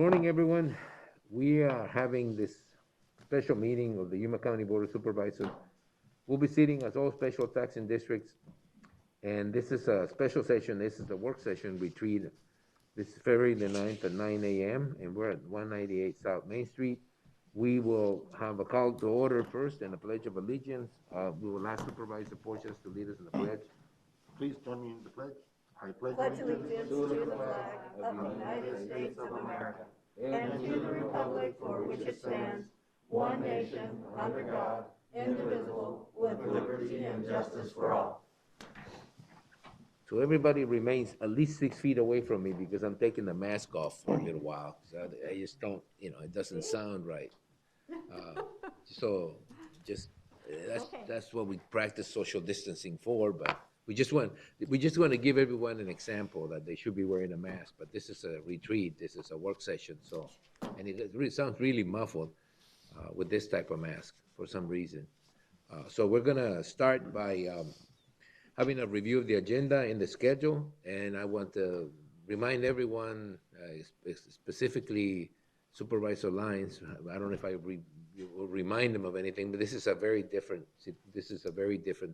morning, everyone. We are having this special meeting of the Yuma County Board of Supervisors. We'll be sitting as all special taxing districts, and this is a special session. This is the work session retreat. This is February the 9th at 9 a.m., and we're at 198 South Main Street. We will have a call to order first and a pledge of allegiance. We will ask Supervisor Porches to lead us in the pledge. Please join me in the pledge. I pledge Pledge allegiance to the flag of the United States of America and to the republic for which it stands, one nation, under God, indivisible, with liberty and justice for all. So everybody remains at least 6 feet away from me because I'm taking the mask off for a little while. So I just don't, it doesn't sound right. So just that's what we practice social distancing for. But we just want to give everyone an example that they should be wearing a mask. But this is a retreat. This is a work session. So, and it really sounds really muffled with this type of mask for some reason. So we're gonna start by having a review of the agenda and the schedule, and I want to remind everyone, specifically Supervisor Lyons. I don't know if I will remind them of anything, but this is a very different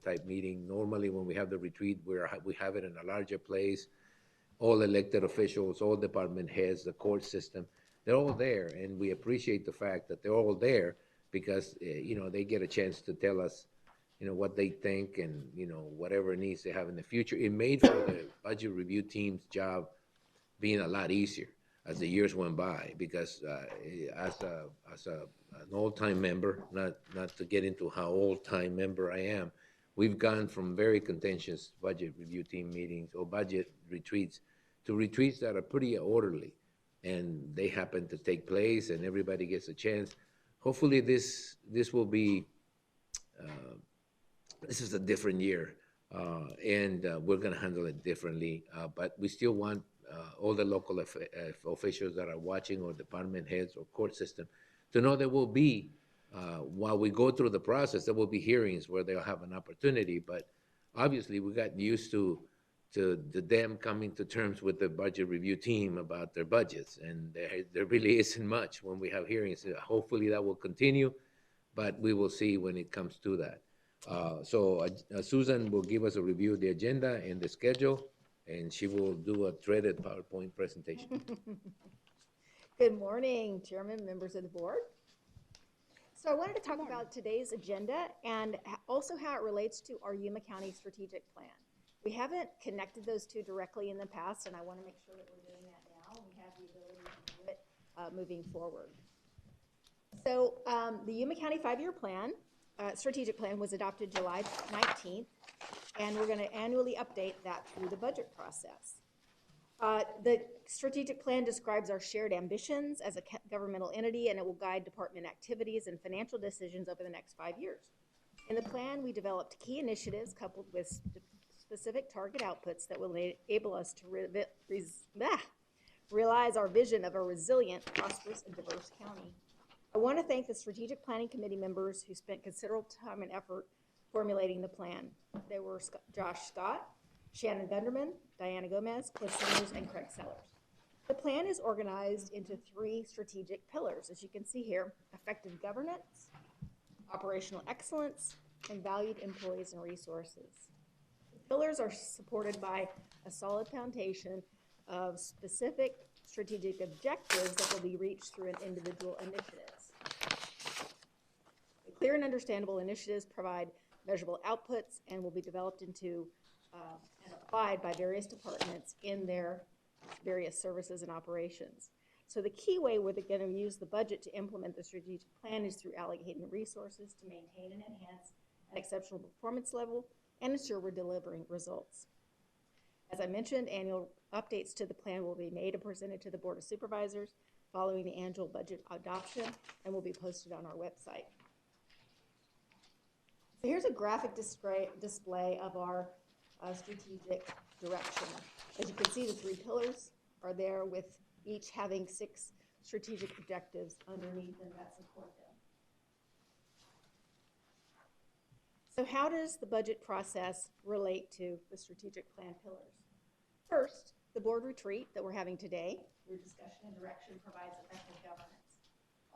type meeting. Normally, when we have the retreat, we have it in a larger place. All elected officials, all department heads, the court system, they're all there, and we appreciate the fact that they're all there because they get a chance to tell us what they think and, whatever needs they have in the future. It made for the budget review team's job being a lot easier as the years went by, because as an old-time member, not to get into how old-time member I am, we've gone from very contentious budget review team meetings or budget retreats to retreats that are pretty orderly, and they happen to take place and everybody gets a chance. Hopefully this will be this is a different year, and we're going to handle it differently. But we still want all the local officials that are watching, or department heads or court system, to know there will be, while we go through the process, there will be hearings where they'll have an opportunity. But obviously, we got used to them coming to terms with the budget review team about their budgets, and there really isn't much when we have hearings. Hopefully, that will continue, but we will see when it comes to that. So Susan will give us a review of the agenda and the schedule, and she will do a threaded PowerPoint presentation. Good morning, Chairman, members of the board. So I wanted to talk about today's agenda and also how it relates to our Yuma County strategic plan. We haven't connected those two directly in the past, and I want to make sure that we're doing that now. We have the ability to do it moving forward. So the Yuma County 5-year plan, strategic plan, was adopted July 19th, and we're going to annually update that through the budget process. The strategic plan describes our shared ambitions as a governmental entity, and it will guide department activities and financial decisions over the next 5 years. In the plan, we developed key initiatives coupled with specific target outputs that will enable us to realize our vision of a resilient, prosperous, and diverse county. I want to thank the Strategic Planning Committee members who spent considerable time and effort formulating the plan. They were Josh Scott, Shannon Gunderman, Diana Gomez, Cliff Sanders, and Craig Sellers. The plan is organized into 3 strategic pillars, as you can see here: effective governance, operational excellence, and valued employees and resources. The pillars are supported by a solid foundation of specific strategic objectives that will be reached through an individual initiatives. The clear and understandable initiatives provide measurable outputs and will be developed into and applied by various departments in their various services and operations. So the key way we're going to use the budget to implement the strategic plan is through allocating resources to maintain and enhance an exceptional performance level and ensure we're delivering results. As I mentioned, annual updates to the plan will be made and presented to the Board of Supervisors following the annual budget adoption and will be posted on our website. So here's a graphic display of our strategic direction. As you can see, the 3 pillars are there, with each having 6 strategic objectives underneath them that support them. So how does the budget process relate to the strategic plan pillars? First, The board retreat that we're having today, your discussion and direction provides effective governance.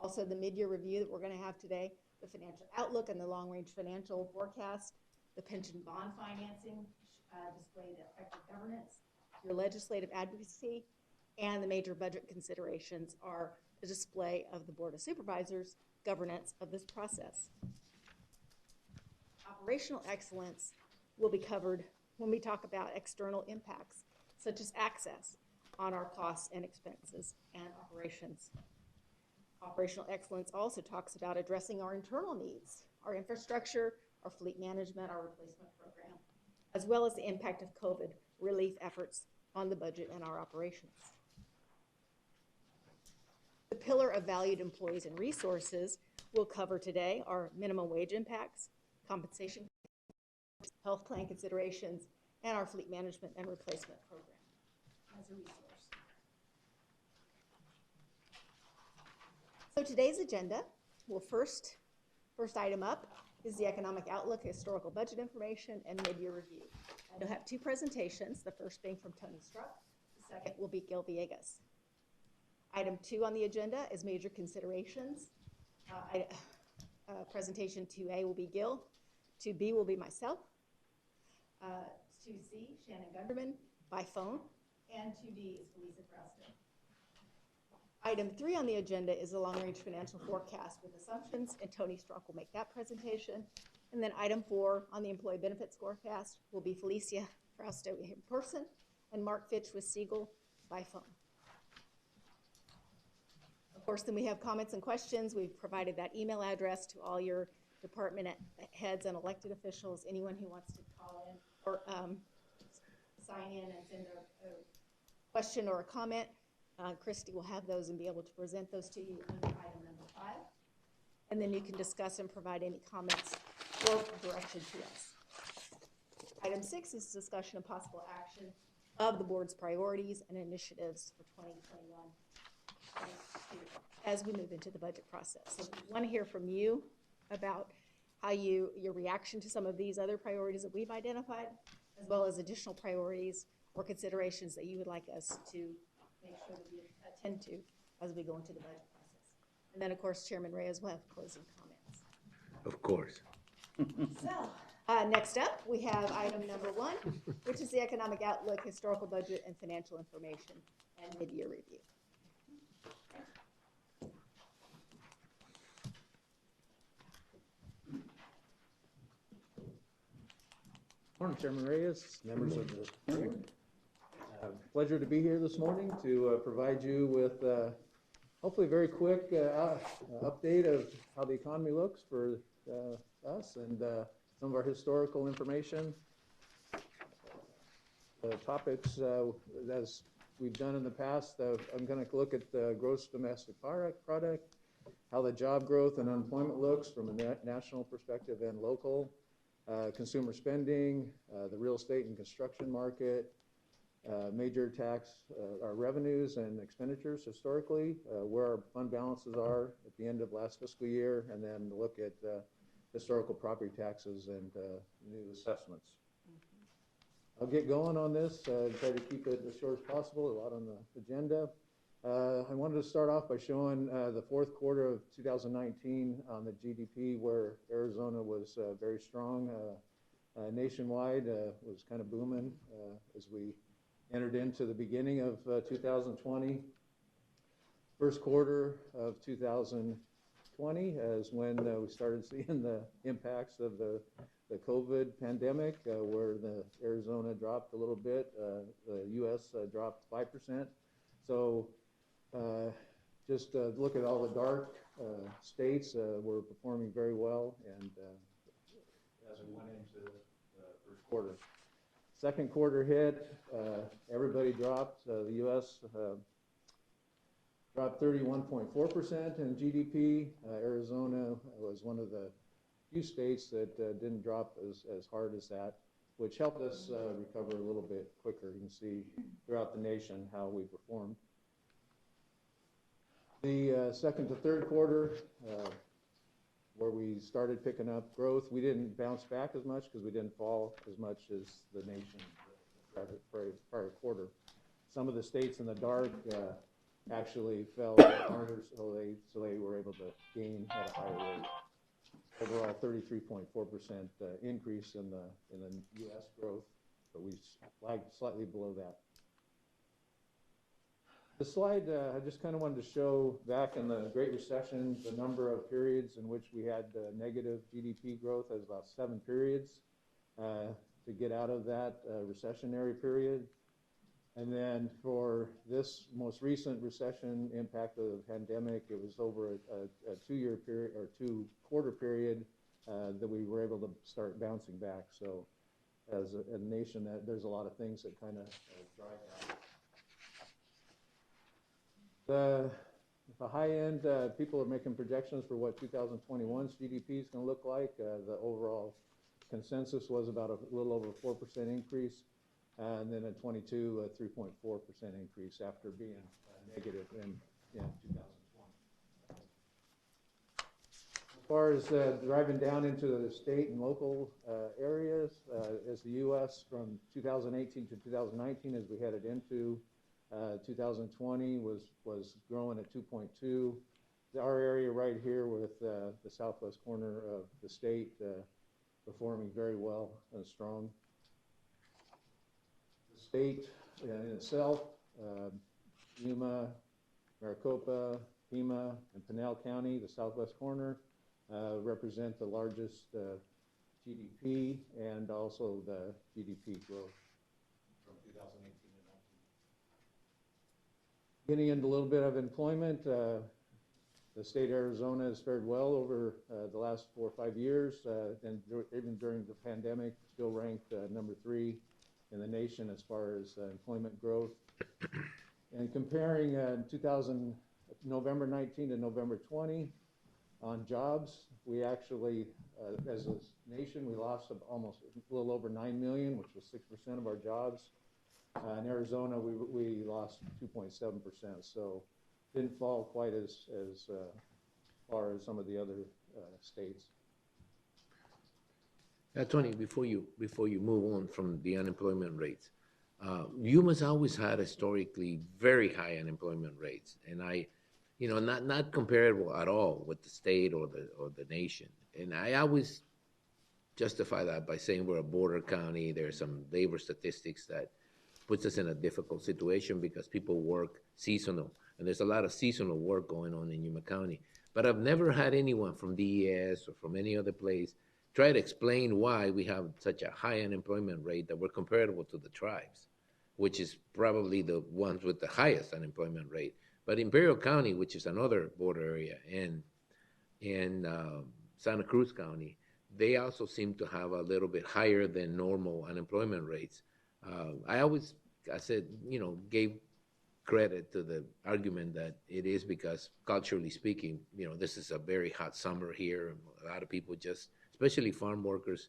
Also, the mid-year review that we're going to have today, the financial outlook and the long-range financial forecast, the pension bond financing display the effective governance, your legislative advocacy, and the major budget considerations are the display of the Board of Supervisors' governance of this process. Operational excellence will be covered when we talk about external impacts, such as access on our costs and expenses and operations. Operational excellence also talks about addressing our internal needs, our infrastructure, our fleet management, our replacement program, as well as the impact of COVID relief efforts on the budget and our operations. The pillar of valued employees and resources we'll cover today are minimum wage impacts, compensation, health plan considerations, and our fleet management and replacement program as a resource. So today's agenda, will first item up is the economic outlook, historical budget information, and mid-year review. And you'll have two presentations, the first being from Tony Struck, the second will be Gil Villegas. Item 2 on the agenda is major considerations. Presentation 2A will be Gil, 2B will be myself, 2C, Shannon Gunderman by phone, and 2D is Felisa Frausto. Item 3 on the agenda is the long-range financial forecast with assumptions, and Tony Struck will make that presentation. And then item 4 on the employee benefits forecast will be Felicia Frausto in person and Mark Fitch with Siegel by phone. Of course, then we have comments and questions. We've provided that email address to all your department heads and elected officials, anyone who wants to call in or sign in and send a question or a comment. Christy will have those and be able to present those to you under item number 5. And then you can discuss and provide any comments or direction to us. Item 6 is discussion of possible action of the board's priorities and initiatives for 2021 as we move into the budget process. So we want to hear from you about how your reaction to some of these other priorities that we've identified, as well as additional priorities or considerations that you would like us to make sure that we attend to as we go into the budget process. And then, of course, Chairman Reyes will have closing comments. Of course. So, next up, we have item number 1, which is the economic outlook, historical budget, and financial information, and mid-year review. Morning, Chairman Reyes, members of the board. Pleasure to be here this morning to provide you with hopefully a very quick update of how the economy looks for us and some of our historical information. Topics, as we've done in the past, I'm going to look at the gross domestic product, how the job growth and unemployment looks from a national perspective and local, consumer spending, the real estate and construction market, major tax, our revenues and expenditures historically, where our fund balances are at the end of last fiscal year, and then look at historical property taxes and new assessments. I'll get going on this, try to keep it as short as possible, a lot on the agenda. I wanted to start off by showing the fourth quarter of 2019 on the GDP, where Arizona was very strong. Nationwide was kind of booming as we entered into the beginning of 2020. First quarter of 2020 is when we started seeing the impacts of the COVID pandemic, where the Arizona dropped a little bit, the U.S. dropped 5%. So just look at all the dark states were performing very well, and as we went into the first quarter. Second quarter hit, everybody dropped. The U.S. dropped 31.4% in GDP. Arizona was one of the few states that didn't drop as hard as that, which helped us recover a little bit quicker. You can see throughout the nation how we performed. The second to third quarter, where we started picking up growth, we didn't bounce back as much because we didn't fall as much as the nation the prior quarter. some of the states in the dark actually fell harder, so they were able to gain at a higher rate. Overall, 33.4% increase in the U.S. growth, but we lagged slightly below that. The slide, I just kind of wanted to show back in the Great Recession, the number of periods in which we had negative GDP growth as about 7 periods to get out of that recessionary period. And then for this most recent recession impact of the pandemic, it was over a 2-year period or 2-quarter period that we were able to start bouncing back. So as a nation, there's a lot of things that kind of drive that. The high end, people are making projections for what 2021's GDP is going to look like. The overall consensus was about a little over 4% increase, and then in 22, a 3.4% increase after being negative in 2020. As far as driving down into the state and local areas, as the U.S. from 2018 to 2019, as we headed into 2020 was growing at 2.2. Our area right here with the southwest corner of the state performing very well and strong. The state in itself, Yuma, Maricopa, Pima, and Pinal County, the southwest corner, represent the largest GDP and also the GDP growth from 2018 to 19. Getting into a little bit of employment, the state of Arizona has fared well over the last 4 or 5 years, and even during the pandemic, still ranked number 3 in the nation as far as employment growth. And comparing November 19 to November 20 on jobs, we actually, as a nation, we lost almost a little over 9 million, which was 6% of our jobs. In Arizona, we lost 2.7%, so didn't fall quite as far as some of the other states. Tony, before you move on from the unemployment rates, Yuma's always had historically very high unemployment rates, and not comparable at all with the state or the nation. And I always justify that by saying we're a border county. There's some labor statistics that puts us in a difficult situation because people work seasonal, and there's a lot of seasonal work going on in Yuma County. But I've never had anyone from DES or from any other place try to explain why we have such a high unemployment rate that we're comparable to the tribes, which is probably the ones with the highest unemployment rate. But Imperial County, which is another border area, and Santa Cruz County, they also seem to have a little bit higher than normal unemployment rates. I said, gave credit to the argument that it is because culturally speaking, this is a very hot summer here. A lot of people just, especially farm workers,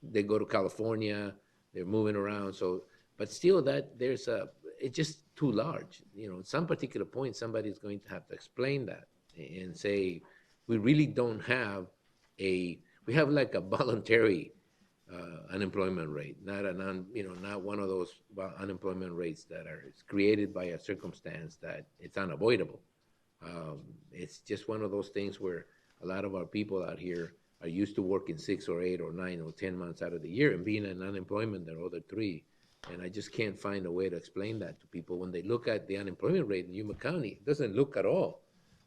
they go to California, they're moving around. So, but still it's just too large. At some particular point, somebody's going to have to explain that and say, we really don't have we have like a voluntary unemployment rate, not one of those unemployment rates that are created by a circumstance that it's unavoidable. It's just one of those things where a lot of our people out here are used to working 6 or 8 or 9 or 10 months out of the year and being in unemployment the other 3. And I just can't find a way to explain that to people. When they look at the unemployment rate in Yuma County, it doesn't look at all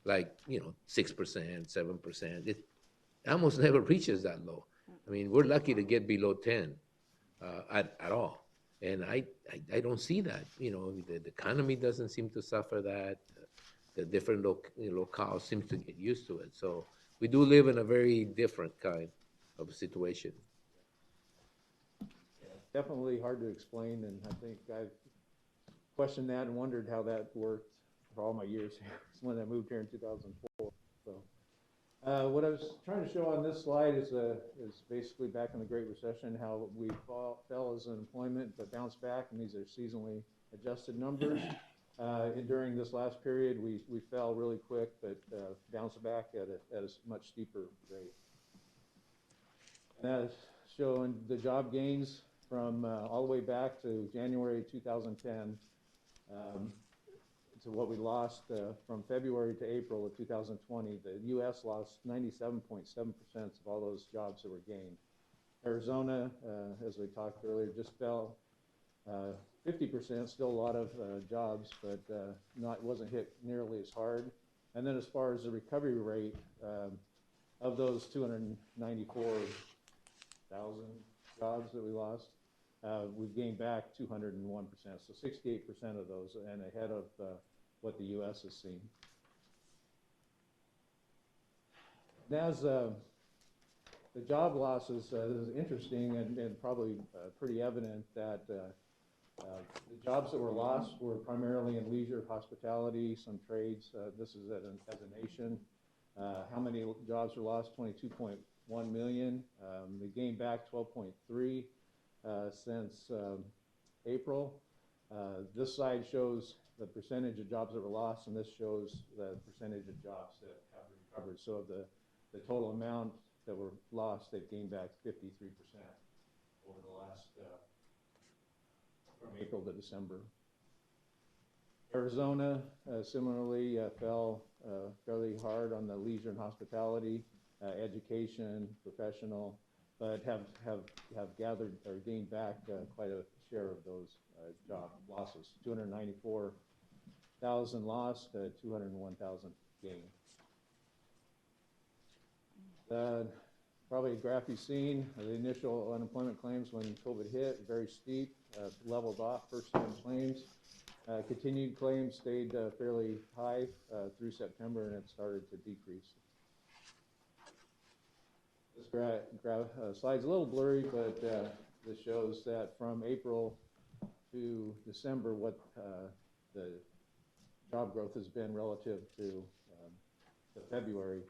like, 6%, 7%. It almost never reaches that low. I mean, we're lucky to get below 10 at all. And I don't see that. The economy doesn't seem to suffer that. The different locales seems to get used to it. So we do live in a very different kind of a situation. Definitely hard to explain, and I think I've questioned that and wondered how that worked for all my years here. It's when I moved here in 2004. So, what I was trying to show on this slide is basically back in the Great Recession how we fell as unemployment but bounced back, and these are seasonally adjusted numbers. During this last period, we fell really quick, but bounced back at a much steeper rate. And that's showing the job gains from all the way back to January 2010. to what we lost from February to April of 2020, the U.S. lost 97.7% of all those jobs that were gained. Arizona, as we talked earlier, just fell 50%, still a lot of jobs, but wasn't hit nearly as hard. And then as far as the recovery rate, of those 294,000 jobs that we lost, we've gained back 201%, so 68% of those, and ahead of what the U.S. has seen. And as the job losses, is interesting and probably pretty evident that the jobs that were lost were primarily in leisure, hospitality, some trades. This is as a nation. How many jobs were lost? 22.1 million. They gained back 12.3 since April. This side shows the percentage of jobs that were lost, and this shows the percentage of jobs that have recovered. So of the total amount that were lost, they've gained back 53% over the last, from April to December. Arizona similarly fell fairly hard on the leisure and hospitality, education, professional, but have gathered or gained back quite a share of those job losses. 294,000 lost, 201,000 gained. Probably a graph you've seen, the initial unemployment claims when COVID hit, very steep, leveled off first-time claims. Continued claims stayed fairly high through September, and it started to decrease. This slide's a little blurry, but this shows that from April to December what the job growth has been relative to February.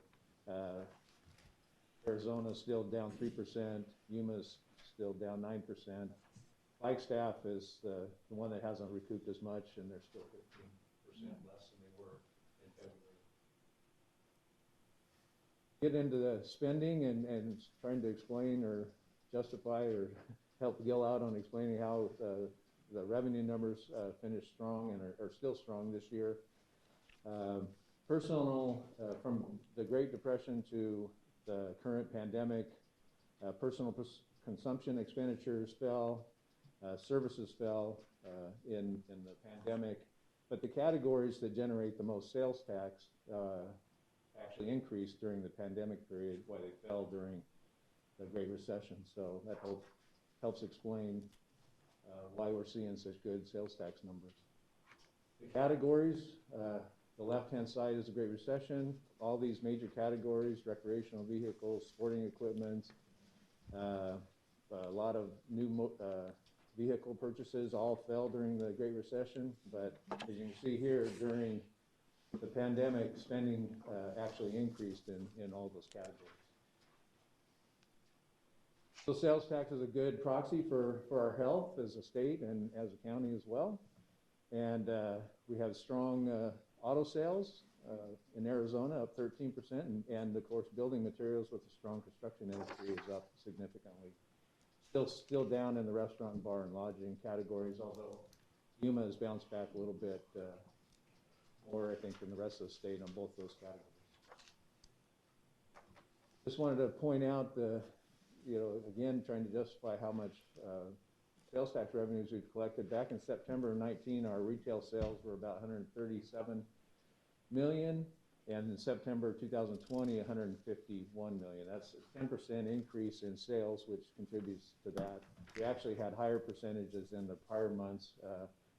Arizona's still down 3%, Yuma's still down 9%. Flagstaff is the one that hasn't recouped as much, and they're still 15% less than they were in February. Get into the spending and trying to explain or justify or help Gil out on explaining how the revenue numbers finished strong and are still strong this year. Personal, from the Great Depression to the current pandemic, personal consumption expenditures fell, services fell in the pandemic, but the categories that generate the most sales tax actually increased during the pandemic period, while they fell during the Great Recession. So that helps explain why we're seeing such good sales tax numbers. The categories, the left-hand side is the Great Recession. All these major categories, recreational vehicles, sporting equipment, a lot of new vehicle purchases all fell during the Great Recession. But as you can see here, during the pandemic, spending actually increased in all those categories. So sales tax is a good proxy for our health as a state and as a county as well. And we have strong auto sales in Arizona, up 13%, and of course building materials with a strong construction industry is up significantly. Still down in the restaurant, bar, and lodging categories, although Yuma has bounced back a little bit more, I think, than the rest of the state on both those categories. Just wanted to point out again, trying to justify how much sales tax revenues we've collected. Back in September of 19, our retail sales were about 137 million, and in September 2020, 151 million. That's a 10% increase in sales, which contributes to that. We actually had higher percentages in the prior months.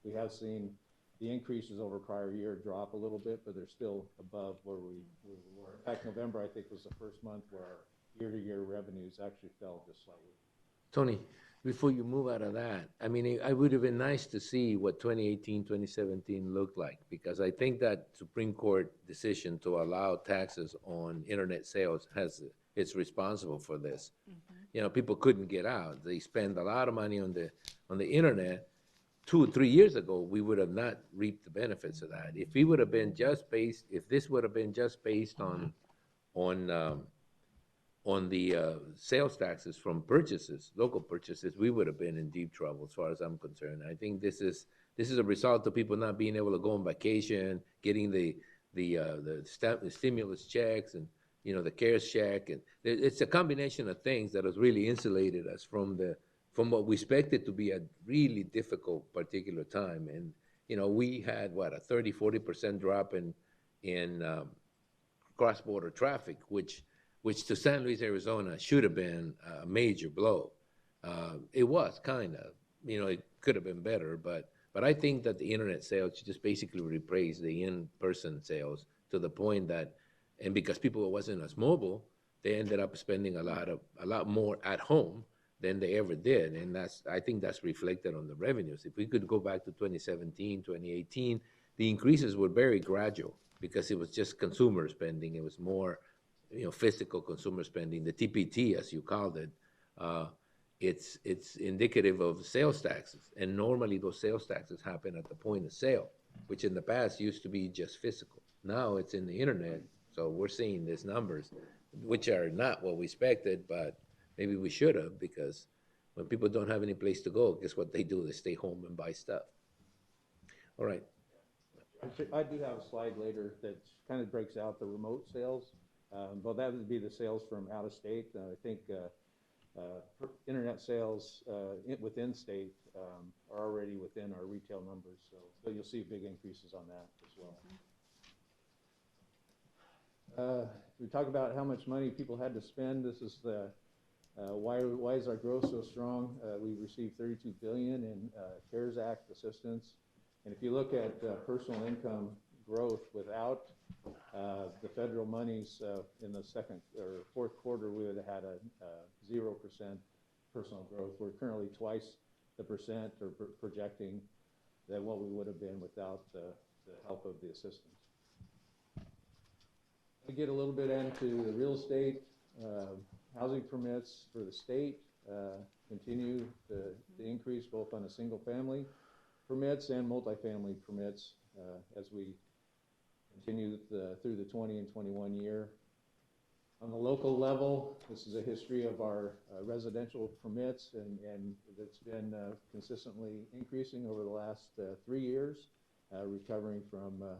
We have seen the increases over prior year drop a little bit, but they're still above where we were. In fact, November, I think, was the first month where our year-to-year revenues actually fell just slightly. Tony, before you move out of that, I mean, it would have been nice to see what 2018, 2017 looked like, because I think that Supreme Court decision to allow taxes on internet sales it's responsible for this. Mm-hmm. You know, people couldn't get out. They spend a lot of money on the internet. 2 or 3 years ago, we would have not reaped the benefits of that. If we would have been just based, if this would have been just based on on the sales taxes from purchases, local purchases, we would have been in deep trouble as far as I'm concerned. I think this is a result of people not being able to go on vacation, getting the stimulus checks and the CARES check, and it's a combination of things that has really insulated us from what we expected to be a really difficult particular time. And we had what, a 30-40% drop in cross-border traffic, which to San Luis, Arizona, should have been a major blow. It was kind of, it could have been better, but I think that the internet sales just basically replaced the in-person sales to the point that, and because people wasn't as mobile, they ended up spending a lot more at home than they ever did, and I think that's reflected on the revenues. If we could go back to 2017, 2018, the increases were very gradual because it was just consumer spending. It was more physical consumer spending, the TPT, as you called it. It's indicative of sales taxes, and normally those sales taxes happen at the point of sale, which in the past used to be just physical. Now it's in the internet, so we're seeing these numbers, which are not what we expected, but maybe we should have, because when people don't have any place to go, guess what they do? They stay home and buy stuff. All right. I do have a slide later that kind of breaks out the remote sales. But that would be the sales from out of state. I think internet sales within state are already within our retail numbers. So you'll see big increases on that as well. We talk about how much money people had to spend. This is the why is our growth so strong? We received $32 billion in CARES Act assistance. And if you look at personal income growth without the federal monies in the second or fourth quarter, we would have had a 0% personal growth. We're currently twice the percent, or projecting, than what we would have been without the help of the assistance. We get a little bit into the real estate. Housing permits for the state continue to increase, both on a single family permits and multifamily permits as we continue through the 20 and 21 year. On the local level, this is a history of our residential permits, and it's been consistently increasing over the last 3 years, recovering from the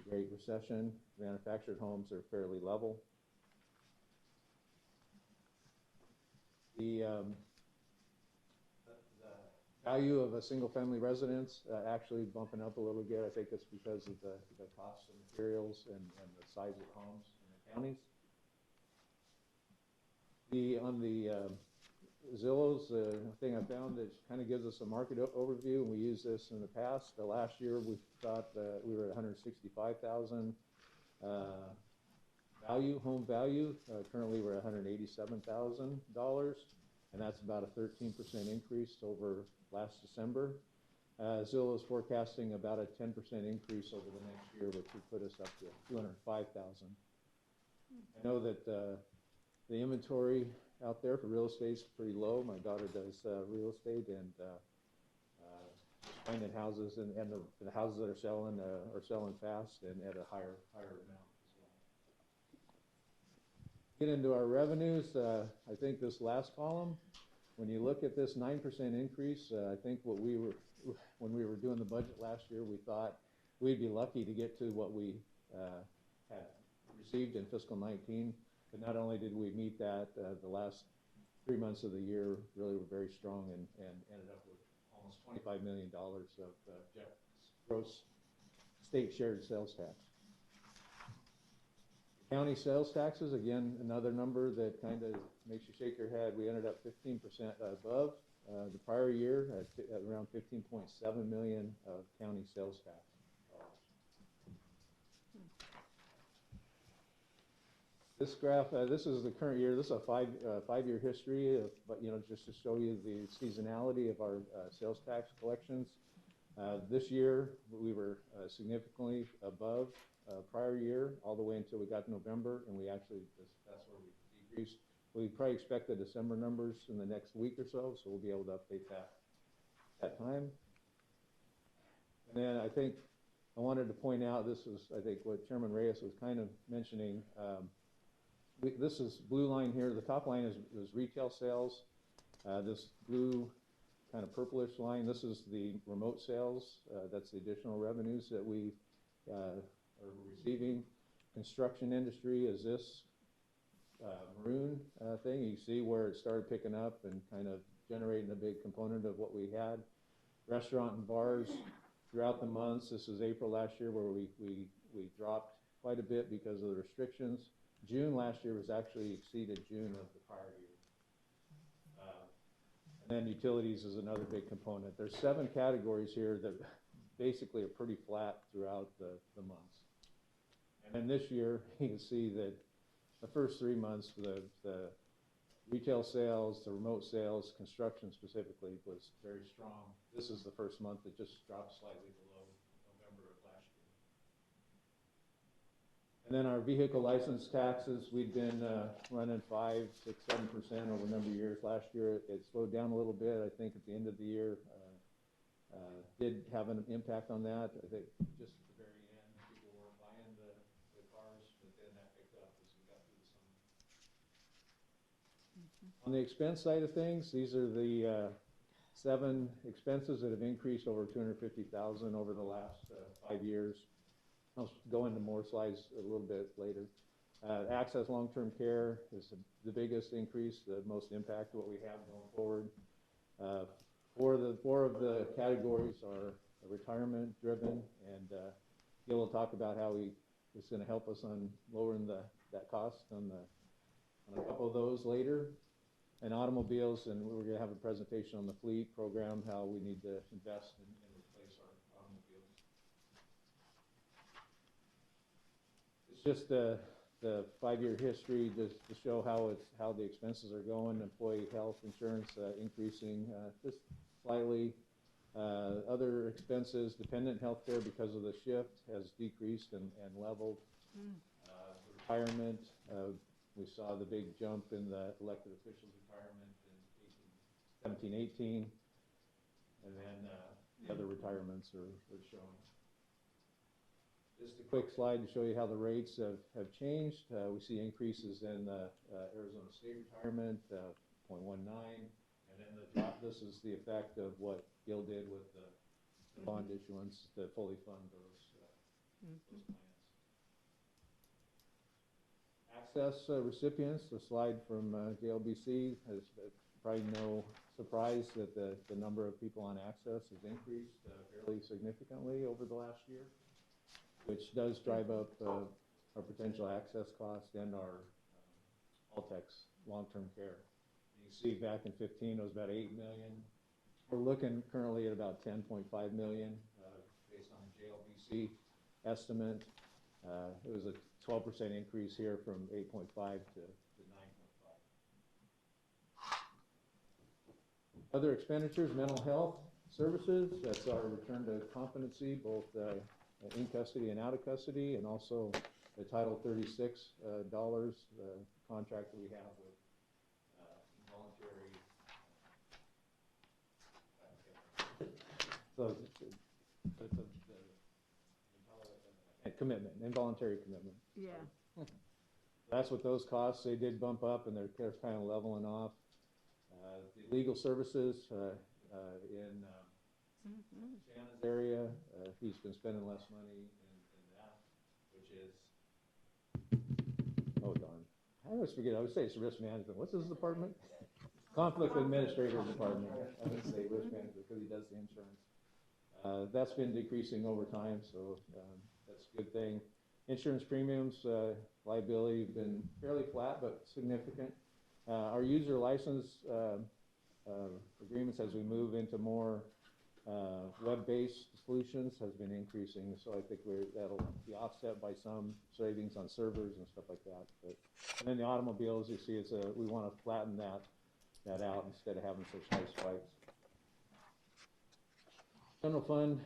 Great Recession. Manufactured homes are fairly level. The value of a single-family residence actually bumping up a little bit. I think it's because of the cost of materials and the size of homes in the counties. On the Zillow's thing I found that kind of gives us a market overview, and we used this in the past. Last year we thought we were at 165,000 home value. Currently we're at $187,000, and that's about a 13% increase over last December. Zillow is forecasting about a 10% increase over the next year, which would put us up to 205,000. I know that the inventory out there for real estate is pretty low. My daughter does real estate, and finding houses, and the houses that are selling fast and at a higher amount as well. Get into our revenues. I think this last column, when you look at this 9% increase, I think when we were doing the budget last year, we thought we'd be lucky to get to what we had received in fiscal 19. But not only did we meet that, the last 3 months of the year really were very strong, and ended up with almost $25 million of gross state shared sales tax. County sales taxes, again, another number that kind of makes you shake your head. We ended up 15% above the prior year at around $15.7 million of county sales tax. This graph, this is the current year. This is a five-year history of, just to show you the seasonality of our sales tax collections. This year we were significantly above prior year all the way until we got to November, and that's where we decreased. We probably expect the December numbers in the next week or so we'll be able to update that time. And then I think I wanted to point out, this is, I think, what Chairman Reyes was kind of mentioning. this is blue line here. The top line is retail sales. This blue kind of purplish line, this is the remote sales. That's the additional revenues that we are receiving. Construction industry is this maroon thing. You see where it started picking up and kind of generating a big component of what we had. Restaurant and bars throughout the months. This is April last year where we dropped quite a bit because of the restrictions. June last year was actually exceeded June of the prior year. And then utilities is another big component. There's 7 categories here that basically are pretty flat throughout the months. And then this year, you can see that the first 3 months, the retail sales, the remote sales, construction specifically, was very strong. This is the first month that just dropped slightly below November of last year. And then our vehicle license taxes, we've been running 5, 6, 7% over a number of years. Last year it slowed down a little bit. I think at the end of the year did have an impact on that. I think just at the very end, people weren't buying the cars, but then that picked up as we got through the summer. On the expense side of things, these are the 7 expenses that have increased over $250,000 over the last 5 years. I'll go into more slides a little bit later. Access long-term care is the biggest increase, the most impact of what we have going forward. 4 of the categories are retirement driven, and Gil will talk about how it's going to help us on lowering that cost on a couple of those later. And automobiles, and we're going to have a presentation on the fleet program, how we need to invest and replace our automobiles. It's just the 5-year history just to show how the expenses are going. Employee health insurance increasing just slightly. Other expenses, dependent health care because of the shift has decreased and leveled. Retirement, we saw the big jump in the elected officials' retirement in 17, 18, and then the other retirements are shown. Just a quick slide to show you how the rates have changed. We see increases in Arizona State retirement, 0.19, and then the drop. This is the effect of what Gil did with the bond issuance to fully fund those plans. Access recipients, the slide from JLBC, is probably no surprise that the number of people on access has increased fairly significantly over the last year, which does drive up our potential access cost and our Altex long-term care. You can see back in 15 it was about $8 million. We're looking currently at about $10.5 million based on the JLBC estimate. It was a 12% increase here from 8.5 to 9.5. Other expenditures, mental health services, that's our return to competency, both in custody and out of custody, and also the Title 36 dollars, the contract that we have with involuntary commitment. Yeah. That's what those costs, they did bump up, and they're kind of leveling off. The legal services in Shannon's area, he's been spending less money in that, which is, oh darn, I always forget, I would say it's risk management. What's his department? Conflict Administrator Department. I would say risk management because he does the insurance. That's been decreasing over time, so that's a good thing. Insurance premiums, liability have been fairly flat but significant. Our user license agreements as we move into more web-based solutions has been increasing, so I think that'll be offset by some savings on servers and stuff like that. And then the automobiles, you see, we want to flatten that out instead of having such high spikes. General fund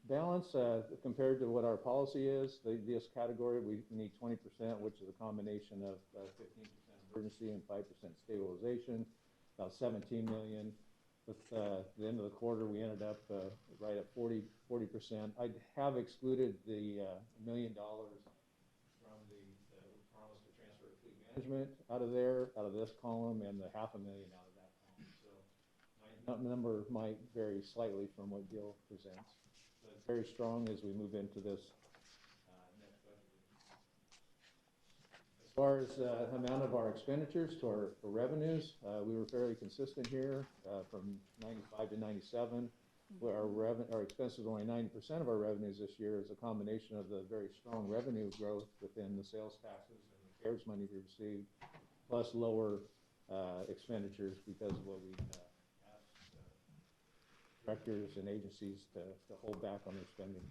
balance compared to what our policy is, this category we need 20%, which is a combination of 15% emergency and 5% stabilization, about $17 million. With the end of the quarter, we ended up right at 40%. I have excluded the $1 million from the promise to transfer to fleet management out of there, out of this column, and the $500,000 out of that column. So my number might vary slightly from what Gil presents, but it's very strong as we move into this next budget year. As far as amount of our expenditures to our revenues, we were fairly consistent here from 95 to 97. Where our expenses are only 90% of our revenues this year is a combination of the very strong revenue growth within the sales taxes and the CARES money we received, plus lower expenditures because of what we asked directors and agencies to hold back on their spending.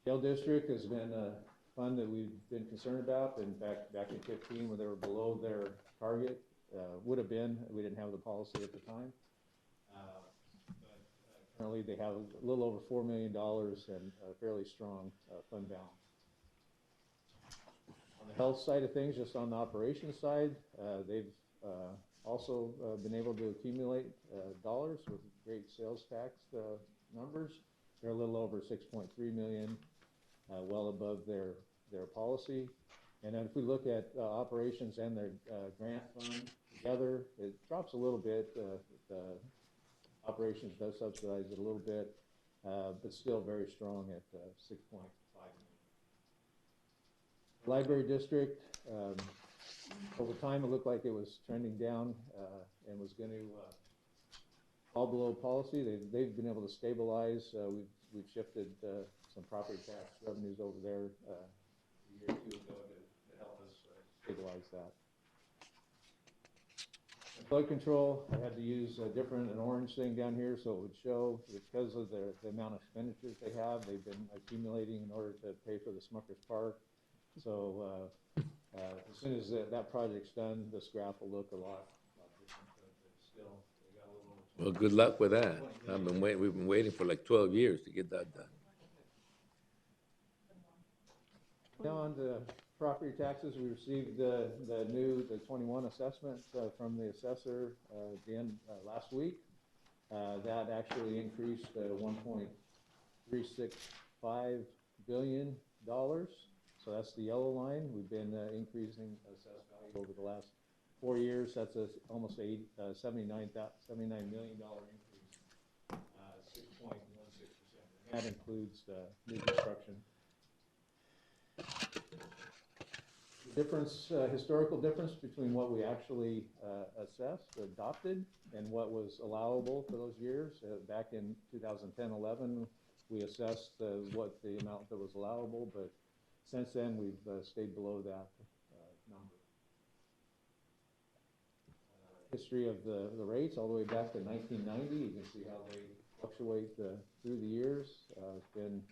Jail District has been a fund that we've been concerned about. In fact, back in 15, when they were below their target, would have been, we didn't have the policy at the time. But currently they have a little over $4 million and a fairly strong fund balance. On the health side of things, just on the operations side, they've also been able to accumulate dollars with great sales tax numbers. They're a little over 6.3 million, well above their policy. And then if we look at operations and their grant fund together, it drops a little bit. Operations does subsidize it a little bit, but still very strong at 6.5 million. Library District, over time it looked like it was trending down and was going to fall below policy. They've been able to stabilize. We've shifted some property tax revenues over there a year or two ago to help us stabilize that. Flood control, I had to use a different, an orange thing down here so it would show, because of the amount of expenditures they have, they've been accumulating in order to pay for the Smuckers Park. So as soon as that project's done, this graph will look a lot different, but still, they got a little. Well, good luck with that. We've been waiting for like 12 years to get that done. Now on to property taxes, we received the 21 assessment from the assessor at the end last week. That actually increased $1.365 billion. So that's the yellow line. We've been increasing assessed value over the last 4 years. That's almost a $79 million increase, 6.16%. That includes new construction. Difference, historical difference between what we actually assessed, adopted, and what was allowable for those years. Back in 2010-11, we assessed what the amount that was allowable, but since then we've stayed below that number. History of the rates all the way back to 1990. You can see how they fluctuate through the years. It's been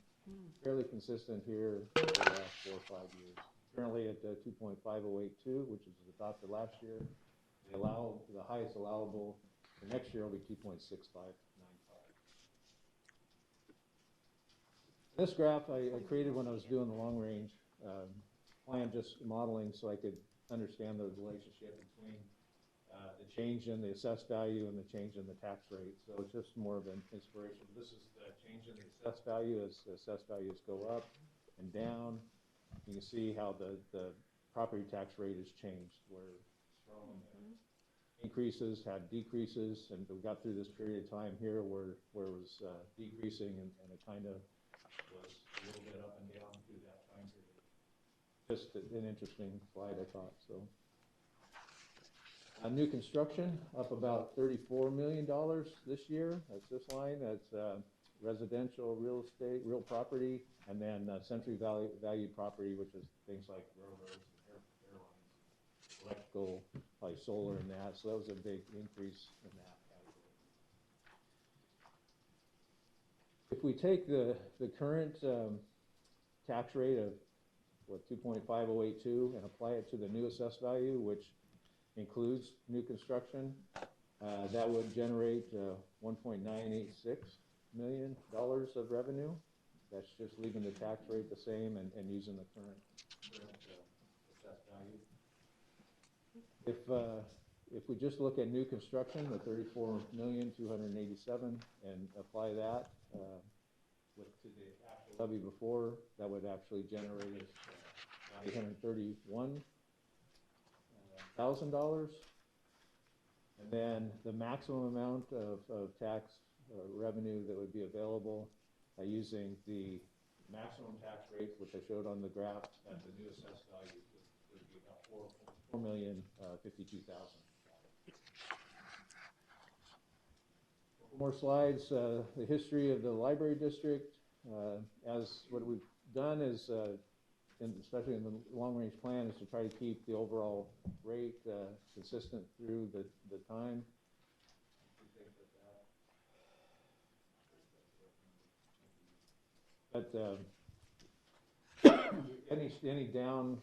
fairly consistent here for the last 4 or 5 years. Currently at 2.5082, which was adopted last year. The highest allowable for next year will be 2.6595. This graph I created when I was doing the long range plan, just modeling so I could understand the relationship between the change in the assessed value and the change in the tax rate. So it's just more of an inspiration. This is the change in the assessed value as the assessed values go up and down. You can see how the property tax rate has changed, where strong increases had decreases, and we got through this period of time here where it was decreasing, and it kind of was a little bit up and down through that time period. Just an interesting slide, I thought. So, new construction up about $34 million this year. That's this line. That's residential, real estate, real property, and then century value property, which is things like railroads, airlines, electrical, probably solar and that. So that was a big increase in that category. If we take the current tax rate of 2.5082 and apply it to the new assessed value, which includes new construction, that would generate $1.986 million of revenue. That's just leaving the tax rate the same and using the current assessed value. If we just look at new construction, the $34,287,000, and apply that to the actual levy before, that would actually generate us $831,000. And then the maximum amount of tax revenue that would be available using the maximum tax rate, which I showed on the graph at the new assessed value, would be about $4,052,000. More slides. The history of the library district. As what we've done is, especially in the long-range plan, is to try to keep the overall rate consistent through the time. But any down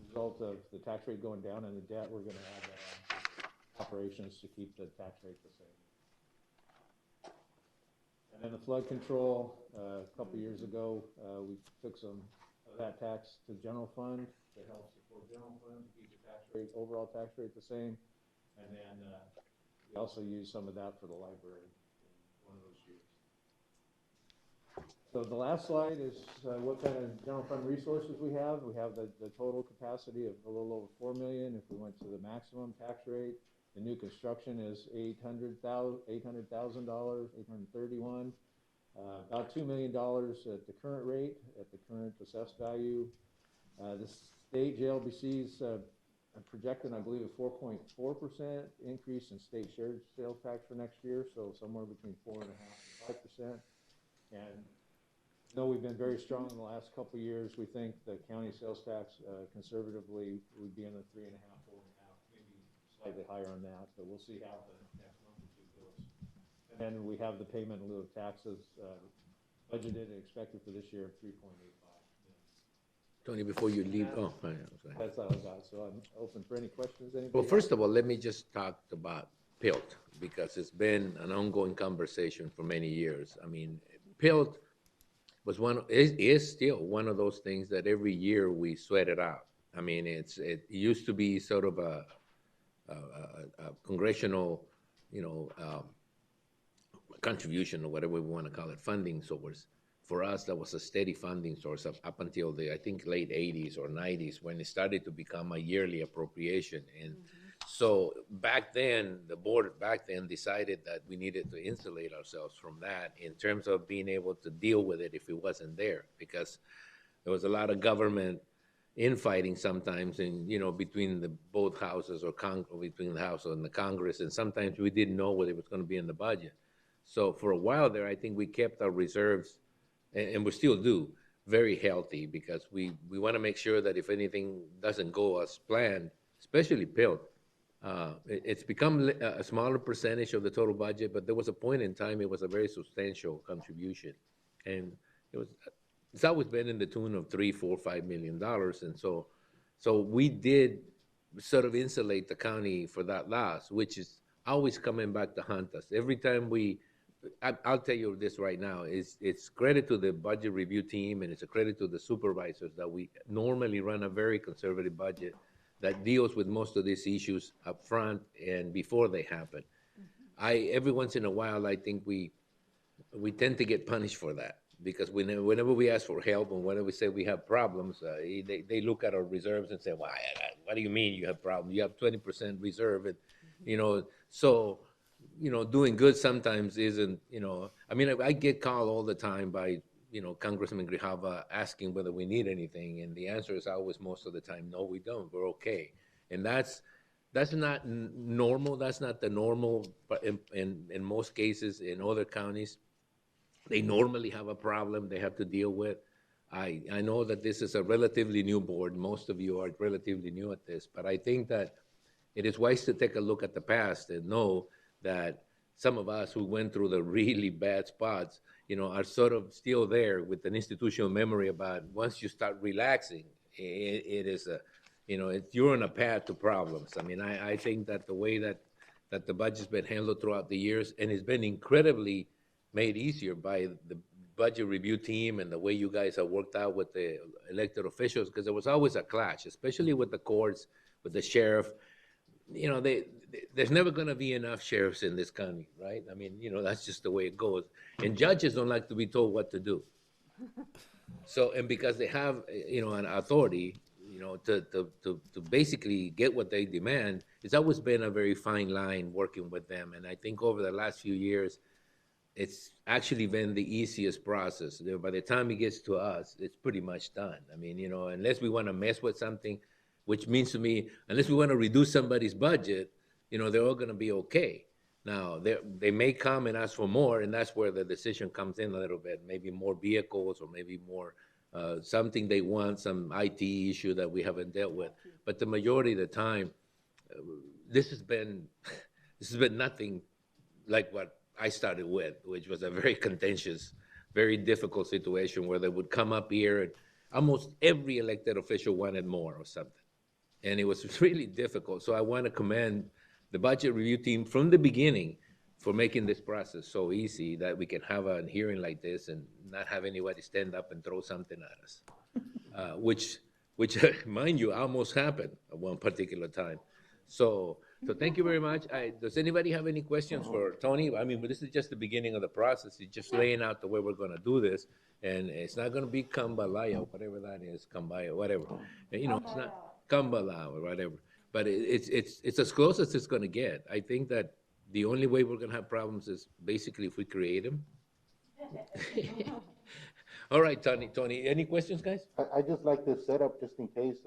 result of the tax rate going down and the debt, we're going to have operations to keep the tax rate the same. And then the flood control, a couple years ago, we took some of that tax to general fund to help support general fund to keep the tax rate, overall tax rate the same. And then we also used some of that for the library in one of those years. So the last slide is what kind of general fund resources we have. We have the total capacity of a little over $4 million if we went to the maximum tax rate. The new construction is $800,000, $831,000. About $2 million at the current rate, at the current assessed value. The state JLBC's projected, I believe, a 4.4% increase in state shared sales tax for next year, so somewhere between 4.5% and 5%. And though we've been very strong in the last couple of years, we think the county sales tax conservatively would be in the 3.5%, 4.5%, maybe slightly higher on that, but we'll see how the next month or two goes. And then we have the payment in lieu of taxes budgeted and expected for this year of 3.85 million. Tony, before you leave, oh, sorry. That's all I got, so I'm open for any questions. Anybody Well, first of all, let me just talk about PILT, because it's been an ongoing conversation for many years. I mean, PILT was is still one of those things that every year we sweat it out. I mean, it used to be sort of a congressional, contribution or whatever we want to call it, funding source. For us, that was a steady funding source up until the, I think, late 80s or 90s, when it started to become a yearly appropriation. And so back then, the board back then decided that we needed to insulate ourselves from that in terms of being able to deal with it if it wasn't there, because there was a lot of government infighting sometimes between the both houses or between the House and the Congress, and sometimes we didn't know whether it was going to be in the budget. So for a while there, I think we kept our reserves, and we still do, very healthy, because we want to make sure that if anything doesn't go as planned, especially PILT, it's become a smaller percentage of the total budget, but there was a point in time it was a very substantial contribution, and it's always been in the tune of $3, $4, $5 million, and so we did sort of insulate the county for that loss, which is always coming back to haunt us every time I'll tell you this right now, it's credit to the budget review team, and it's a credit to the supervisors that we normally run a very conservative budget that deals with most of these issues up front and before they happen. Every once in a while, I think we tend to get punished for that, because whenever we ask for help and whenever we say we have problems, they look at our reserves and say, well, what do you mean you have problems? You have 20% reserve, and so doing good sometimes isn't, I mean, I get called all the time by, Congressman Grijalva asking whether we need anything. And the answer is always, most of the time, no, we don't. We're okay. And that's not normal. That's not the normal, but in most cases, in other counties, they normally have a problem they have to deal with. I know that this is a relatively new board. Most of you are relatively new at this, but I think that it is wise to take a look at the past and know that some of us who went through the really bad spots, are sort of still there with an institutional memory about once you start relaxing, it is you're on a path to problems. I mean, I think that the way that the budget's been handled throughout the years, and it's been incredibly made easier by the budget review team and the way you guys have worked out with the elected officials, because there was always a clash, especially with the courts, with the sheriff. There's never going to be enough sheriffs in this county, right? I mean, that's just the way it goes. And judges don't like to be told what to do. So, and because they have, an authority, to basically get what they demand, it's always been a very fine line working with them. And I think over the last few years, it's actually been the easiest process. By the time it gets to us, it's pretty much done. I mean, unless we want to mess with something, which means to me, unless we want to reduce somebody's budget, they're all going to be okay. Now, they may come and ask for more, and that's where the decision comes in a little bit. Maybe more vehicles, or maybe more something they want, some IT issue that we haven't dealt with. But the majority of the time, this has been this has been nothing like what I started with, which was a very contentious, very difficult situation where they would come up here and almost every elected official wanted more or something. And it was really difficult. So I want to commend the budget review team from the beginning for making this process so easy that we can have a hearing like this and not have anybody stand up and throw something at us, which mind you, almost happened at one particular time. So thank you very much. Does anybody have any questions for Tony? I mean, this is just the beginning of the process. He's just laying out the way we're going to do this, and it's not going to be Kambalaya, whatever that is, Kambaya, whatever. It's not Kambala or whatever. But it's as close as it's going to get. I think that the only way we're going to have problems is basically if we create them. All right, Tony, any questions, guys? I just like this setup just in case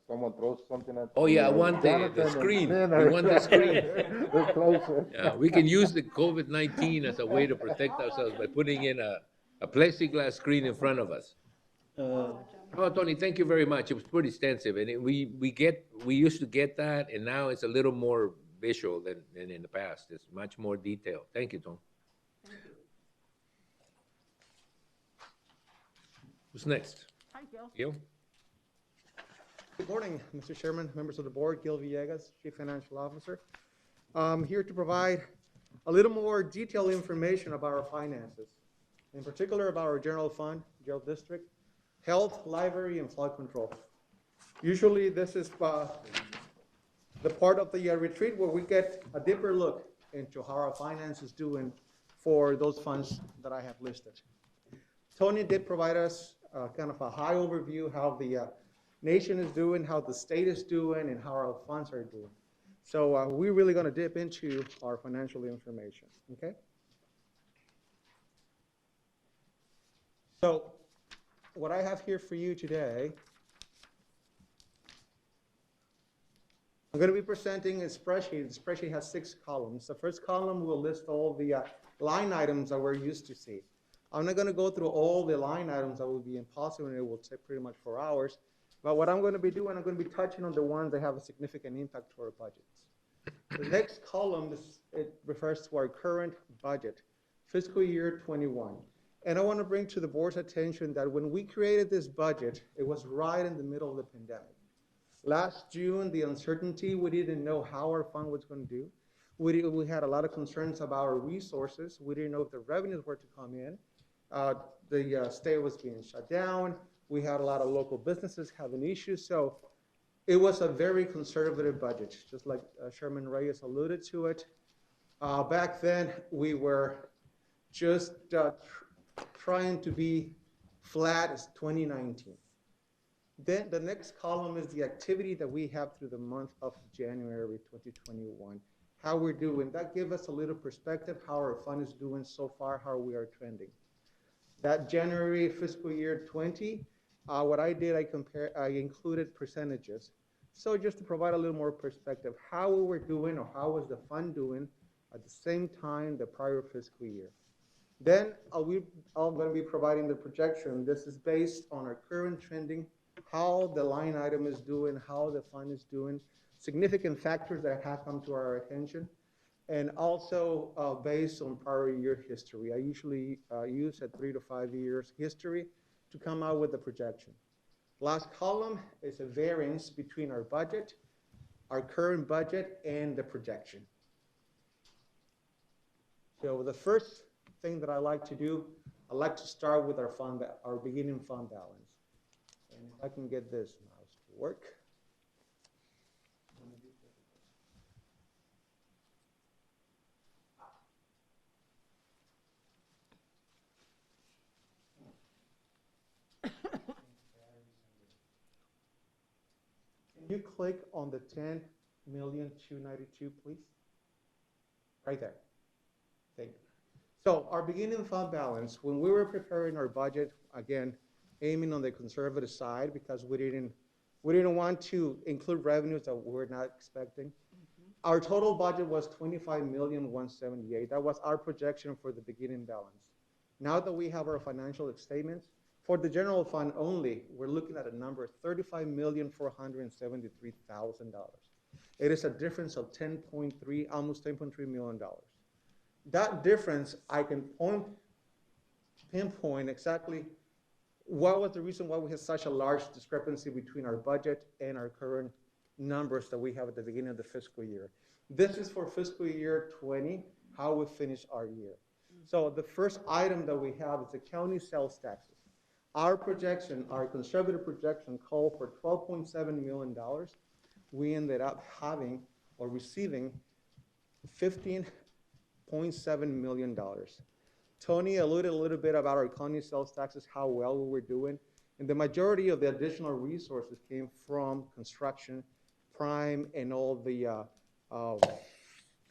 someone throws something at. Oh, yeah, I want the Jonathan and screen. Lynn We are- want the screen. They're closer. Yeah, we can use the COVID-19 as a way to protect ourselves by putting in a plexiglass screen in front of us. Oh, Tony, thank you very much. It was pretty extensive, and we used to get that, and now it's a little more visual than in the past. It's much more detailed. Thank you, Tom. Who's next? Hi, Gil. Gil? Good morning, Mr. Chairman, members of the board. Gil Villegas, Chief Financial Officer. I'm here to provide a little more detailed information about our finances, in particular about our general fund, jail district, health, library, and flood control. Usually this is the part of the retreat where we get a deeper look into how our finance is doing for those funds that I have listed. Tony did provide us kind of a high overview how the nation is doing, how the state is doing, and how our funds are doing. So we're really going to dip into our financial information, okay? So what I have here for you today, I'm going to be presenting a spreadsheet. The spreadsheet has 6 columns. The first column will list all the line items that we're used to see. I'm not going to go through all the line items. That would be impossible, and it will take pretty much 4 hours. But what I'm going to be doing, I'm going to be touching on the ones that have a significant impact to our budgets. The next column, it refers to our current budget, fiscal year 21. And I want to bring to the board's attention that when we created this budget, it was right in the middle of the pandemic. Last June, the uncertainty, we didn't know how our fund was going to do. We had a lot of concerns about our resources. We didn't know if the revenues were to come in. The state was being shut down. We had a lot of local businesses having issues. So it was a very conservative budget, just like Chairman Reyes alluded to it. Back then, we were just trying to be flat as 2019. Then the next column is the activity that we have through the month of January 2021. How we're doing. That gives us a little perspective how our fund is doing so far, how we are trending. That January fiscal year 20, what I did, I included percentages. So just to provide a little more perspective, how we were doing or how was the fund doing at the same time the prior fiscal year. Then I'm going to be providing the projection. This is based on our current trending, how the line item is doing, how the fund is doing, significant factors that have come to our attention, and also based on prior year history. I usually use a 3 to 5 years history to come out with the projection. Last column is a variance between our budget, our current budget, and the projection. So the first thing that I like to do, I like to start with our beginning fund balance. And if I can get this mouse to work. Can you click on the 10,292,000, please? Right there. Thank you. So our beginning fund balance, when we were preparing our budget, again, aiming on the conservative side because we didn't want to include revenues that we're not expecting. Our total budget was 25,178,000. That was our projection for the beginning balance. Now that we have our financial statements, for the general fund only, we're looking at a number of $35,473,000. It is a difference of 10.3, almost $10.3 million. That difference, I can pinpoint exactly what was the reason why we had such a large discrepancy between our budget and our current numbers that we have at the beginning of the fiscal year. This is for fiscal year 20, how we finish our year. So the first item that we have is the county sales taxes. Our projection, our conservative projection called for $12.7 million. We ended up having or receiving $15.7 million. Tony alluded a little bit about our county sales taxes, how well we were doing, and the majority of the additional resources came from construction, prime, and all the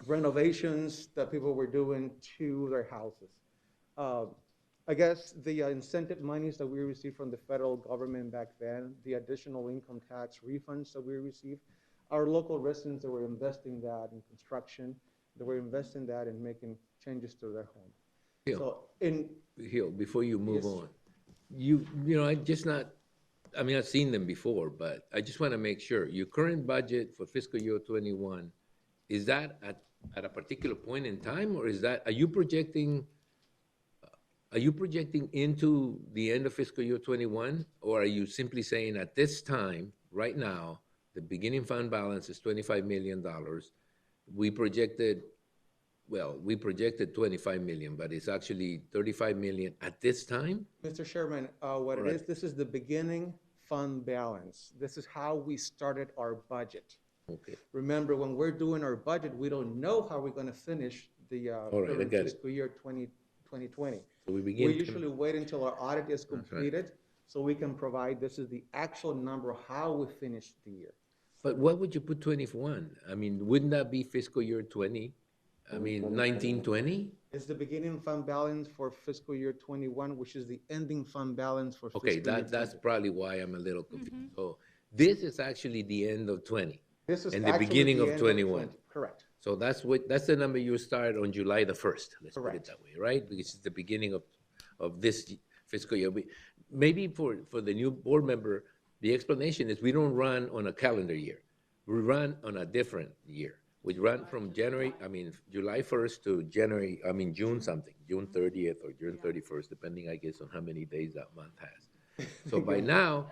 renovations that people were doing to their houses. I guess the incentive monies that we received from the federal government back then, the additional income tax refunds that we received, our local residents that were investing that in construction, that were investing that in making changes to their home. Hill, So in Hill, before you move Yes. on, I've seen them before, but I just want to make sure, your current budget for fiscal year 21, is that at a particular point in time, or are you projecting into the end of fiscal year 21, or are you simply saying at this time, right now, the beginning fund balance is $25 million. We projected 25 million, but it's actually 35 million at this time? Mr. Chairman, what it Right. is, this is the beginning fund balance. This is how we started our budget. Okay. Remember, when we're doing our budget, we don't know how we're going to finish the All right, I current get it. fiscal year 2020. So we begin. We usually wait until our audit is completed so we can provide, this is the actual number of how we finished the year. But what would you put 21? I mean, wouldn't that be fiscal year 20? I mean, 1920? It's the beginning fund balance for fiscal year 21, which is the ending fund balance for fiscal Okay, year that's 20. probably why I'm a little confused. So this is actually the end of 20. This is and the actually beginning of end 21. Correct. So that's the number you start on July the 1st. Let's put it Correct. that way, right? Because it's the beginning of this fiscal year. Maybe for the new board member, the explanation is we don't run on a calendar year. We run on a different year. We run from July 1st to June something, June 30th or June 31st, depending, I guess, on how many days that month has. So by now,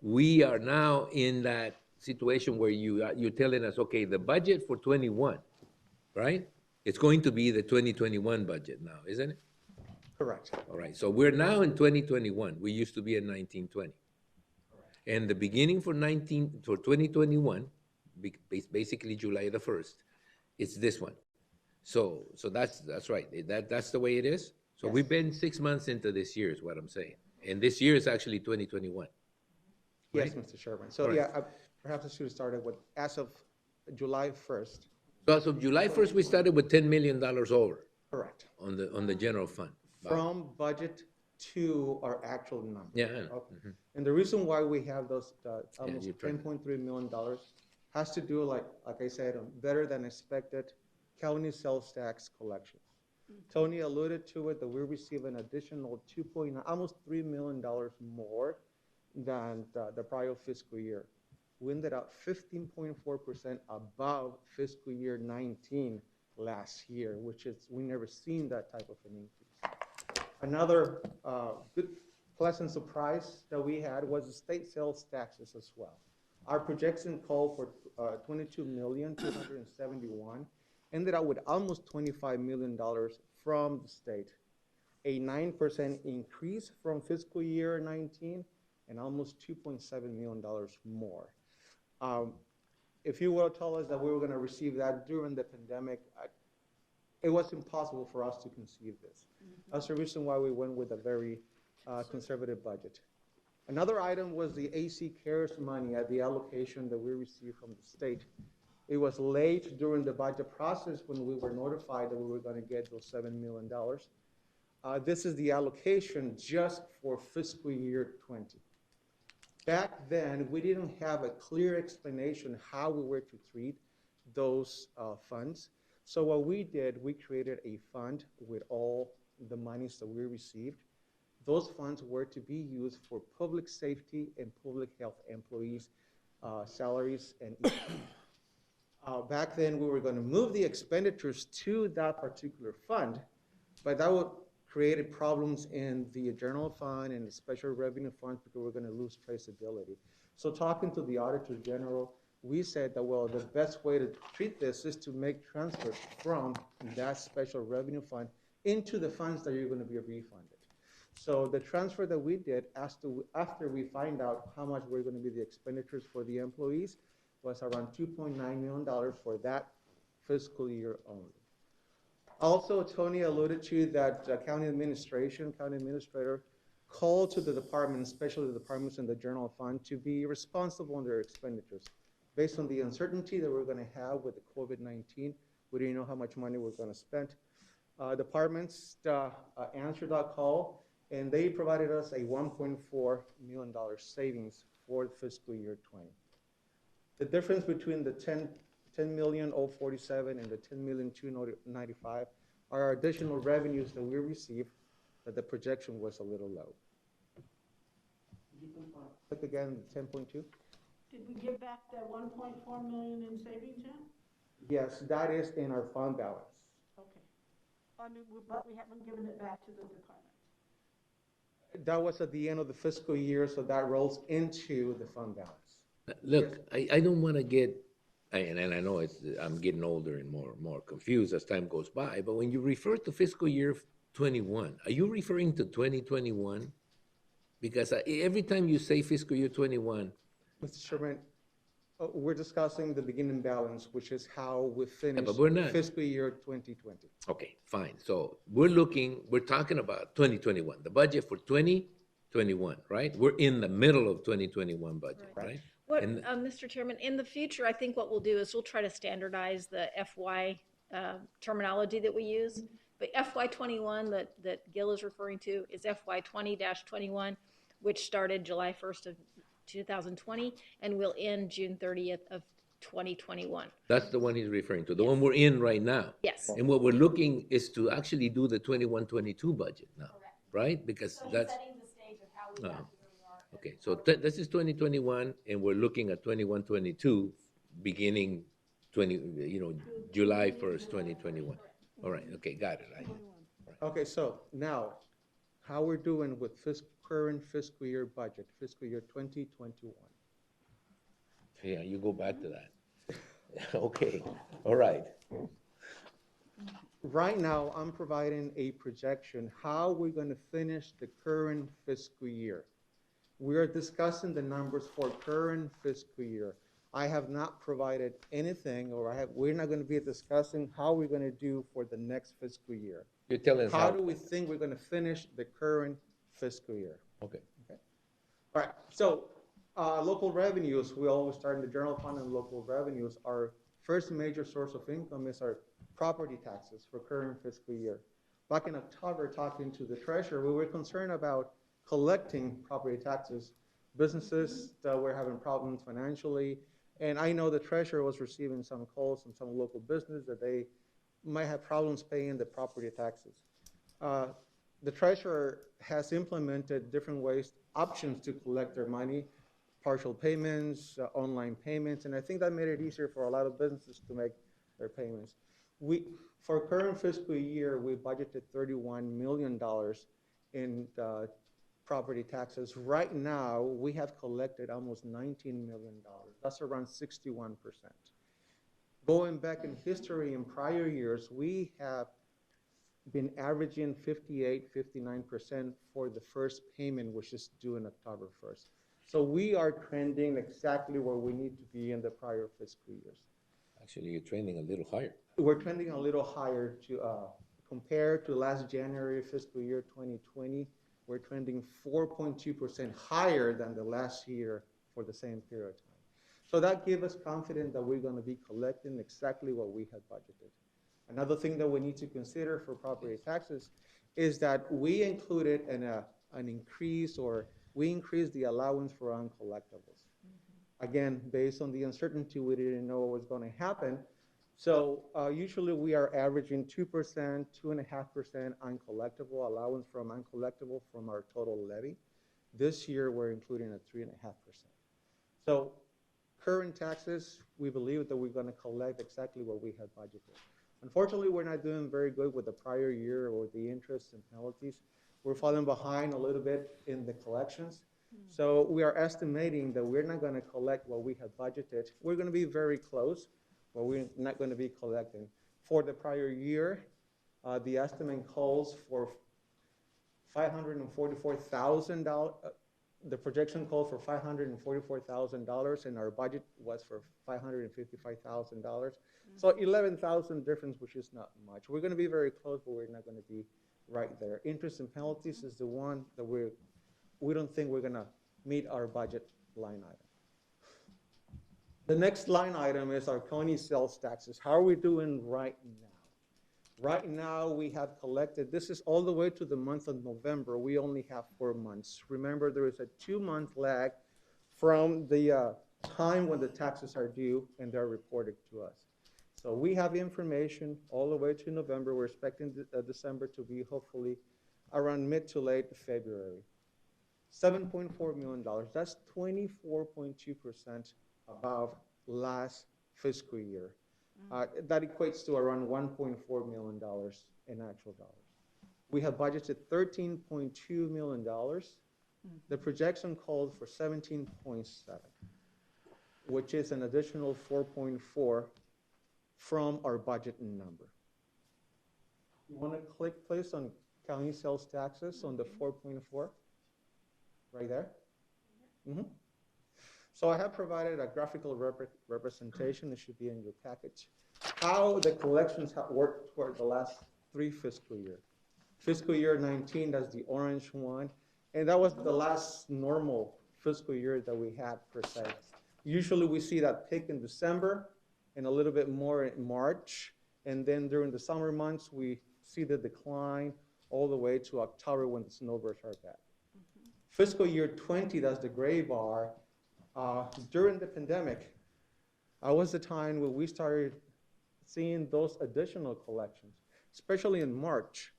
we are now in that situation where you're telling us, okay, the budget for 21, right? It's going to be the 2021 budget now, isn't it? Correct. All right, so we're now in 2021. We used to be in 1920. And the beginning for 2021, basically July the 1st, it's this one. So that's right. That's the way it is. So we've been 6 months into this year is what I'm saying. And this year is actually 2021. Yes, Right. Mr. Chairman. So Right. yeah, perhaps I should have started with, as of July 1st. So as of July 1st, we started with $10 million over Correct. on the general fund. From budget to our actual number. Yeah, I know. Okay. And the reason why we have those almost you're trying- $10.3 million has to do, like I said, better than expected county sales tax collections. Tony alluded to it, that we receive an additional almost $3 million more than the prior fiscal year. We ended up 15.4% above fiscal year 19 last year, which is, we never seen that type of an increase. Another good pleasant surprise that we had was the state sales taxes as well. Our projection called for 22,271,000, ended up with almost $25 million from the state, a 9% increase from fiscal year 19, and almost $2.7 million more. If you were to tell us that we were going to receive that during the pandemic, it was impossible for us to conceive this. That's the reason why we went with a very conservative budget. Another item was the AC CARES money at the allocation that we received from the state. It was late during the budget process when we were notified that we were going to get those $7 million. This is the allocation just for fiscal year 20. Back then, we didn't have a clear explanation how we were to treat those funds. So what we did, we created a fund with all the monies that we received. Those funds were to be used for public safety and public health employees' salaries and back then, we were going to move the expenditures to that particular fund, but that would create problems in the general fund and the special revenue funds because we're going to lose traceability. So talking to the Auditor General, we said that, well, the best way to treat this is to make transfers from that special revenue fund into the funds that you're going to be refunded. So the transfer that we did after we find out how much we're going to be the expenditures for the employees was around $2.9 million for that fiscal year only. Also, Tony alluded to that county administrator called to the department, especially the departments in the general fund, to be responsible on their expenditures. Based on the uncertainty that we're going to have with the COVID-19, we didn't know how much money we're going to spend. Departments answered that call, and they provided us a $1.4 million savings for fiscal year 20. The difference between the 10,047 and the 10,295 are our additional revenues that we received, that the projection was a little low. Click again, 10.2. Did we give back that 1.4 million in savings yet? Yes, that is in our fund balance. Okay. I mean, but we haven't given it back to the department. That was at the end of the fiscal year, so that rolls into the fund balance. Look, I don't want to get, and I know I'm getting older and more confused as time goes by, but when you refer to fiscal year 21, are you referring to 2021? Because every time you say fiscal year 21. Mr. Chairman, we're discussing the beginning balance, which is how we finish but we're not. fiscal year 2020. Okay, fine. So we're talking about 2021, the budget for 2021, right? We're in the middle of 2021 budget, right? What, And- Mr. Chairman, in the future, I think what we'll do is we'll try to standardize the FY terminology that we use. But FY 21 that Gil is referring to is FY 20-21, which started July 1st of 2020 and will end June 30th of 2021. That's the one he's referring to, the one we're in right now. Yes. And what we're looking is to actually do the 21-22 budget now, right? Because that's, setting the stage of how we got to where we are. okay, so this is 2021, and we're looking at 21-22, beginning July 1st, 2021. All right, okay, got it. Okay, so now, how we're doing with current fiscal year budget, fiscal year 2021. Yeah, you go back to that. Okay, all right. Right now, I'm providing a projection how we're going to finish the current fiscal year. We are discussing the numbers for current fiscal year. I have not provided anything, we're not going to be discussing how we're going to do for the next fiscal year. You're telling us How do we think we're going to finish the current fiscal year? Okay. All right, so local revenues, we always start in the general fund and local revenues. Our first major source of income is our property taxes for current fiscal year. Back in October, talking to the treasurer, we were concerned about collecting property taxes. Businesses that were having problems financially, and I know the treasurer was receiving some calls from some local business that they might have problems paying the property taxes. The treasurer has implemented different options to collect their money, partial payments, online payments, and I think that made it easier for a lot of businesses to make their payments. For current fiscal year, we budgeted $31 million in property taxes. Right now, we have collected almost $19 million. That's around 61%. Going back in history in prior years, we have been averaging 58, 59% for the first payment, which is due in October 1st. So we are trending exactly where we need to be in the prior fiscal years. Actually, you're trending a little higher. We're trending a little higher to compared to last January fiscal year 2020. we're trending 4.2% higher than the last year for the same period of time. So that gives us confidence that we're going to be collecting exactly what we had budgeted. Another thing that we need to consider for property taxes is that we included an increase, or we increased the allowance for uncollectibles. Again, based on the uncertainty, we didn't know what was going to happen. So usually we are averaging 2%, 2.5% uncollectible allowance from uncollectible from our total levy. This year we're including a 3.5%. So current taxes, we believe that we're going to collect exactly what we had budgeted. Unfortunately, we're not doing very good with the prior year or the interest and penalties. We're falling behind a little bit in the collections. So we are estimating that we're not going to collect what we had budgeted. We're going to be very close, but we're not going to be collecting. For the prior year, the estimate calls for $544,000. The projection called for $544,000, and our budget was for $555,000. So 11,000 difference, which is not much. We're going to be very close, but we're not going to be right there. Interest and penalties is the one that we don't think we're going to meet our budget line item. The next line item is our county sales taxes. How are we doing right now? Right now, we have collected, this is all the way to the month of November. We only have 4 months. Remember, there is a 2-month lag from the time when the taxes are due and they're reported to us. So we have information all the way to November. We're expecting December to be hopefully around mid to late February. $7.4 million, that's 24.2% above last fiscal year. That equates to around $1.4 million in actual dollars. We have budgeted $13.2 million. The projection called for 17.7, which is an additional 4.4 from our budget number. You want to click, please, on county sales taxes on the 4.4, right there. So I have provided a graphical representation. It should be in your package. How the collections have worked for the last 3 fiscal years. Fiscal year 19, that's the orange one. And that was the last normal fiscal year that we had per se. Usually we see that peak in December and a little bit more in March. And then during the summer months, we see the decline all the way to October when the snowbirds are back. Fiscal year 20, that's the gray bar. During the pandemic, was the time when we started seeing those additional collections, especially in March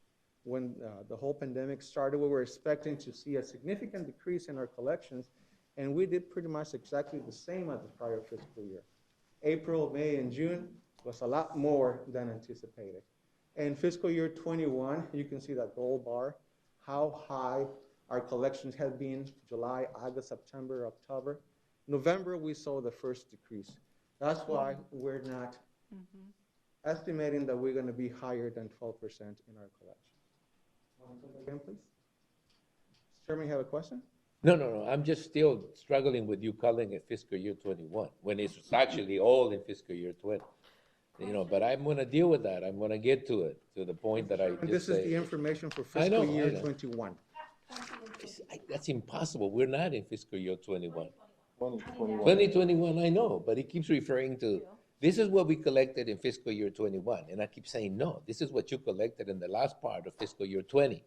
when the whole pandemic started. We were expecting to see a significant decrease in our collections, and we did pretty much exactly the same as the prior fiscal year. April, May, and June was a lot more than anticipated. In fiscal year 21, you can see that gold bar, how high our collections have been July, August, September, October. November, we saw the first decrease. That's why we're not estimating that we're going to be higher than 12% in our collections. Again, please. Chairman, you have a question? No. I'm just still struggling with you calling it fiscal year 21 when it's actually all in fiscal year 20. You know, but I'm going to deal with that. I'm going to get to it, to the point that I just This is say. the information for I know, fiscal year I know. 21. That's impossible. We're not in fiscal year 21. 2021. 2021, I know, but it keeps referring to, this is what we collected in fiscal year 21. And I keep saying, no, this is what you collected in the last part of fiscal year 20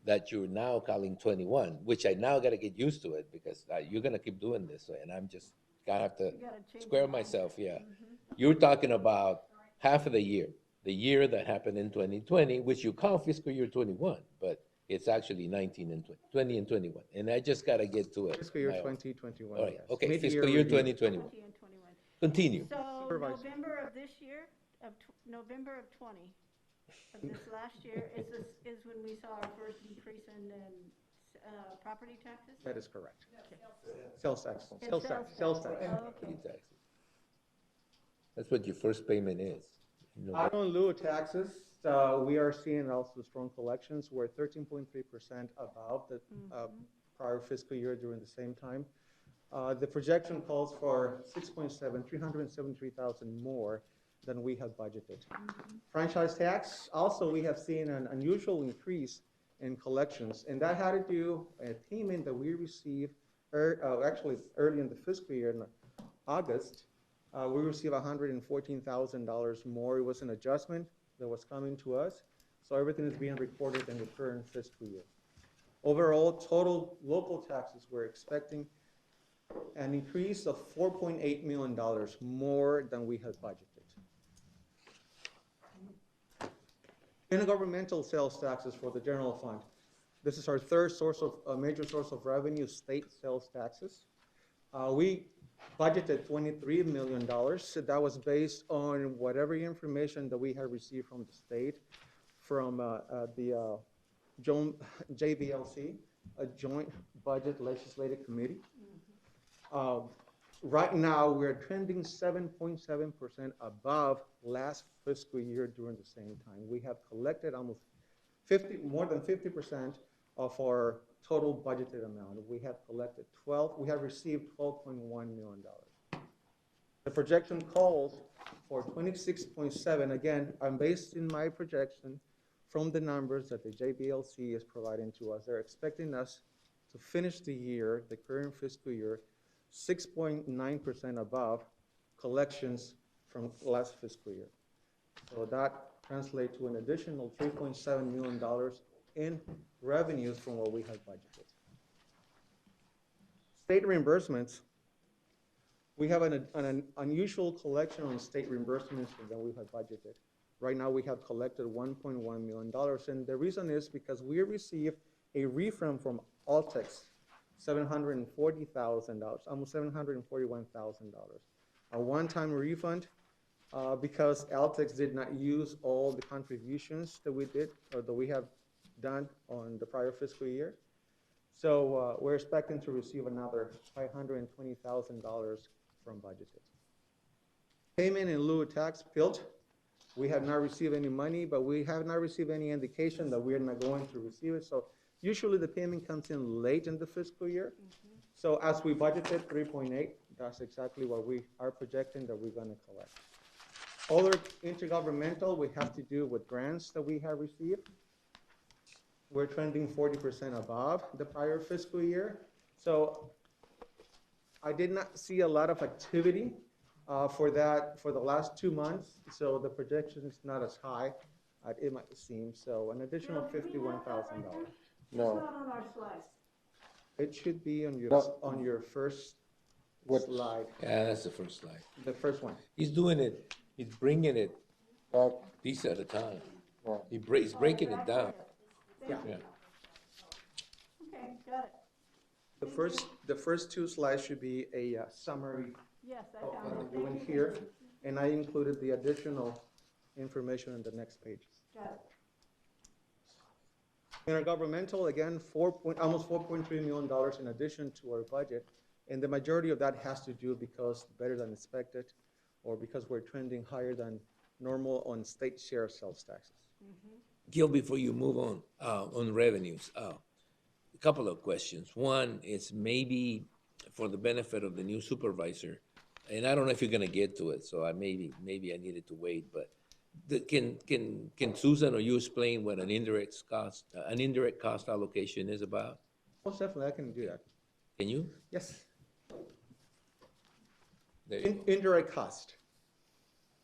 that you're now calling 21, which I now got to get used to it because you're going to keep doing this. And I'm just going to have to square myself, yeah. You're talking about half of the year that happened in 2020, which you call fiscal year 21, but it's actually 19 and 20 and 21. And I just got to get to it. Fiscal year 2021. All right, Yes. okay, Mid-year fiscal year review. 2021. 20 and 21. Continue. So Supervisor. November of this year, November of 20, of this last year, is when we saw our first decrease in property taxes? That is correct. Sales tax. In Sales tax. Sales tax. Okay. Taxes. That's what your first payment is. You know, Auto in lieu of taxes, we are seeing also strong collections. We're 13.3% above the prior fiscal year during the same time. The projection calls for 6.7, 373,000 more than we had budgeted. Franchise tax, also we have seen an unusual increase in collections. And that had to do a payment that we received, actually early in the fiscal year in August. We received $114,000 more. It was an adjustment that was coming to us. So everything is being recorded in the current fiscal year. Overall, total local taxes, we're expecting an increase of $4.8 million more than we had budgeted. Intergovernmental sales taxes for the general fund. This is our third source of, major source of revenue, state sales taxes. We budgeted $23 million. So that was based on whatever information that we had received from the state, from the JBLC, a Joint Budget Legislative Committee. Right now, we're trending 7.7% above last fiscal year during the same time. We have collected almost more than 50% of our total budgeted amount. We have collected we have received $12.1 million. The projection calls for 26.7. Again, I'm based in my projection from the numbers that the JBLC is providing to us. They're expecting us to finish the year, the current fiscal year, 6.9% above collections from last fiscal year. So that translates to an additional $3.7 million in revenues from what we had budgeted. State reimbursements, we have an unusual collection on state reimbursements than we had budgeted. Right now we have collected $1.1 million, and the reason is because we received a refund from Altex, $740,000, almost $741,000. A one-time refund because Altex did not use all the contributions that we did or that we have done on the prior fiscal year. So we're expecting to receive another $520,000 from budgeted. Payment in lieu of tax, PILT. We have not received any money, but we have not received any indication that we're not going to receive it. So usually the payment comes in late in the fiscal year. So as we budgeted 3.8, that's exactly what we are projecting that we're going to collect. Other intergovernmental, we have to do with grants that we have received. We're trending 40% above the prior fiscal year. So I did not see a lot of activity for that for the last 2 months. So the projection is not as high as it might seem. So an additional Bill, do we have that right $51,000. there? No. It's not on our slide. It should be on No. on your first What? slide, Yeah, that's the first slide. the first one. He's doing it, he's bringing it Back, piece at a time. yeah. He's breaking it down. Yeah. Yeah. Okay, got it. The first 2 slides should be a summary Yes, I of found what it. we're doing here, and I included the additional information in the next pages. Got it. Intergovernmental, again, almost $4.3 million in addition to our budget, and the majority of that has to do because better than expected, or because we're trending higher than normal on state share sales taxes. Gil, before you move on revenues, a couple of questions. One is maybe for the benefit of the new supervisor, and I don't know if you're gonna get to it, so maybe I needed to wait, but can Susan or you explain what an indirect cost allocation is about? Most definitely, I can do that. Can you? Yes. There you go. Indirect cost.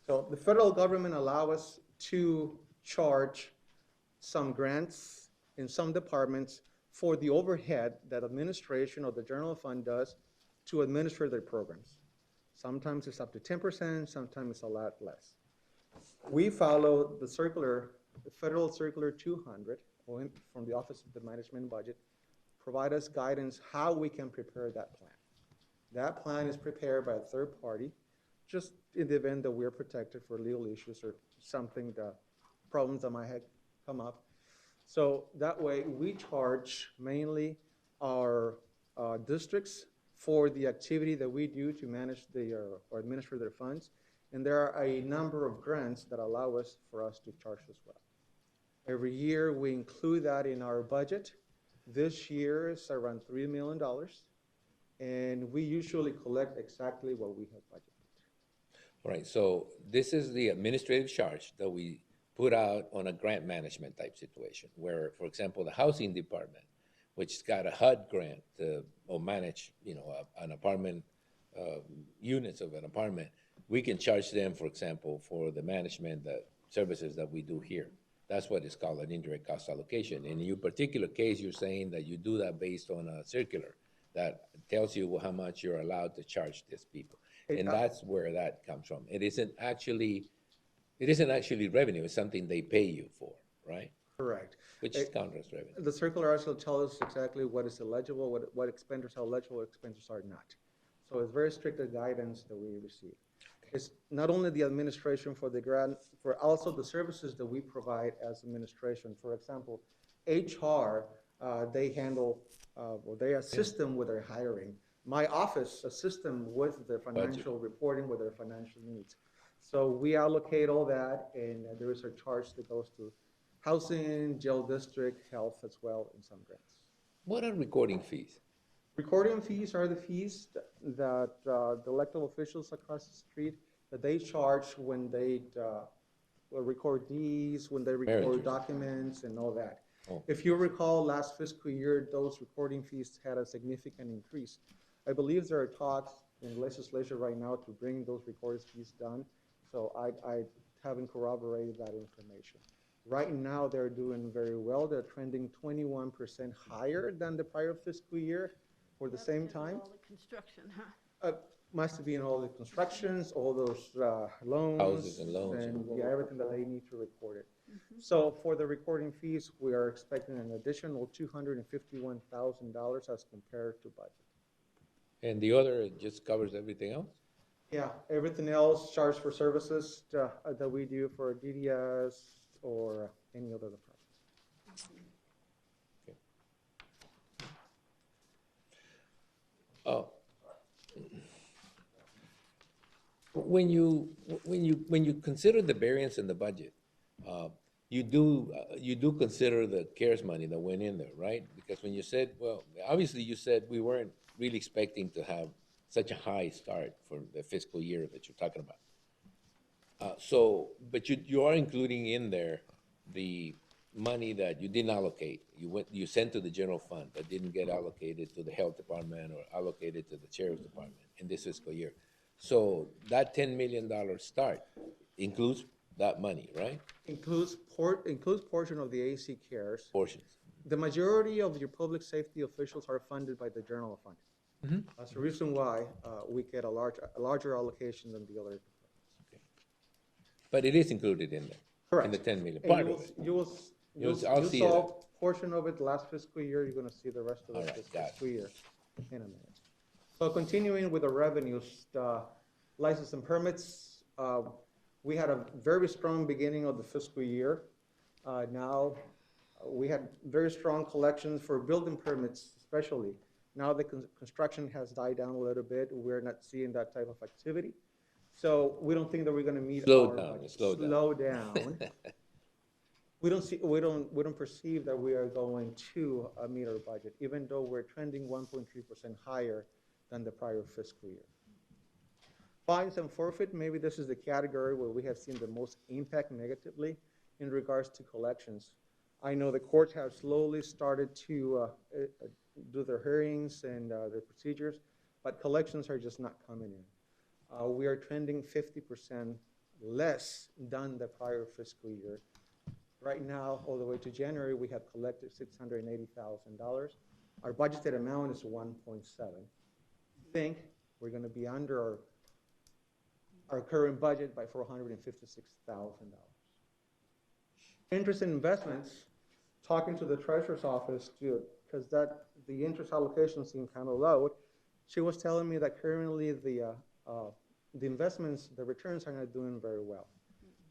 So the federal government allow us to charge some grants in some departments for the overhead that administration or the general fund does to administer their programs. Sometimes it's up to 10%, sometimes it's a lot less. We follow the Federal Circular 200 from the Office of the Management Budget, provide us guidance how we can prepare that plan. That plan is prepared by a third party, just in the event that we're protected for legal issues or something, the problems that might have come up. So that way, we charge mainly our districts for the activity that we do to manage or administer their funds. And there are a number of grants that allow us to charge as well. Every year, we include that in our budget. This year is around $3 million, and we usually collect exactly what we have budgeted. All right, so this is the administrative charge that we put out on a grant management type situation, where, for example, the housing department, which got a HUD grant to, or manage, an apartment, units of an apartment, we can charge them, for example, for the management, the services that we do here. That's what is called an indirect cost allocation. In your particular case, you're saying that you do that based on a circular that tells you how much you're allowed to charge these people. And that's where that comes from. It isn't actually revenue, it's something they pay you for, right? Correct. Which is contrast revenue. The circular also tells us exactly what is eligible, what expenditures are eligible, what expenditures are not. So it's very strict guidance that we receive. It's not only the administration for the grant, for also the services that we provide as administration. For example, HR, they handle, or they assist them with their hiring. My office assists them with their financial reporting, with their financial needs. So we allocate all that, and there is a charge that goes to housing, jail district, health as well, and some grants. What are recording fees? Recording fees are the fees that the elected officials across the street, that they charge when they record deeds, when they record Marriages. documents and all that. Oh. If you recall, last fiscal year, those recording fees had a significant increase. I believe there are talks in legislature right now to bring those recording fees down. So I haven't corroborated that information. Right now, they're doing very well. They're trending 21% higher than the prior fiscal year for the same time. All the construction, huh? Must have been all the constructions, all those loans. Houses and loans. And yeah, everything that they need to record it. So for the recording fees, we are expecting an additional $251,000 as compared to budget. And the other just covers everything else? Yeah, everything else charged for services that we do for DDS or any other department. When you consider the variance in the budget, you do consider the CARES money that went in there, right? Because when you said, well, obviously you said we weren't really expecting to have such a high start for the fiscal year that you're talking about. But you are including in there the money that you didn't allocate. You sent to the general fund that didn't get allocated to the health department or allocated to the sheriff's department in this fiscal year. So that $10 million start includes that money, right? Includes portion of the AC CARES. Portions. The majority of your public safety officials are funded by the general fund. That's the reason why we get a larger allocation than the other departments. Okay. But it is included in there. Correct. In the 10 million, And part of it. You I'll see saw it. a portion of it last fiscal year, you're gonna see the rest of All it right, this got it. fiscal year in a minute. So continuing with the revenues, license and permits, we had a very strong beginning of the fiscal year. Now, we had very strong collections for building permits especially. Now the construction has died down a little bit. We're not seeing that type of activity. So we don't think that we're gonna meet our budget. Slow down. We don't perceive that we are going to meet our budget, even though we're trending 1.3% higher than the prior fiscal year. Fines and forfeit, maybe this is the category where we have seen the most impact negatively in regards to collections. I know the courts have slowly started to do their hearings and their procedures, but collections are just not coming in. We are trending 50% less than the prior fiscal year. Right now, all the way to January, we have collected $680,000. Our budgeted amount is 1.7. I think we're going to be under our current budget by $456,000. Interest in investments, talking to the treasurer's office, because the interest allocation seemed kind of low. She was telling me that currently the investments, the returns are not doing very well.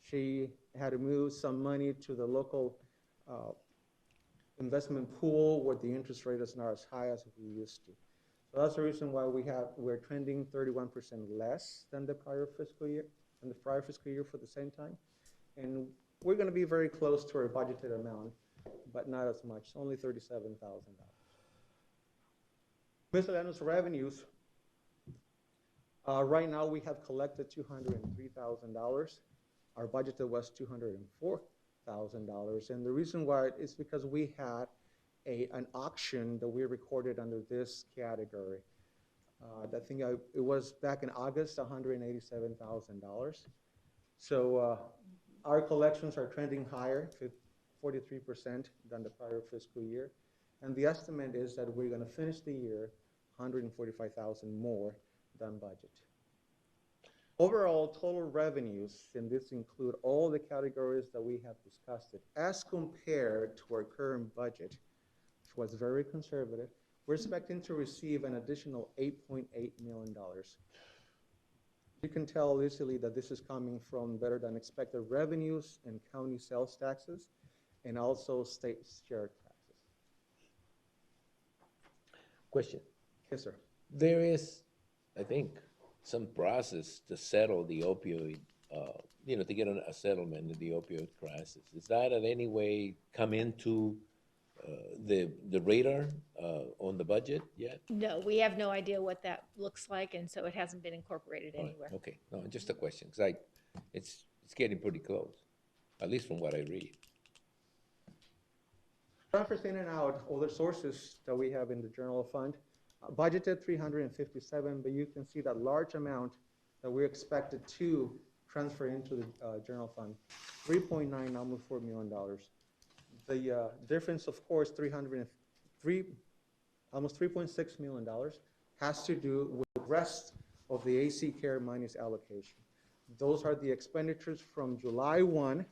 She had to move some money to the local investment pool where the interest rate is not as high as we used to. So that's the reason why we're trending 31% less than the prior fiscal year, for the same time. And we're going to be very close to our budgeted amount, but not as much, only $37,000. Miscellaneous revenues. Right now we have collected $203,000. Our budgeted was $204,000. $1,000. And the reason why is because we had an auction that we recorded under this category. I think it was back in August, $187,000. So our collections are trending higher, 43% than the prior fiscal year. And the estimate is that we're going to finish the year 145,000 more than budget. Overall, total revenues, and this include all the categories that we have discussed it, as compared to our current budget, which was very conservative, we're expecting to receive an additional $8.8 million. You can tell easily that this is coming from better than expected revenues and county sales taxes, and also state share taxes. Question. Yes, sir. There is, I think, some process to settle the opioid, to get a settlement of the opioid crisis. Is that in any way come into the radar on the budget yet? No, we have no idea what that looks like, and so it hasn't been incorporated All right, anywhere. okay, no, just a question, because it's getting pretty close, at least from what I read. Transfers in and out, other sources that we have in the general fund, budgeted 357, but you can see that large amount that we're expected to transfer into the general fund, 3.9, almost $4 million. The difference, of course, almost $3.6 million, has to do with the rest of the AC Care money's allocation. Those are the expenditures from July 1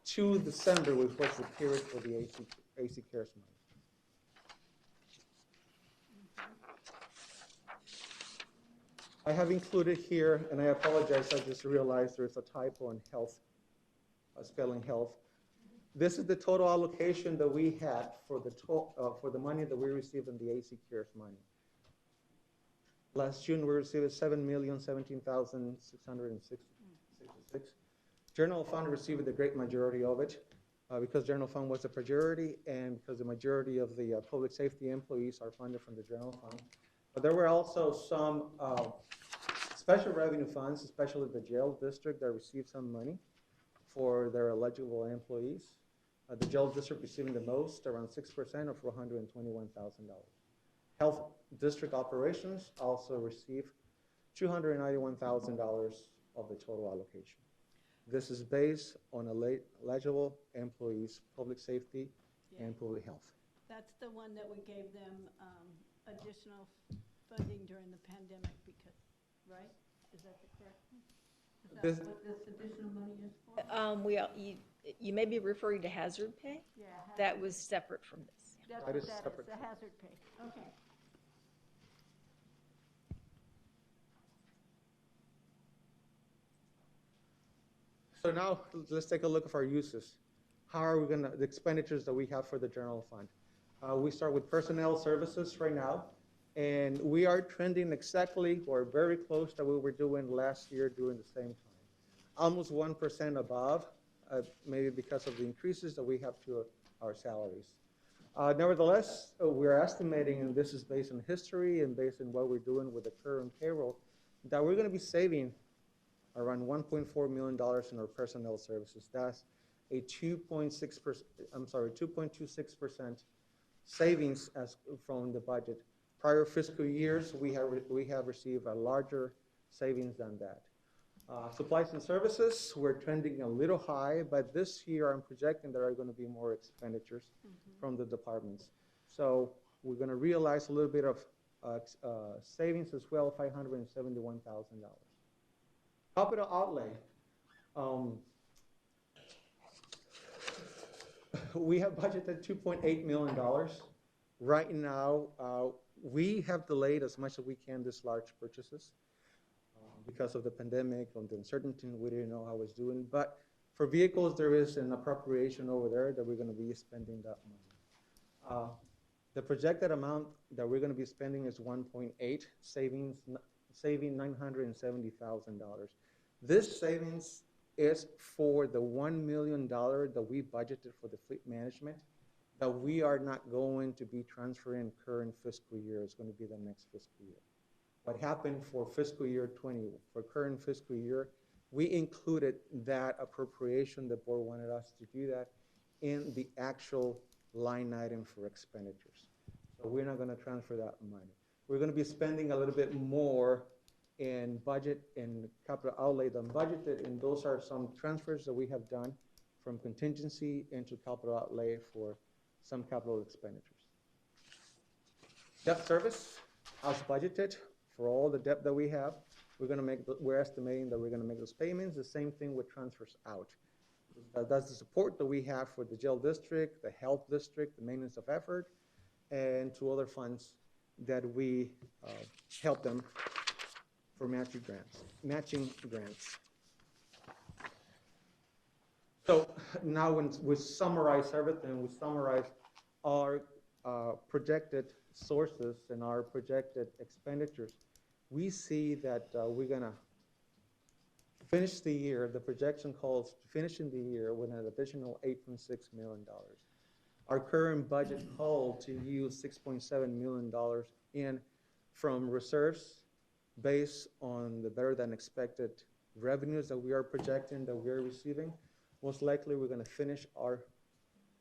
to December, which was the period for the AC Cares money. I have included here, and I apologize, I just realized there's a typo in health, spelling health. This is the total allocation that we had for the money that we received in the AC Cares money. Last June, we received $7,017,666. General fund received the great majority of it because general fund was a priority and because the majority of the public safety employees are funded from the general fund. But there were also some special revenue funds, especially the jail district, that received some money for their eligible employees. The jail district receiving the most, around 6%, or $421,000. Health district operations also received $291,000 of the total allocation. This is based on eligible employees, public safety, and public health. That's the one that we gave them additional funding during the pandemic because, right? Is that the correct one? Is that what this additional money is for? You may be referring to hazard pay. Yeah. That was separate from this. That's That what is that separate. is, the hazard pay. Okay. So now let's take a look at our uses. How are we the expenditures that we have for the general fund? We start with personnel services right now, and we are trending exactly or very close to what we were doing last year during the same time. Almost 1% above, maybe because of the increases that we have to our salaries. Nevertheless, we're estimating, and this is based on history and based on what we're doing with the current payroll, that we're going to be saving around $1.4 million in our personnel services. That's a 2.26% savings from the budget. Prior fiscal years, we have received a larger savings than that. Supplies and services, we're trending a little high, but this year I'm projecting there are going to be more expenditures from the departments. So we're going to realize a little bit of savings as well, $571,000. Capital outlay. We have budgeted $2.8 million. Right now, we have delayed as much as we can these large purchases because of the pandemic and the uncertainty. We didn't know how it was doing. But for vehicles, there is an appropriation over there that we're going to be spending that money. The projected amount that we're going to be spending is 1.8, saving $970,000. This savings is for the $1 million that we budgeted for the fleet management that we are not going to be transferring current fiscal year. It's going to be the next fiscal year. What happened for fiscal year 20, for current fiscal year, we included that appropriation. The board wanted us to do that, in the actual line item for expenditures. So we're not gonna transfer that money. We're gonna be spending a little bit more in budget and capital outlay than budgeted, and those are some transfers that we have done from contingency into capital outlay for some capital expenditures. Debt service, as budgeted, for all the debt that we have, we're estimating that we're gonna make those payments. The same thing with transfers out. That's the support that we have for the jail district, the health district, the maintenance of effort, and two other funds that we help them for matching grants. So now when we summarize everything, we summarize our projected sources and our projected expenditures, we see that we're gonna finish the year, the projection calls finishing the year with an additional $8.6 million. Our current budget called to use $6.7 million in from reserves based on the better than expected revenues that we are projecting, that we are receiving. Most likely we're gonna finish our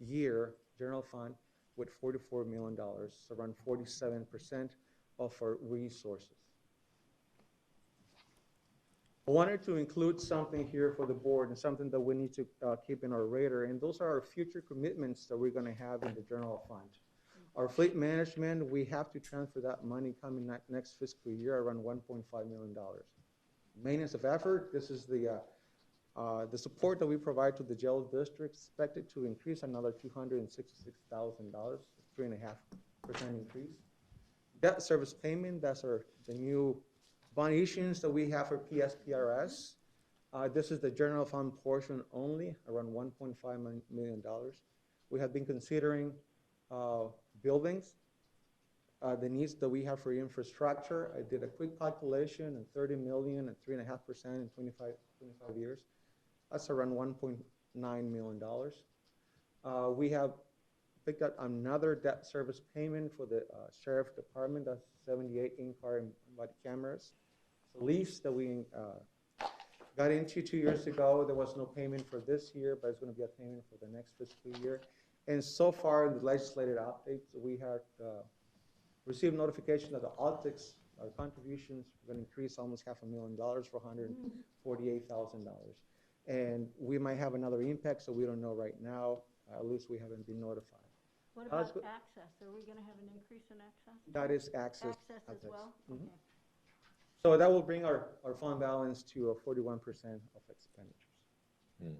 year general fund with $44 million, around 47% of our resources. I wanted to include something here for the board and something that we need to keep in our radar, and those are our future commitments that we're gonna have in the general fund. Our fleet management, we have to transfer that money coming next fiscal year, around $1.5 million. Maintenance of effort, this is the support that we provide to the jail district, expected to increase another $266,000, 3.5% increase. Debt service payment, that's the new bond issuance that we have for PSPRS. This is the general fund portion only, around $1.5 million. We have been considering buildings, the needs that we have for infrastructure. I did a quick calculation, and 30 million and 3.5% in 25 years. That's around $1.9 million. We have picked up another debt service payment for the sheriff department. That's 78 in-car and body cameras. It's a lease that we got into 2 years ago. There was no payment for this year, but it's going to be a payment for the next fiscal year. And so far in the legislative updates, we have received notification that the optics, our contributions, are going to increase almost $500,000 for $148,000. And we might have another impact, so we don't know right now. At least we haven't been notified. What about access? Are we gonna have an increase in access? That is access. Access as well? Mhm. Okay. So that will bring our fund balance to 41% of expenditures.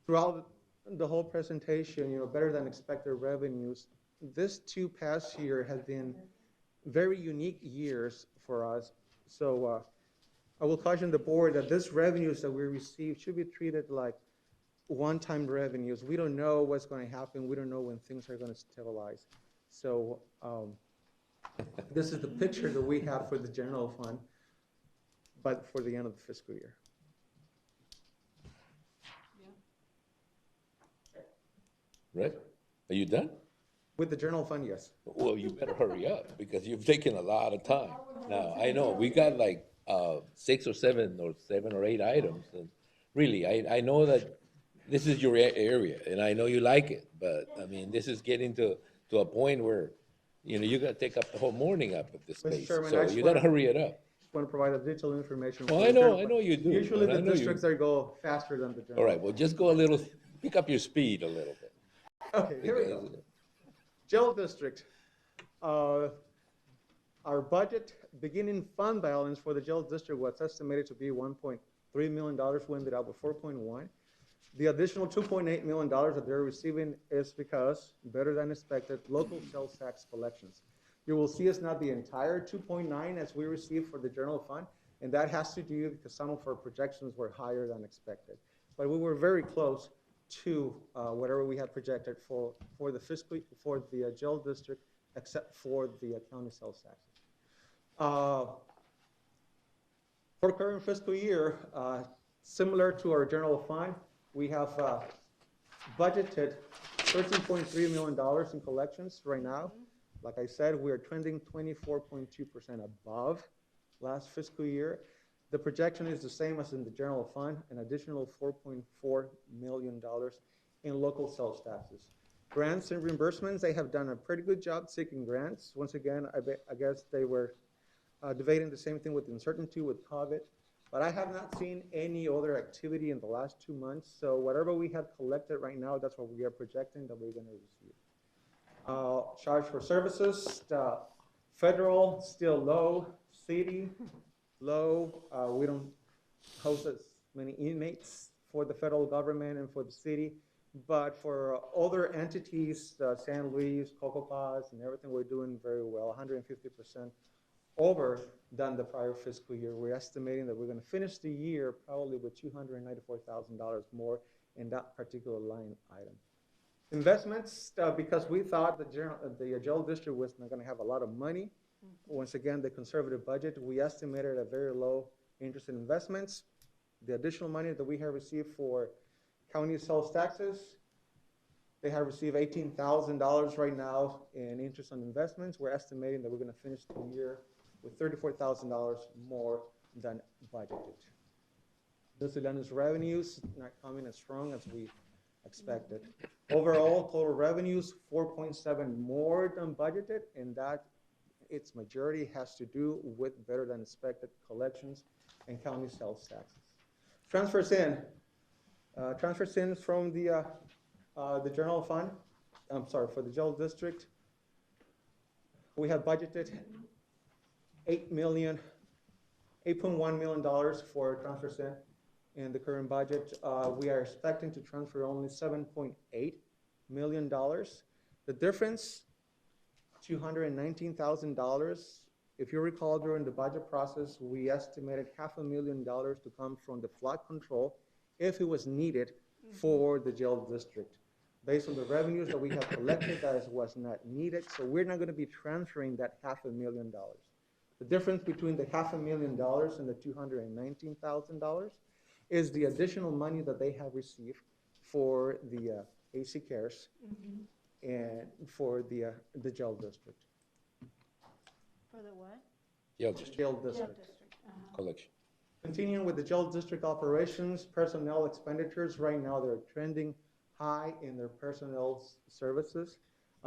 Throughout the whole presentation, better than expected revenues. This two past year has been very unique years for us. So I will caution the board that this revenues that we receive should be treated like one-time revenues. We don't know what's going to happen. We don't know when things are going to stabilize. So this is the picture that we have for the general fund, but for the end of the fiscal year. Right? Are you done? With the general fund, yes. Well, you better hurry up because you've taken a lot of time. Now, I know we got like 6 or 7 or 8 items. And really, I know that this is your area and I know you like it, but I mean, this is getting to a point where, you're gonna take up the whole morning up at this Mr. space. Chairman, So you gotta hurry it up. Just want to provide additional information. Well, for I the general know fund. you do. Usually and I the know you- districts are go faster than the general. All right, well, just go a little, pick up your speed a little bit. Okay, here we go. Jail district. Our budget beginning fund balance for the jail district was estimated to be $1.3 million. We ended up with 4.1. The additional $2.8 million that they're receiving is because, better than expected, local sales tax collections. You will see it's not the entire 2.9 as we received for the general fund, and that has to do because some of our projections were higher than expected. But we were very close to whatever we had projected for the jail district, except for the county sales taxes. For current fiscal year, similar to our general fund, we have budgeted $13.3 million in collections right now. Like I said, we are trending 24.2% above last fiscal year. The projection is the same as in the general fund, an additional $4.4 million and local sales taxes. Grants and reimbursements, they have done a pretty good job seeking grants. Once again, I guess they were debating the same thing with uncertainty with COVID, but I have not seen any other activity in the last 2 months. So whatever we have collected right now, that's what we are projecting that we're gonna receive. Charge for services, federal, still low, city, low. We don't host as many inmates for the federal government and for the city, but for other entities, San Luis, Cocopaz, and everything, we're doing very well, 150% over than the prior fiscal year. We're estimating that we're gonna finish the year probably with $294,000 more in that particular line item. Investments, because we thought the jail district was not gonna have a lot of money. Once again, the conservative budget, we estimated a very low interest in investments. The additional money that we have received for county sales taxes, they have received $18,000 right now in interest on investments. We're estimating that we're gonna finish the year with $34,000 more than budgeted. Miscellaneous revenues not coming as strong as we expected. Overall, total revenues, 4.7 more than budgeted, and that its majority has to do with better than expected collections and county sales taxes. Transfers in from the general fund, for the jail district. We have budgeted $8.1 million for transfers in the current budget. We are expecting to transfer only $7.8 million. The difference, $219,000. If you recall, during the budget process, we estimated $500,000 to come from the flood control if it was needed for the jail district. Based on the revenues that we have collected, that was not needed, so we're not gonna be transferring that $500,000. The difference between the $500,000 and the $219,000 is the additional money that they have received for the AC cares and for the jail district. For the what? Jail district Jail Jail district. district. collection. Continuing with the jail district operations, personnel expenditures, right now they're trending high in their personnel services.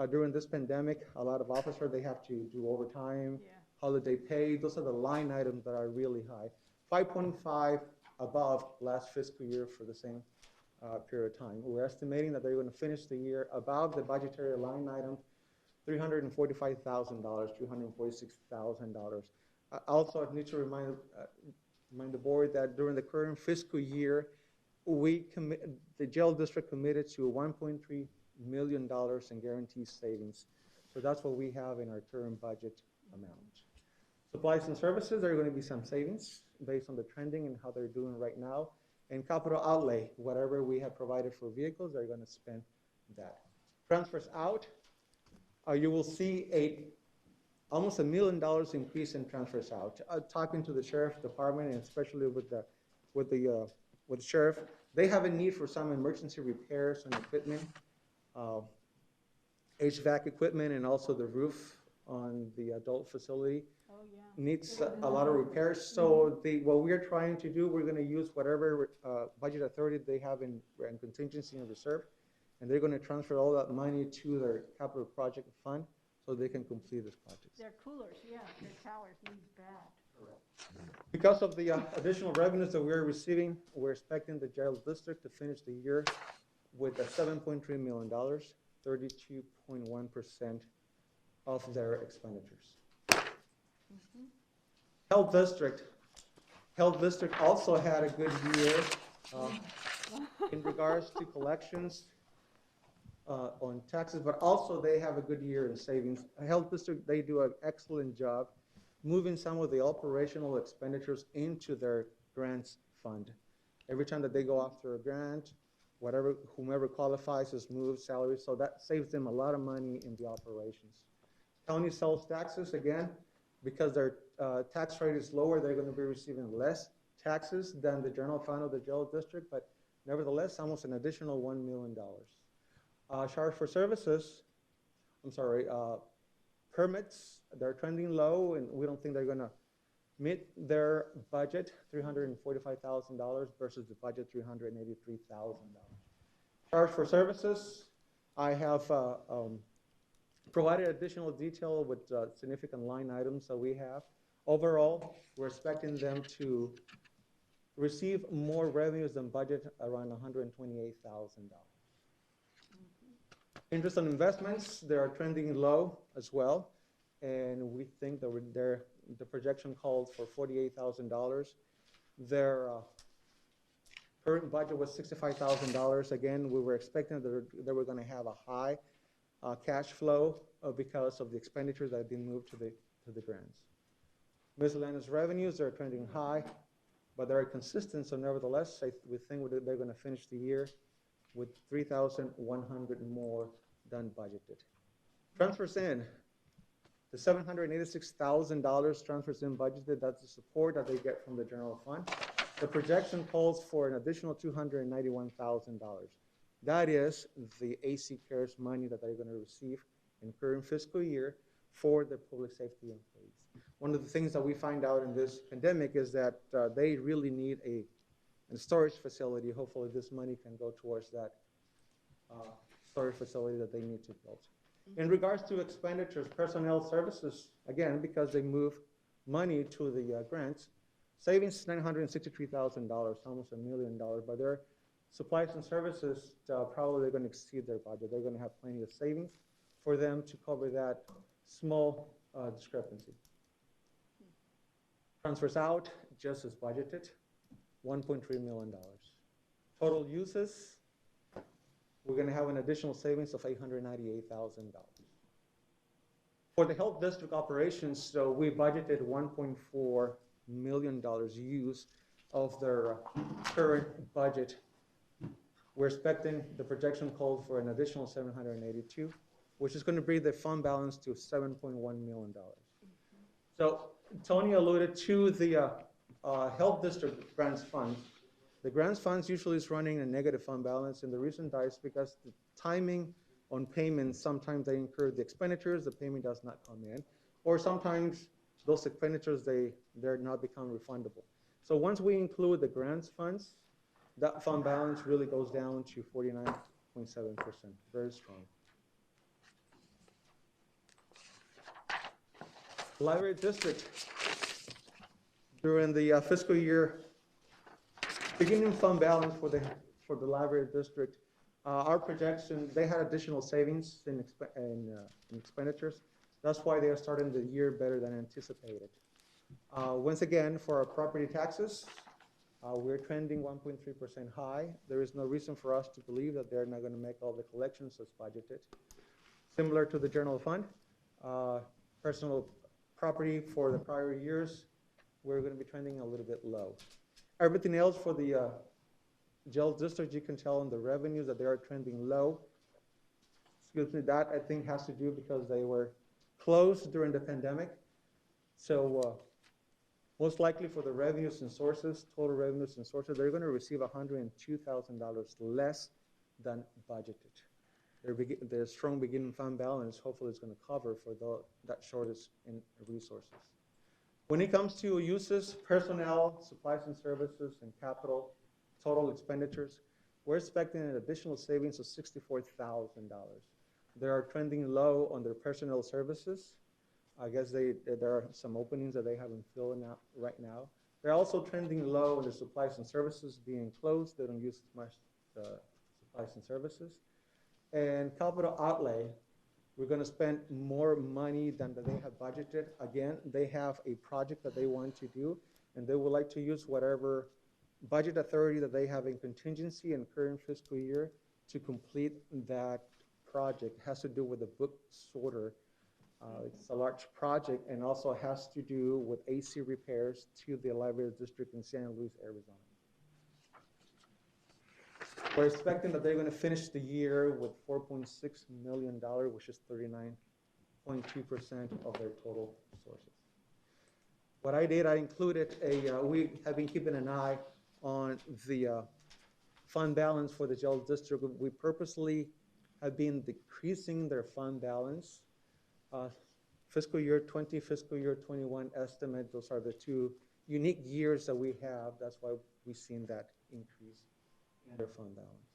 During this pandemic, a lot of officers, they have to do overtime, holiday pay. Those are the line items that are really high. 5.5 above last fiscal year for the same period of time. We're estimating that they're going to finish the year above the budgetary line item, $345,000, $346,000. Also, I need to remind the board that during the current fiscal year, the jail district committed to $1.3 million in guaranteed savings. So that's what we have in our current budget amount. Supplies and services, there are going to be some savings based on the trending and how they're doing right now. And capital outlay, whatever we have provided for vehicles, they're going to spend that. Transfers out, you will see almost $1 million increase in transfers out. Talking to the sheriff's department, and especially with the sheriff, they have a need for some emergency repairs on equipment, HVAC equipment, and also the roof on the adult facility needs a lot of repairs. So what we're trying to do, we're going to use whatever budget authority they have in contingency and reserve, and they're going to transfer all that money to their capital project fund so they can complete this project. Their coolers, their towers need bad. Because of the additional revenues that we're receiving, we're expecting the jail district to finish the year with a $7.3 million, 32.1% of their expenditures. Health district also had a good year in regards to collections on taxes, but also they have a good year in savings. Health district, they do an excellent job moving some of the operational expenditures into their grants fund. Every time that they go after a grant, whomever qualifies is moved salaries, so that saves them a lot of money in the operations. County sales taxes, again, because their tax rate is lower, they're going to be receiving less taxes than the general fund of the jail district, but nevertheless, almost an additional $1 million. Charge for services, permits, they're trending low, and we don't think they're going to meet their budget, $345,000 versus the budget, $383,000. Charge for services, I have provided additional detail with significant line items that we have. Overall, we're expecting them to receive more revenues than budget, around $128,000. Interest on investments, they are trending low as well, and we think that the projection called for $48,000. Their current budget was $65,000. Again, we were expecting that they were going to have a high cash flow because of the expenditures that have been moved to the grants. Miscellaneous revenues are trending high, but they're consistent, so nevertheless, we think they're going to finish the year with $3,100 more than budgeted. Transfers in, the $786,000 transfers in budgeted, that's the support that they get from the general fund. The projection calls for an additional $291,000. That is the AC CARES money that they're going to receive in current fiscal year for their public safety employees. One of the things that we find out in this pandemic is that they really need a storage facility. Hopefully this money can go towards that storage facility that they need to build. In regards to expenditures, personnel services, again, because they move money to the grants, savings $963,000, almost $1 million, but their supplies and services, probably they're going to exceed their budget. They're going to have plenty of savings for them to cover that small discrepancy. Transfers out, just as budgeted, $1.3 million. Total uses, we're going to have an additional savings of $898,000. For the health district operations, so we budgeted $1.4 million use of their current budget. We're expecting the projection called for an additional $782, which is going to bring the fund balance to $7.1 million. So Tony alluded to the health district grants funds. The grants funds usually is running a negative fund balance, and the reason that is because the timing on payments, sometimes they incur the expenditures, the payment does not come in, or sometimes those expenditures, they're not become refundable. So once we include the grants funds, that fund balance really goes down to 49.7%, very strong. Library district, during the fiscal year, beginning fund balance for the library district, our projection, they had additional savings in expenditures. That's why they are starting the year better than anticipated. Once again, for our property taxes, we're trending 1.3% high. There is no reason for us to believe that they're not going to make all the collections as budgeted. Similar to the general fund, personal property for the prior years, we're going to be trending a little bit low. Everything else for the jail district, you can tell in the revenues that they are trending low. Excuse me, that I think has to do because they were closed during the pandemic. So most likely for the revenues and sources, total revenues and sources, they're going to receive $102,000 less than budgeted. Their strong beginning fund balance hopefully is going to cover for that shortage in resources. When it comes to uses, personnel, supplies and services, and capital, total expenditures, we're expecting an additional savings of $64,000. They are trending low on their personnel services. I guess there are some openings that they haven't filled out right now. They're also trending low on the supplies and services being closed. They don't use as much supplies and services. And capital outlay, we're going to spend more money than they have budgeted. Again, they have a project that they want to do, and they would like to use whatever budget authority that they have in contingency in current fiscal year to complete that project. It has to do with the book sorter. It's a large project and also has to do with AC repairs to the library district in San Luis, Arizona. We're expecting that they're going to finish the year with $4.6 million, which is 39.2% of their total sources. What I did, I included we have been keeping an eye on the fund balance for the jail district. We purposely have been decreasing their fund balance. Fiscal year 20, fiscal year 21 estimate, those are the two unique years that we have. That's why we've seen that increase in their fund balance.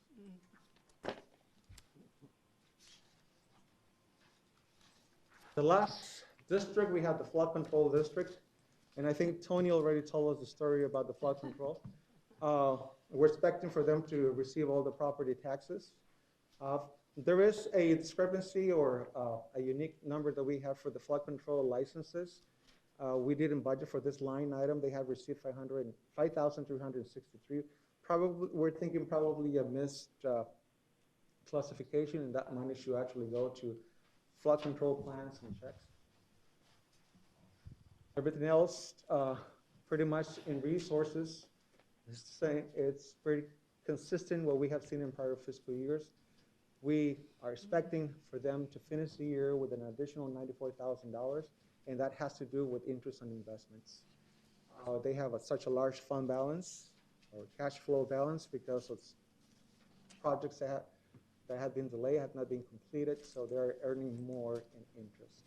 The last district, we have the flood control district, and I think Tony already told us the story about the flood control. We're expecting for them to receive all the property taxes. There is a discrepancy or a unique number that we have for the flood control licenses. We didn't budget for this line item. They have received 5,363. Probably, we're thinking probably a missed classification, and that money should actually go to flood control plans and checks. Everything else, pretty much in resources, it's pretty consistent what we have seen in prior fiscal years. We are expecting for them to finish the year with an additional $94,000, and that has to do with interest on investments. They have such a large fund balance or cash flow balance because of projects that have been delayed, have not been completed, so they're earning more in interest.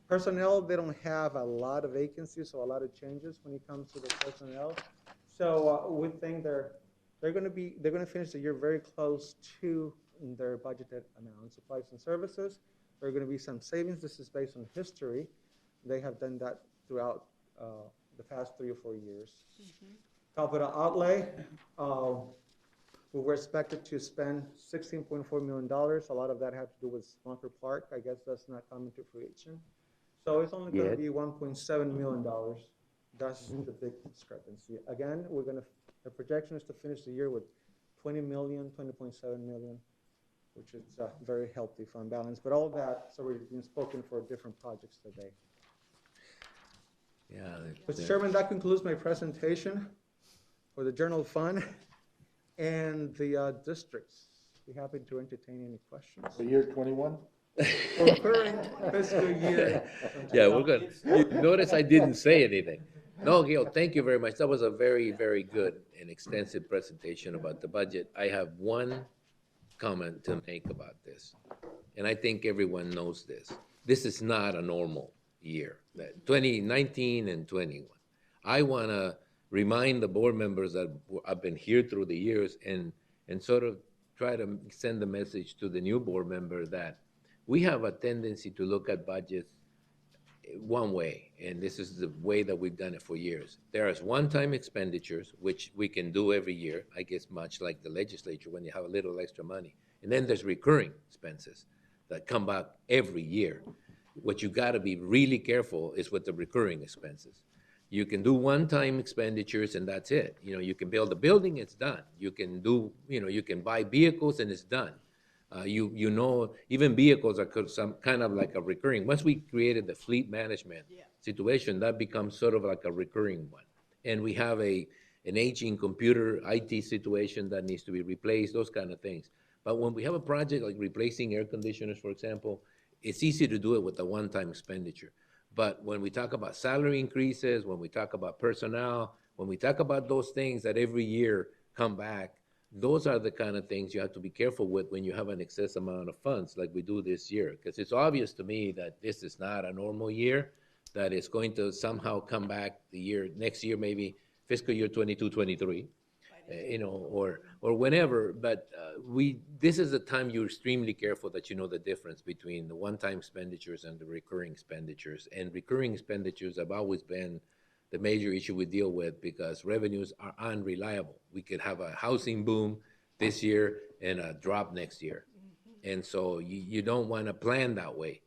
Personnel, they don't have a lot of vacancies or a lot of changes when it comes to the personnel. So we think they're going to finish the year very close to their budgeted amount. Supplies and services, there are going to be some savings. This is based on history. They have done that throughout the past 3 or 4 years. Capital outlay, we were expected to spend $16.4 million. A lot of that had to do with Smucker Park. I guess that's not coming to fruition. So it's only going to be $1.7 million. That's the big discrepancy. Again, the projection is to finish the year with $20.7 million, which is a very healthy fund balance. But all that, so we've been spoken for different projects today. Yeah. Mr. Chairman, that concludes my presentation for the general fund and the districts. Be happy to entertain any questions. The year 21? For current fiscal year. Yeah, we're good. You notice I didn't say anything. No, Gil, thank you very much. That was a very, very good and extensive presentation about the budget. I have one comment to make about this, and I think everyone knows this. This is not a normal year, 2019 and 21. I want to remind the board members that I've been here through the years and sort of try to send a message to the new board member that we have a tendency to look at budgets one way, and this is the way that we've done it for years. There is one-time expenditures, which we can do every year, I guess much like the legislature when you have a little extra money. And then there's recurring expenses that come back every year. What you got to be really careful is with the recurring expenses. You can do one-time expenditures and that's it. You know, you can build a building, it's done. You can do, you can buy vehicles and it's done. Even vehicles are some kind of like a recurring. Once we created the fleet management situation, that becomes sort of like a recurring one. And we have an aging computer IT situation that needs to be replaced, those kind of things. But when we have a project like replacing air conditioners, for example, it's easy to do it with a one-time expenditure. But when we talk about salary increases, when we talk about personnel, when we talk about those things that every year come back, those are the kind of things you have to be careful with when you have an excess amount of funds like we do this year. Because it's obvious to me that this is not a normal year, that it's going to somehow come back next year, maybe fiscal year 22, 23, or whenever. But this is the time you're extremely careful that you know the difference between the one-time expenditures and the recurring expenditures. And recurring expenditures have always been the major issue we deal with because revenues are unreliable. We could have a housing boom this year and a drop next year. And so you don't want to plan that way.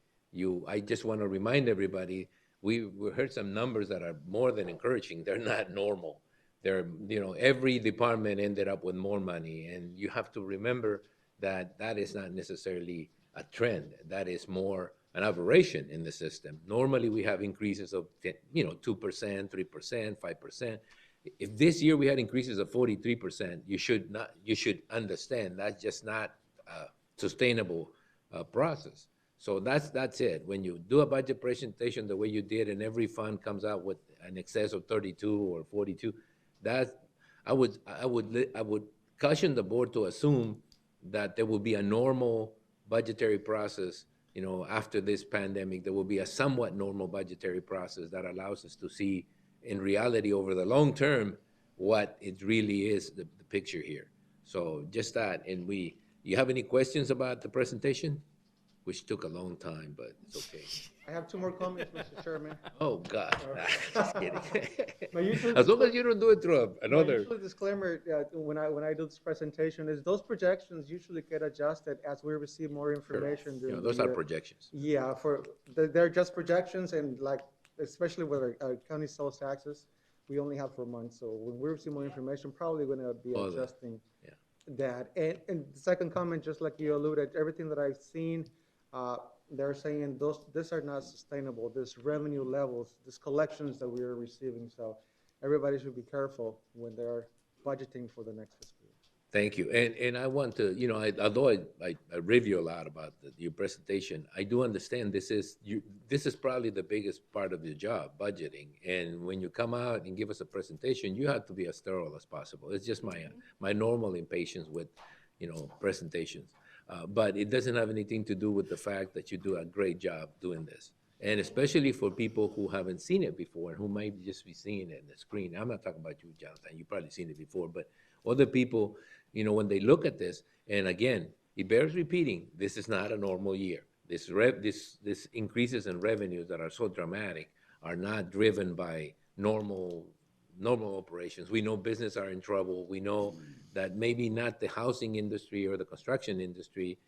I just want to remind everybody, we heard some numbers that are more than encouraging. They're not normal. Every department ended up with more money, and you have to remember that is not necessarily a trend. That is more an aberration in the system. Normally we have increases of 2%, 3%, 5%. If this year we had increases of 43%, you should understand that's just not a sustainable process. So that's it. When you do a budget presentation the way you did, and every fund comes out with an excess of 32 or 42, I would caution the board to assume that there will be a normal budgetary process. After this pandemic, there will be a somewhat normal budgetary process that allows us to see in reality over the long term what it really is, the picture here. So just that. And you have any questions about the presentation? Which took a long time, but it's okay. I have two more comments, Mr. Chairman. Oh, God. Just kidding. My usual As long as you don't do it through My another. usual disclaimer, when I do this presentation is those projections usually get adjusted as we receive more information You during know, the those are year. projections. Yeah, they're just projections and like, especially with our county sales taxes, we only have for months. So when we receive more information, probably gonna be All that, adjusting yeah. that. And the second comment, just like you alluded, everything that I've seen, they're saying these are not sustainable, this revenue levels, these collections that we are receiving. So everybody should be careful when they're budgeting for the next fiscal year. Thank you. And I want to, you know, although I review a lot about your presentation, I do understand this is probably the biggest part of your job, budgeting. And when you come out and give us a presentation, you have to be as thorough as possible. It's just my normal impatience with, you know, presentations. But it doesn't have anything to do with the fact that you do a great job doing this. And especially for people who haven't seen it before and who might just be seeing it in the screen. I'm not talking about you, Jonathan. You've probably seen it before, but other people, you know, when they look at this, and again, it bears repeating, this is not a normal year. This increases in revenues that are so dramatic are not driven by normal operations. We know business are in trouble. We know that maybe not the housing industry or the construction industry,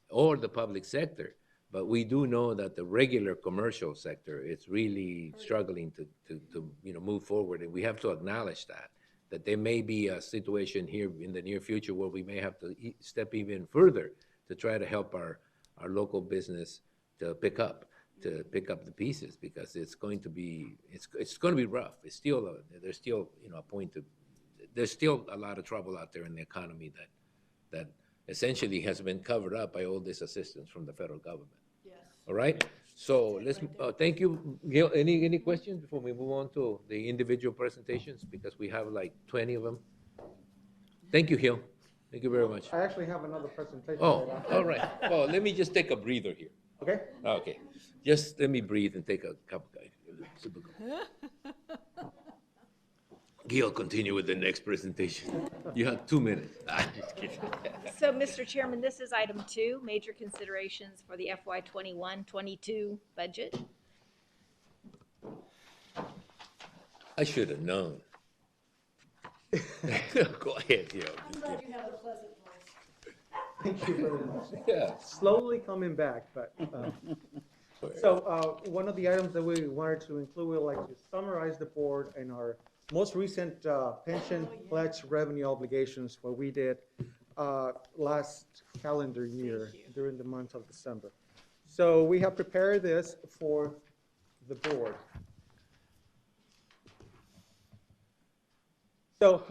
or the public sector, but we do know that the regular commercial sector is really struggling to you know, move forward, and we have to acknowledge that there may be a situation here in the near future where we may have to step even further to try to help our local business to pick up the pieces, because it's going to be rough. It's still there's still, you know, there's still a lot of trouble out there in the economy that essentially has been covered up by all this assistance from the federal government. Yes. All right? So let's, thank you. Gail, any questions before we move on to the individual presentations? Because we have like 20 of them. Thank you, Gil. Thank you very much. I actually have another presentation. Oh, right after. all right. Well, let me just take a breather here. Okay? Okay. Just let me breathe and take a cup of Gil, continue with the next presentation. You have 2 minutes. Just kidding. So, Mr. Chairman, this is item 2, major considerations for the FY 21-22 budget. I should have known. Go ahead, Gil. I'm glad you have a pleasant voice. Thank you very much. Yeah. Slowly coming back, but, so one of the items that we wanted to include, we would like to summarize the board and our most recent pension pledge revenue obligations, what we did last calendar year during the month of December. So we have prepared this for the board. So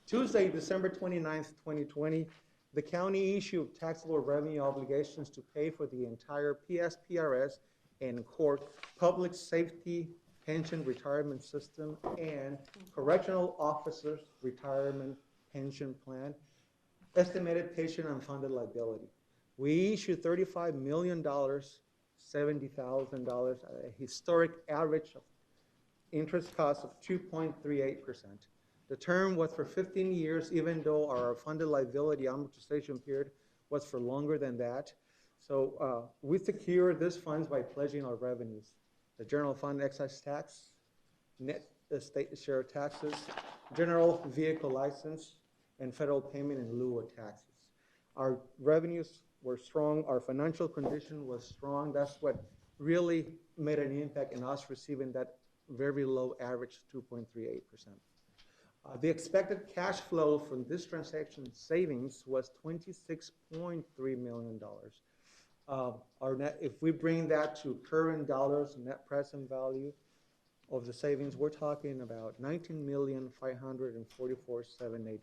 Tuesday, December 29th, 2020, the county issued taxable revenue obligations to pay for the entire PSPRS and court public safety pension retirement system and correctional officers retirement pension plan, estimated patient unfunded liability. We issued $35 million, $70,000 at a historic average of interest cost of 2.38%. The term was for 15 years, even though our funded liability amortization period was for longer than that. So we secure these funds by pledging our revenues. The general fund excise tax, net state share taxes, general vehicle license, and federal payment in lieu of taxes. Our revenues were strong, our financial condition was strong. That's what really made an impact in us receiving that very low average 2.38%. The expected cash flow from this transaction savings was $26.3 million. Our net, if we bring that to current dollars, net present value of the savings, we're talking about $19,544,783.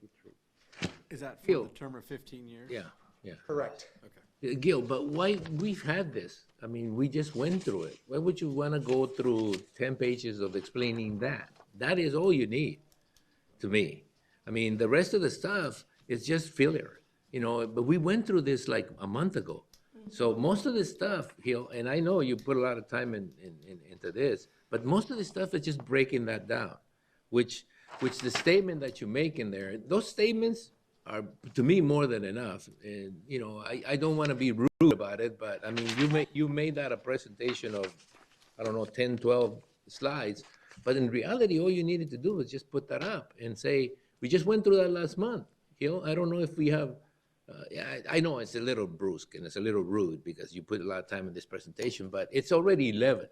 Is that for Gil. the term of 15 years? Yeah, yeah. Correct. Okay. Gil, but why, we've had this. I mean, we just went through it. Why would you want to go through 10 pages of explaining that? That is all you need, to me. I mean, the rest of the stuff is just filler, you know, but we went through this like a month ago. So most of this stuff, Gil, and I know you put a lot of time into this, but most of this stuff is just breaking that down, which the statement that you make in there, those statements are, to me, more than enough. And, you know, I don't want to be rude about it, but I mean, you made that a presentation of, I don't know, 10, 12 slides. But in reality, all you needed to do was just put that up and say, we just went through that last month. You know, I don't know if we have, yeah, I know it's a little brusque and it's a little rude because you put a lot of time in this presentation, but it's already 11.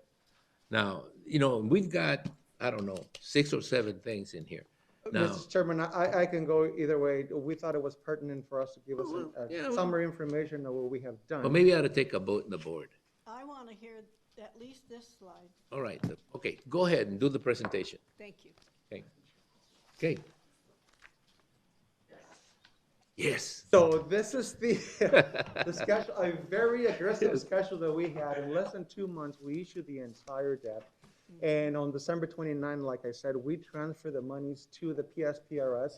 Now, you know, we've got, I don't know, 6 or 7 things in here. Now, Mr. Chairman, I can go either way. We thought it was pertinent for us to give us yeah, a summary information of what we have well, done. maybe I ought to take a vote in the board. I want to hear at least this slide. All right, okay, go ahead and do the presentation. Thank you. Okay. Okay. Yes. So this is the schedule, a very aggressive schedule that we had. In less than 2 months, we issued the entire debt. And on December 29, like I said, we transferred the monies to the PSPRS,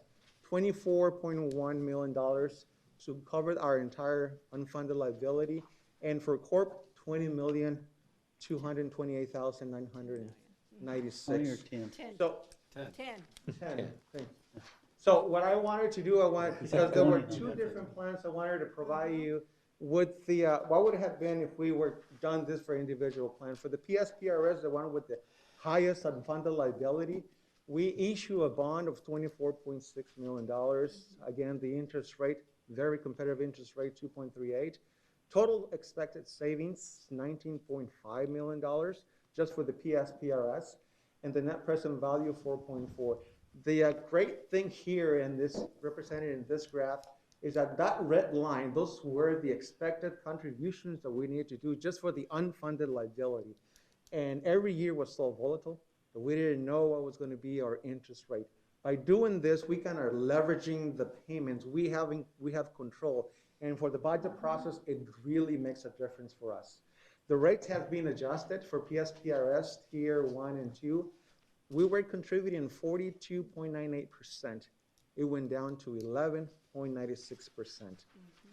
$24.1 million to cover our entire unfunded liability. And for Corp, $20,228,996. 20 or 10? 10. So 10. 10, thank you. So what I wanted to do, because there were 2 different plans, I wanted to provide you with the, what would it have been if we were done this for individual plan. For the PSPRS, the one with the highest unfunded liability, we issue a bond of $24.6 million. Again, the interest rate, very competitive interest rate, 2.38. Total expected savings, $19.5 million just for the PSPRS, and the net present value, 4.4. The great thing here, and this represented in this graph, is that that red line, those were the expected contributions that we need to do just for the unfunded liability. And every year was so volatile that we didn't know what was going to be our interest rate. By doing this, we kind of leveraging the payments. We have control. And for the budget process, it really makes a difference for us. The rates have been adjusted for PSPRS tier 1 and 2. We were contributing 42.98%. It went down to 11.96%.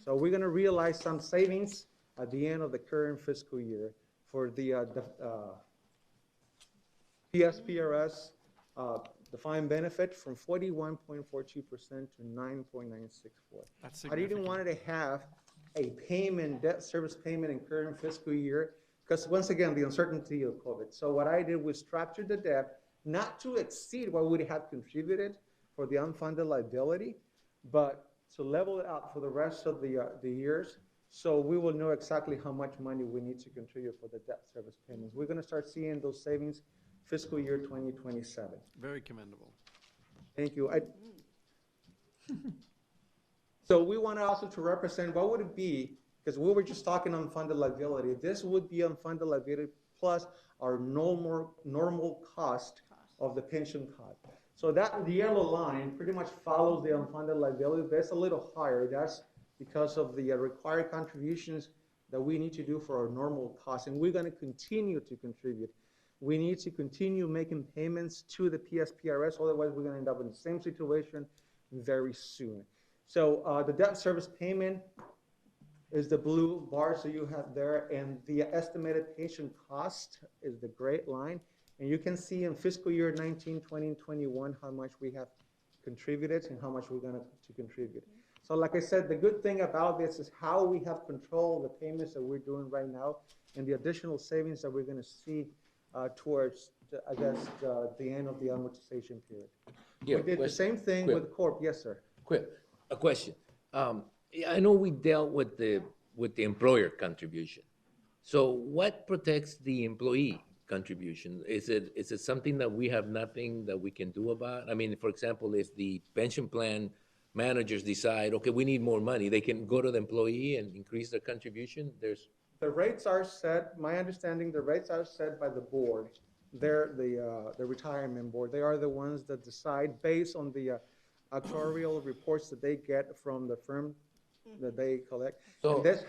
So we're going to realize some savings at the end of the current fiscal year for the PSPRS defined benefit from 41.42% to 9.964. That's I didn't significant. want to have a payment, debt service payment in current fiscal year, because once again, the uncertainty of COVID. So what I did was structure the debt not to exceed what we have contributed for the unfunded liability, but to level it out for the rest of the years, so we will know exactly how much money we need to contribute for the debt service payments. We're going to start seeing those savings fiscal year 2027. Very commendable. Thank you. So we want also to represent what would it be, because we were just talking unfunded liability. This would be unfunded liability plus our normal cost of the pension cost. So that the yellow line pretty much follows the unfunded liability, but it's a little higher. That's because of the required contributions that we need to do for our normal costs, and we're going to continue to contribute. We need to continue making payments to the PSPRS, otherwise we're going to end up in the same situation very soon. So the debt service payment is the blue bar, so you have there, and the estimated pension cost is the gray line. And you can see in fiscal year 19, 20, and 21 how much we have contributed and how much we're going to contribute. So like I said, the good thing about this is how we have control of the payments that we're doing right now and the additional savings that we're going to see towards, I guess, the end of the amortization period. Yeah, We did the same thing quick. with Corp. Yes, sir. Quick, a question. I know we dealt with the employer contribution. So what protects the employee contribution? Is it something that we have nothing that we can do about? I mean, for example, if the pension plan managers decide, okay, we need more money, they can go to the employee and increase their contribution? The rates are set, my understanding, the rates are set by the board. They're the retirement board. They are the ones that decide based on the actuarial reports that they get from the firm that they collect. So- And that's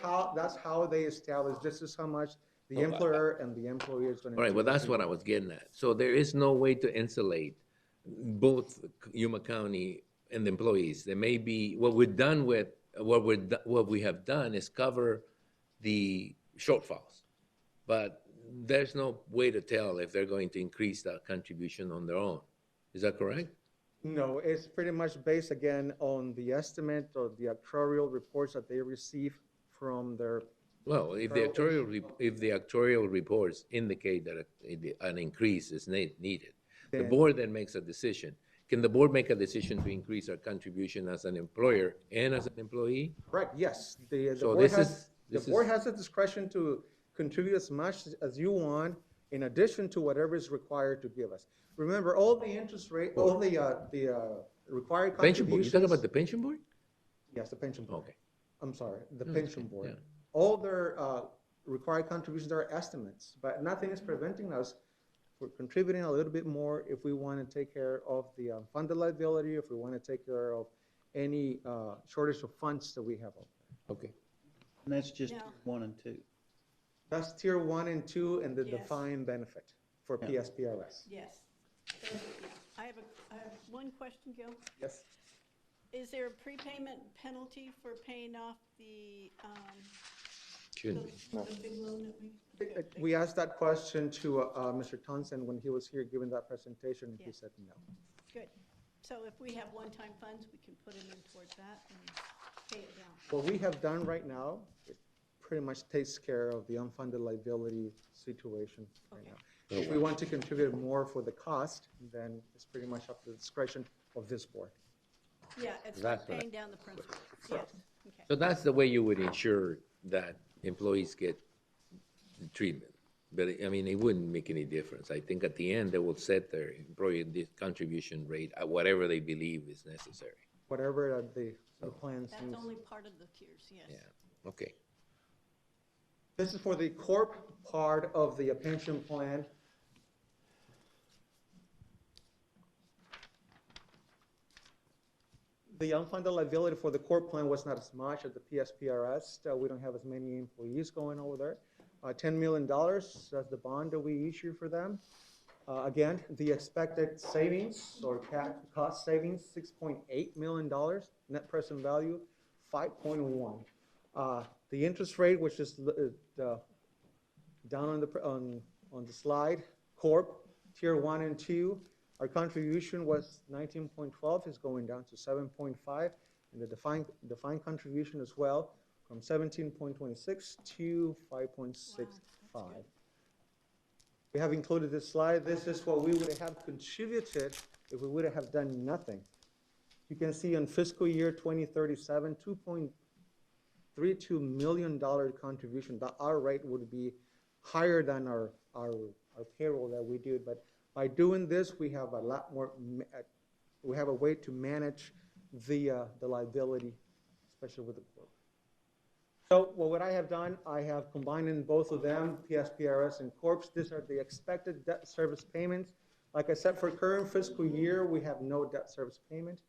how they establish this is how much the employer and the employee is going to. All right, well, that's what I was getting at. So there is no way to insulate both Yuma County and the employees. There may be, what we have done is cover the shortfalls, but there's no way to tell if they're going to increase that contribution on their own. Is that correct? No, it's pretty much based again on the estimate or the actuarial reports that they receive from their, Well, if the actuarial reports indicate that an increase is needed, the Then- board then makes a decision. Can the board make a decision to increase our contribution as an employer and as an employee? correct, yes. The So board this has, is- the this board is- has the discretion to contribute as much as you want in addition to whatever is required to give us. Remember, all the interest rate, all the required Pension board, you contributions. talking about the pension board? Yes, the pension board. Okay. I'm sorry, the No, that's pension okay, board. yeah. All their required contributions are estimates, but nothing is preventing us for contributing a little bit more if we want to take care of the funded liability, if we want to take care of any shortage of funds that we have. Okay. And that's just Now- tier 1 and 2. That's tier 1 and 2 and the Yes. defined benefit for Yeah. PSPRS. Yes. So, yeah. I have one question, Gil. Yes. Is there a prepayment penalty for paying off the Shouldn't be. the big loan that we? We asked that question to Mr. Thompson when he was here giving that presentation, and he Yeah. said no. Good. So if we have one-time funds, we can put them in towards that and pay it down. What we have done right now, it pretty much takes care of the unfunded liability situation right Okay. now. If we want to contribute more for the cost, then it's pretty much up to the discretion of this board. Yeah, it's That's like right. paying down the principal. Yes, okay. So that's the way you would ensure that employees get the treatment. But, I mean, it wouldn't make any difference. I think at the end, they will set their employee contribution rate at whatever they believe is necessary. Whatever the plans That's needs. only part of the tiers, yes. Yeah, okay. This is for the corp part of the pension plan. The unfunded liability for the corp plan was not as much as the PSPRS. We don't have as many employees going over there. $10 million, that's the bond that we issue for them. Again, the expected savings or cost savings, $6.8 million. Net present value, 5.1. The interest rate, which is down on the slide, Corp, Tier 1 and 2, our contribution was 19.12, is going down to 7.5, and the defined contribution as well, from 17.26 to 5.65. We have included this slide. This is what we would have contributed if we would have done nothing. You can see in fiscal year 2037, $2.32 million contribution. Our rate would be higher than our payroll that we do. But by doing this, we have a lot more. We have a way to manage the liability, especially with the corp. So what I have done, I have combined in both of them, PSPRS and Corps. These are the expected debt service payments. Like I said, for current fiscal year, we have no debt service payment.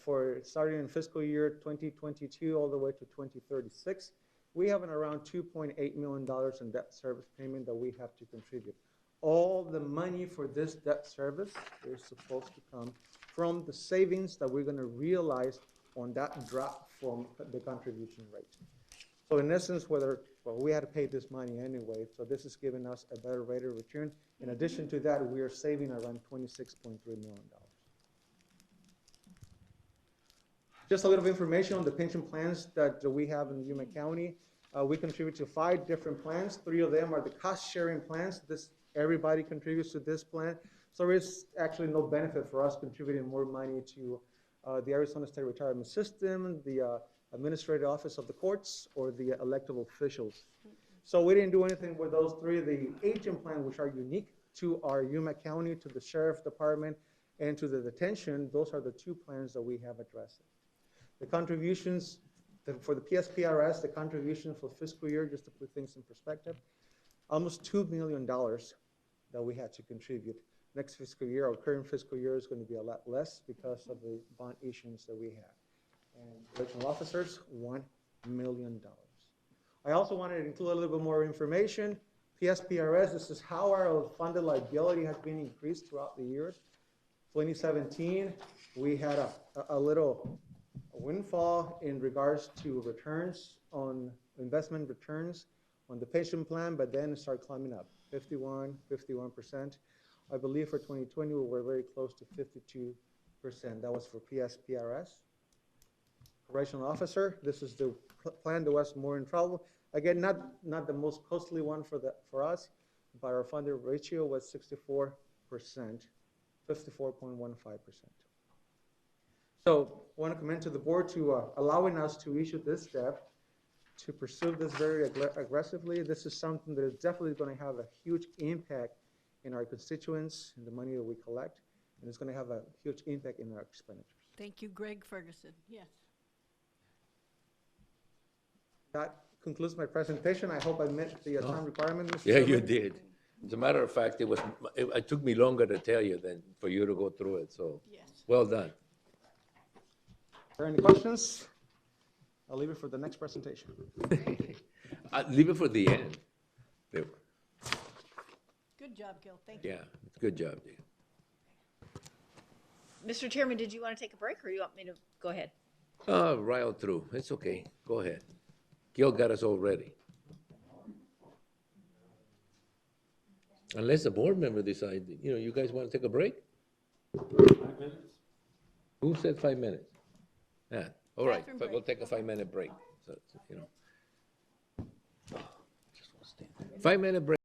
For starting in fiscal year 2022 all the way to 2036, we have around $2.8 million in debt service payment that we have to contribute. All the money for this debt service is supposed to come from the savings that we're going to realize on that drop from the contribution rate. So in essence, we had to pay this money anyway, so this is giving us a better rate of return. In addition to that, we are saving around $26.3 million. Just a little information on the pension plans that we have in Yuma County. We contribute to 5 different plans. 3 of them are the cost-sharing plans. Everybody contributes to this plan. So there is actually no benefit for us contributing more money to the Arizona State Retirement System, the Administrative Office of the Courts, or the elected officials. So we didn't do anything with those 3. The agent plan, which are unique to our Yuma County, to the Sheriff Department, and to the detention, those are the 2 plans that we have addressed. The contributions for the PSPRS, the contribution for fiscal year, just to put things in perspective, almost $2 million that we had to contribute. Next fiscal year, our current fiscal year, is going to be a lot less because of the bond issuance that we have. And electional officers, $1 million. I also wanted to include a little bit more information. PSPRS, this is how our funded liability has been increased throughout the years. 2017, we had a little windfall in regards to returns on investment returns on the pension plan, but then it started climbing up, 51%. I believe for 2020, we were very close to 52%. That was for PSPRS. Correctional officer, this is the plan that was more in trouble. Again, not the most costly one for us, but our funded ratio was 64%, 54.15%. So I want to commend to the board to allowing us to issue this step, to pursue this very aggressively. This is something that is definitely going to have a huge impact in our constituents, in the money that we collect, and it's going to have a huge impact in our expenditures. Thank you, Greg Ferguson. Yes. That concludes my presentation. I hope I met the time requirement, Mr. Yeah, you Chairman. did. As a matter of fact, it took me longer to tell you than for you to go through it, so, Yes. well done. Are there any questions? I'll leave it for the next presentation. Leave it for the end. There- Good job, Gil. Thank you. Yeah, it's a good job, Dave. Mr. Chairman, did you want to take a break, or do you want me to go ahead? Rile through. It's okay. Go ahead. Gil got us all ready. Unless the board member decide, you guys want to take a break? 5 minutes? Who said 5 minutes? Yeah, all right, Bathroom but we'll break. take a 5-minute break. So, 5-minute break.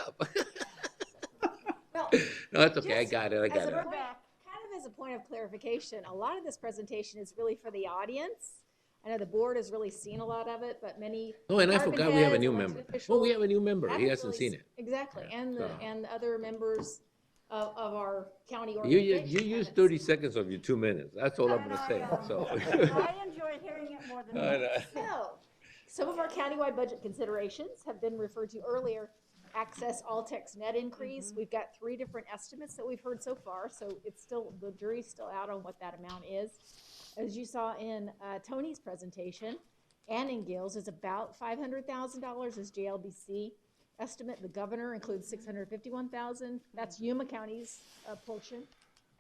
up. Well, No, it's okay, I just got it, I as got a it. point- Kind of as a point of clarification, a lot of this presentation is really for the audience. I know the board has really seen a lot of it, but many. Oh, and I department forgot we have a heads, new elected member. Oh, officials we have a new member, he haven't hasn't really seen it. Exactly, Yeah, and so- and the other members of our county You organization. use haven't 30 seen it. seconds of your 2 minutes, that's all I'm gonna say, so. I enjoyed hearing it more than I that. know. So, some of our countywide budget considerations have been referred to earlier. Access all text net increase. We've got 3 different estimates that we've heard so far, so it's still, the jury's still out on what that amount is. As you saw in Tony's presentation and in Gil's, it's about $500,000 is JLBC estimate. The governor includes $651,000. That's Yuma County's portion.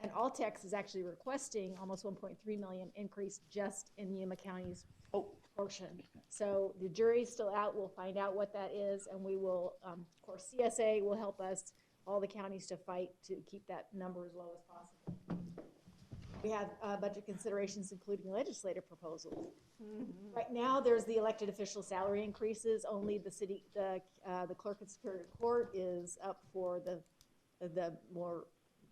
And Altex is actually requesting almost 1.3 million increase just in Yuma County's portion. So the jury's still out. We'll find out what that is, and we will, of course, CSA will help us, all the counties, to fight to keep that number as low as possible. We have budget considerations, including legislative proposals. Right now, there's the elected official salary increases. Only the city, the clerk of Superior Court is up for the more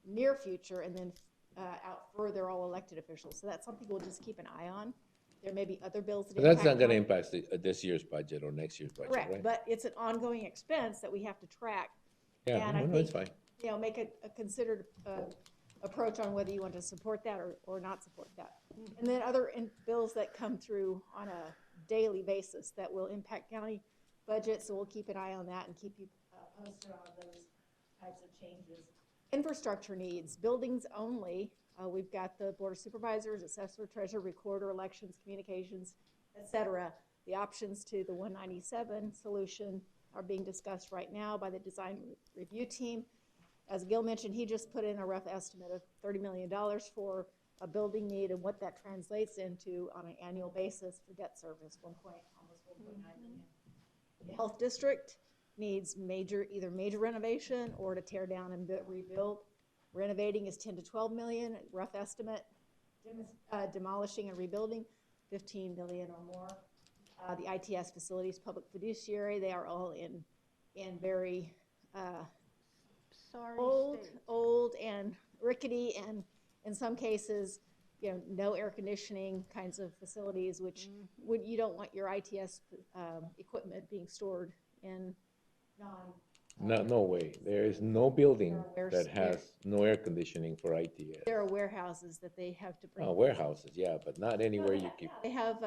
near future, and then out further, all elected officials. So that's something we'll just keep an eye on. There may be other bills that But that's impact not gonna on- impact this year's budget or next year's budget, Correct, right? but it's an ongoing expense that we have to track. Yeah, and I no, it's think, fine. You know, make a considered approach on whether you want to support that or not support that. And then other bills that come through on a daily basis that will impact county budget, so we'll keep an eye on that and keep you posted on those types of changes. Infrastructure needs, buildings only. We've got the Board of Supervisors, Assessor, Treasurer, Recorder, Elections, Communications, et cetera. The options to the 197 solution are being discussed right now by the design review team. As Gil mentioned, he just put in a rough estimate of $30 million for a building need and what that translates into on an annual basis for debt service, almost 1.9 million. The health district needs either major renovation or to tear down and rebuild. Renovating is 10 to 12 million, rough estimate. Demolishing and rebuilding, 15 million or more. The ITS facilities, public fiduciary, they are all in very Sorry, old and rickety, and in some cases, you know, no air conditioning kinds of facilities, which you don't want your ITS equipment being stored in No way, there is no building Where's- that has no air conditioning for ITS. there are warehouses that they have to bring. Warehouses, yeah, but not anywhere you keep, They have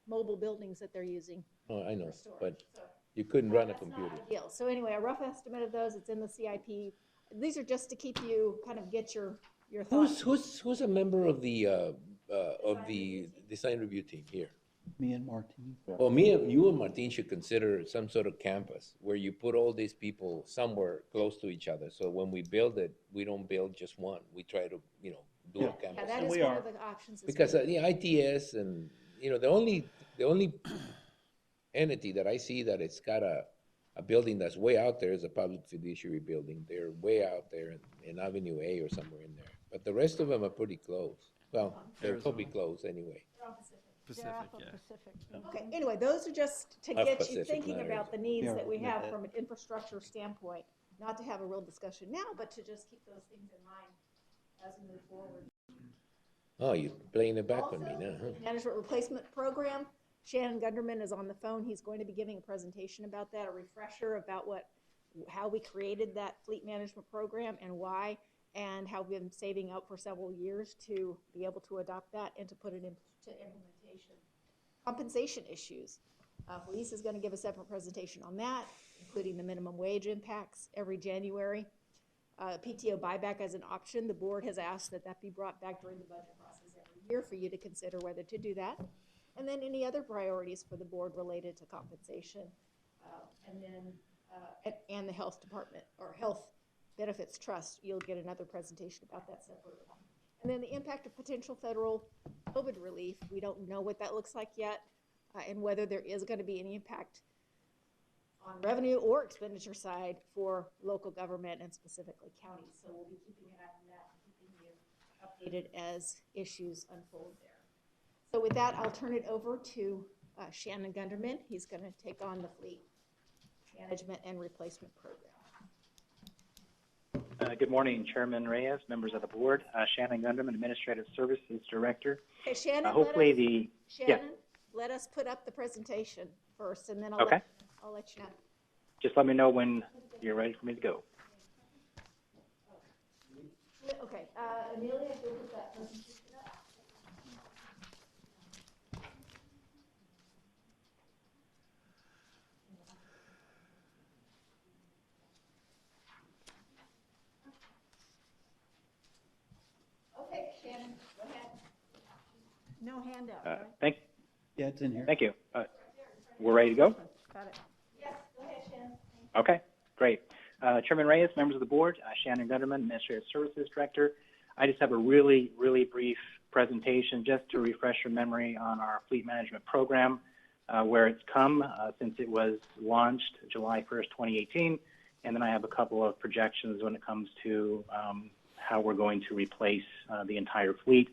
mobile buildings that they're using oh, I know, for storage. but So you couldn't run a that's not computer. ideal. So anyway, a rough estimate of those, it's in the CIP. These are just to keep you, kind of get your thoughts. Who's a member of the design review team here? Me and Martine. Well, you and Martin should consider some sort of campus where you put all these people somewhere close to each other. So when we build it, we don't build just one. We try to, do a Yeah, campus. that And is we one are. of the options. as Because, well. ITS and, the only entity that I see that it's got a building that's way out there is a public fiduciary building. They're way out there in Avenue A or somewhere in there. But the rest of them are pretty close. Well, they're probably close anyway. They're off of Pacific. Okay, anyway, those are just to Of get Pacific, you thinking not about the needs Yeah, that we yeah, have that- from an infrastructure standpoint. Not to have a real discussion now, but to just keep those things in mind as we move forward. Oh, you're playing it back on me now, huh? Management replacement program, Shannon Gunderman is on the phone. He's going to be giving a presentation about that, a refresher about how we created that fleet management program and why, and how we've been saving up for several years to be able to adopt that and to put it into implementation. Compensation issues. Police is going to give a separate presentation on that, including the minimum wage impacts every January. PTO buyback as an option. The board has asked that be brought back during the budget process every year for you to consider whether to do that. And then any other priorities for the board related to compensation. And the health department or health benefits trust. You'll get another presentation about that separately. And then the impact of potential federal COVID relief. We don't know what that looks like yet, and whether there is going to be any impact on revenue or expenditure side for local government and specifically counties. So we'll be keeping an eye on that and keeping you updated as issues unfold there. So with that, I'll turn it over to Shannon Gunderman. He's going to take on the fleet management and replacement program. Good morning, Chairman Reyes, members of the board. Shannon Gundam, Administrative Services Director. Okay, Shannon, Hopefully the, Shannon, let us put up the presentation first, and then I'll Okay. I'll let you know. just let me know when you're ready for me to go. Okay, Amelia, if you'll put that presentation up. Okay, Shannon, go ahead. No handout, right? Yeah, it's in here. Thank you. We're ready to go? Got it. Yes, go ahead, Shannon. Okay, great. Chairman Reyes, members of the board, Shannon Gunderman, Administrative Services Director. I just have a really, really brief presentation just to refresh your memory on our fleet management program, where it's come since it was launched July 1st, 2018. And then I have a couple of projections when it comes to how we're going to replace the entire fleet.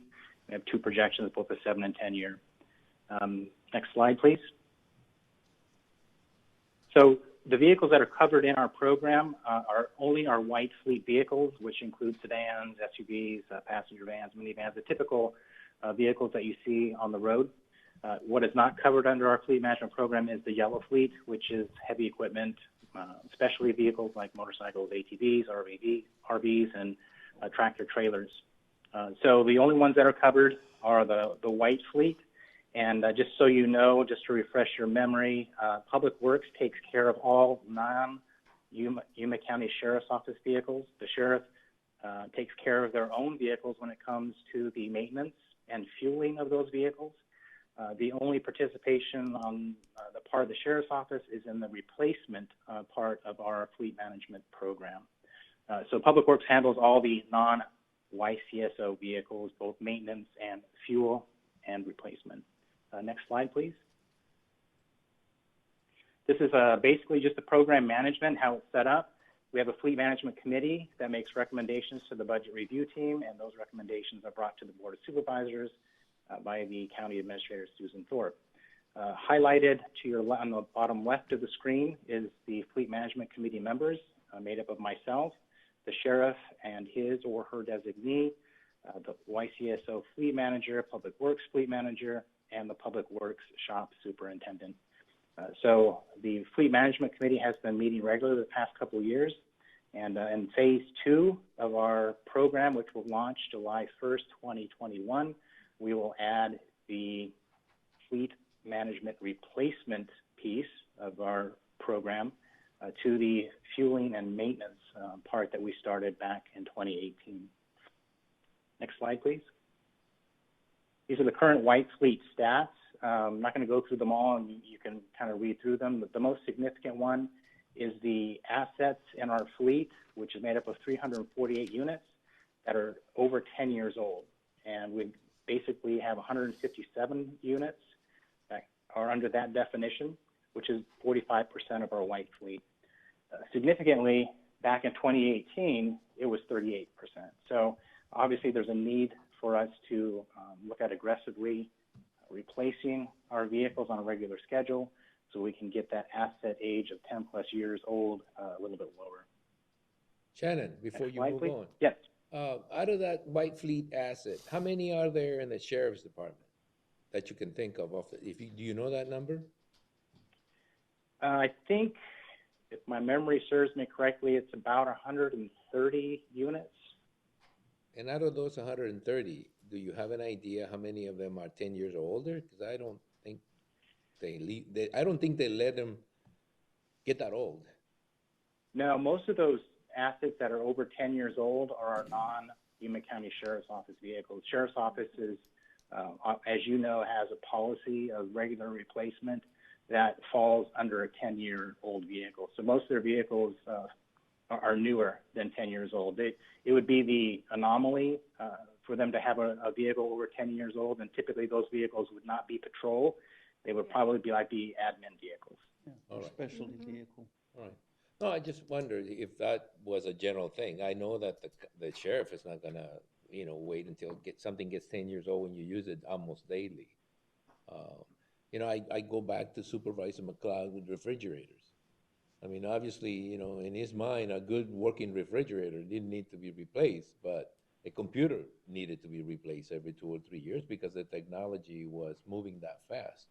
We have two projections, both a 7 and 10 year. Next slide, please. So the vehicles that are covered in our program are only our white fleet vehicles, which include sedans, SUVs, passenger vans, minivans, the typical vehicles that you see on the road. What is not covered under our fleet management program is the yellow fleet, which is heavy equipment, especially vehicles like motorcycles, ATVs, RVs, and tractor trailers. So the only ones that are covered are the white fleet. And just so you know, just to refresh your memory, Public Works takes care of all non-Yuma County Sheriff's Office vehicles. The sheriff takes care of their own vehicles when it comes to the maintenance and fueling of those vehicles. The only participation on the part of the sheriff's office is in the replacement part of our fleet management program. So Public Works handles all the non-YCSO vehicles, both maintenance and fuel and replacement. Next slide, please. This is basically just the program management, how it's set up. We have a fleet management committee that makes recommendations to the budget review team, and those recommendations are brought to the Board of Supervisors by the County Administrator, Susan Thorpe. Highlighted to your on the bottom left of the screen is the fleet management committee members made up of myself, the sheriff and his or her designee, the YCSO fleet manager, Public Works fleet manager, and the Public Works shop superintendent. So the Fleet Management Committee has been meeting regularly the past couple of years. And in phase 2 of our program, which will launch July 1st, 2021, we will add the fleet management replacement piece of our program to the fueling and maintenance part that we started back in 2018. Next slide, please. These are the current white fleet stats. I'm not going to go through them all, and you can kind of read through them. But the most significant one is the assets in our fleet, which is made up of 348 units that are over 10 years old. And we basically have 157 units that are under that definition, which is 45% of our white fleet. Significantly, back in 2018, it was 38%. So obviously there's a need for us to look at aggressively replacing our vehicles on a regular schedule so we can get that asset age of 10 plus years old a little bit lower. Shannon, before you slide, move please. on. Yes. Out of that white fleet asset, how many are there in the sheriff's department that you can think of? Do you know that number? I think, if my memory serves me correctly, it's about 130 units. And out of those 130, do you have an idea how many of them are 10 years or older? Because I don't think I don't think they let them get that old. No, most of those assets that are over 10 years old are our non-Yuma County Sheriff's Office vehicles. Sheriff's Office is, as you know, has a policy of regular replacement that falls under a 10-year-old vehicle. So most of their vehicles are newer than 10 years old. It would be the anomaly for them to have a vehicle over 10 years old, and typically those vehicles would not be patrol. They would probably be like the admin vehicles. Yeah, All right. specialty vehicle. All right. No, I just wondered if that was a general thing. I know that the sheriff is not gonna, wait until something gets 10 years old when you use it almost daily. I go back to Supervisor McLeod with refrigerators. I mean, obviously, in his mind, a good working refrigerator didn't need to be replaced, but a computer needed to be replaced every 2 or 3 years because the technology was moving that fast.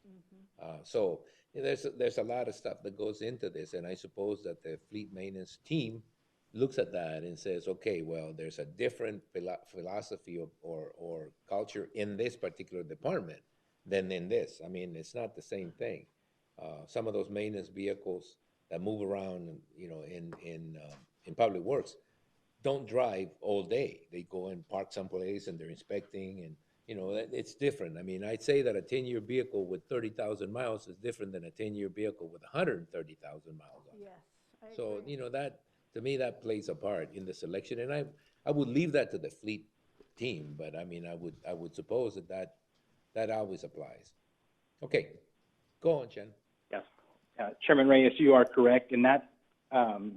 So there's a lot of stuff that goes into this, and I suppose that the fleet maintenance team looks at that and says, okay, well, there's a different philosophy or culture in this particular department than in this. I mean, it's not the same thing. Some of those maintenance vehicles that move around, in public works, don't drive all day. They go and park someplace and they're inspecting, and it's different. I mean, I'd say that a 10-year vehicle with 30,000 miles is different than a 10-year vehicle with 130,000 miles on it. Yes, I So, agree. that, to me, that plays a part in the selection, and I would leave that to the fleet team, but I mean, I would suppose that always applies. Okay, go on, Chen. Yes. Chairman Reyes, you are correct, and that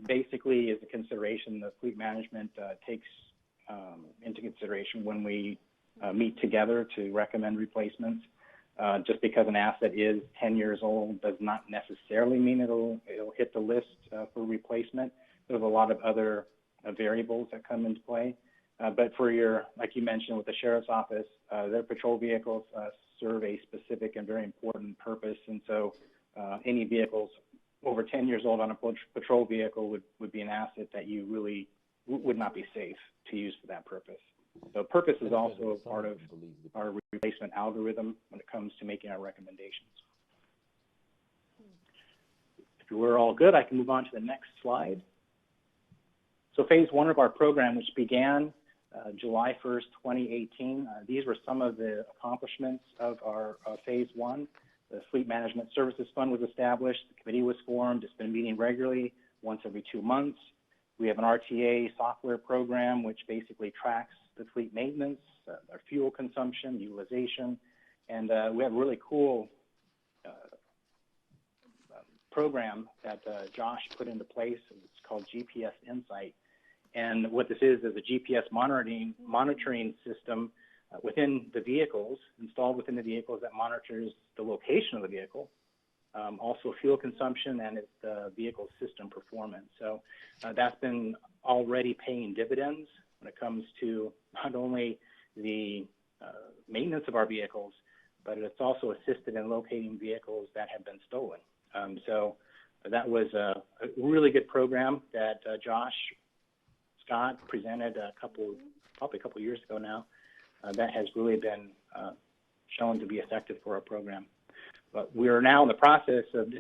basically is a consideration that fleet management takes into consideration when we meet together to recommend replacements. Just because an asset is 10 years old does not necessarily mean it'll hit the list for replacement. There's a lot of other variables that come into play. But for like you mentioned with the sheriff's office, their patrol vehicles serve a specific and very important purpose, and so any vehicles over 10 years old on a patrol vehicle would be an asset that you really would not be safe to use for that purpose. So purpose is also a part of our replacement algorithm when it comes to making our recommendations. If we're all good, I can move on to the next slide. So phase one of our program, which began July 1st, 2018, these were some of the accomplishments of our phase one. The Fleet Management Services Fund was established. The committee was formed. It's been meeting regularly once every 2 months. We have an RTA software program, which basically tracks the fleet maintenance, our fuel consumption, utilization, and we have a really cool program that Josh put into place. It's called GPS Insight. And what this is a GPS monitoring system within the vehicles, installed within the vehicles, that monitors the location of the vehicle, also fuel consumption, and its vehicle system performance. So that's been already paying dividends when it comes to not only the maintenance of our vehicles, but it's also assisted in locating vehicles that have been stolen. So that was a really good program that Josh Scott presented probably a couple years ago now. That has really been shown to be effective for our program. But we are now in the process of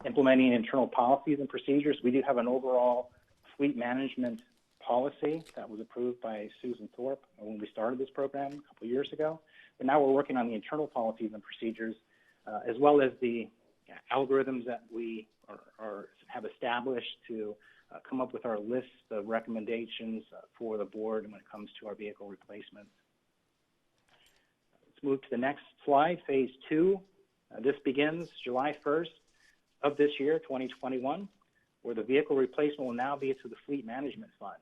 implementing internal policies and procedures. We do have an overall fleet management policy that was approved by Susan Thorpe when we started this program a couple years ago. But now we're working on the internal policies and procedures, as well as the algorithms that we have established to come up with our list of recommendations for the board when it comes to our vehicle replacements. Let's move to the next slide, phase two. This begins July 1st of this year, 2021, where the vehicle replacement will now be to the Fleet Management Fund.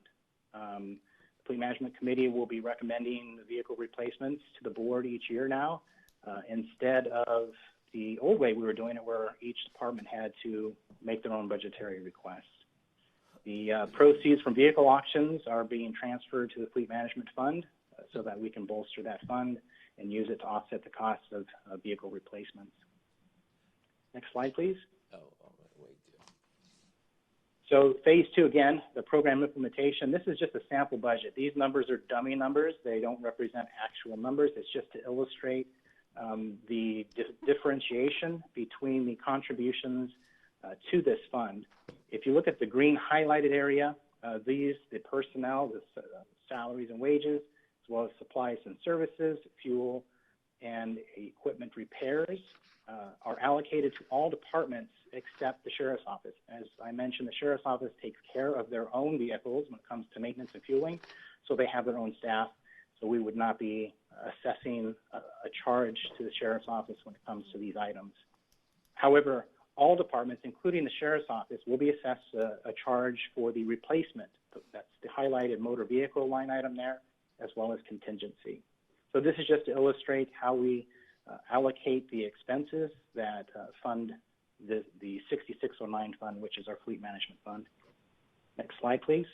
The Fleet Management Committee will be recommending the vehicle replacements to the board each year now, instead of the old way we were doing it, where each department had to make their own budgetary requests. The proceeds from vehicle auctions are being transferred to the Fleet Management Fund so that we can bolster that fund and use it to offset the costs of vehicle replacements. Next slide, please. Oh, wait. So phase two, again, the program implementation. This is just a sample budget. These numbers are dummy numbers. They don't represent actual numbers. It's just to illustrate the differentiation between the contributions to this fund. If you look at the green highlighted area, the personnel, the salaries and wages, as well as supplies and services, fuel, and equipment repairs, are allocated to all departments except the Sheriff's Office. As I mentioned, the Sheriff's Office takes care of their own vehicles when it comes to maintenance and fueling, so they have their own staff. So we would not be assessing a charge to the Sheriff's Office when it comes to these items. However, all departments, including the Sheriff's Office, will be assessed a charge for the replacement. That's the highlighted motor vehicle line item there, as well as contingency. So this is just to illustrate how we allocate the expenses that fund the 6609 fund, which is our fleet management fund. Next slide, please.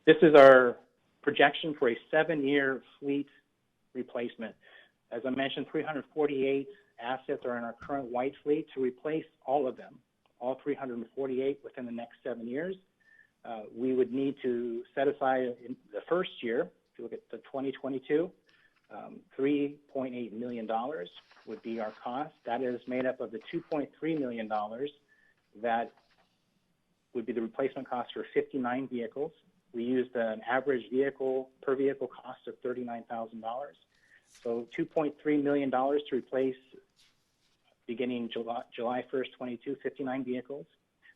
This is our projection for a 7-year fleet replacement. As I mentioned, 348 assets are in our current white fleet. To replace all of them, all 348 within the next 7 years, we would need to set aside in the first year, if you look at the 2022, $3.8 million would be our cost. That is made up of the $2.3 million that would be the replacement cost for 59 vehicles. We used an average per vehicle cost of $39,000. So $2.3 million to replace, beginning July 1st, 22, 59 vehicles,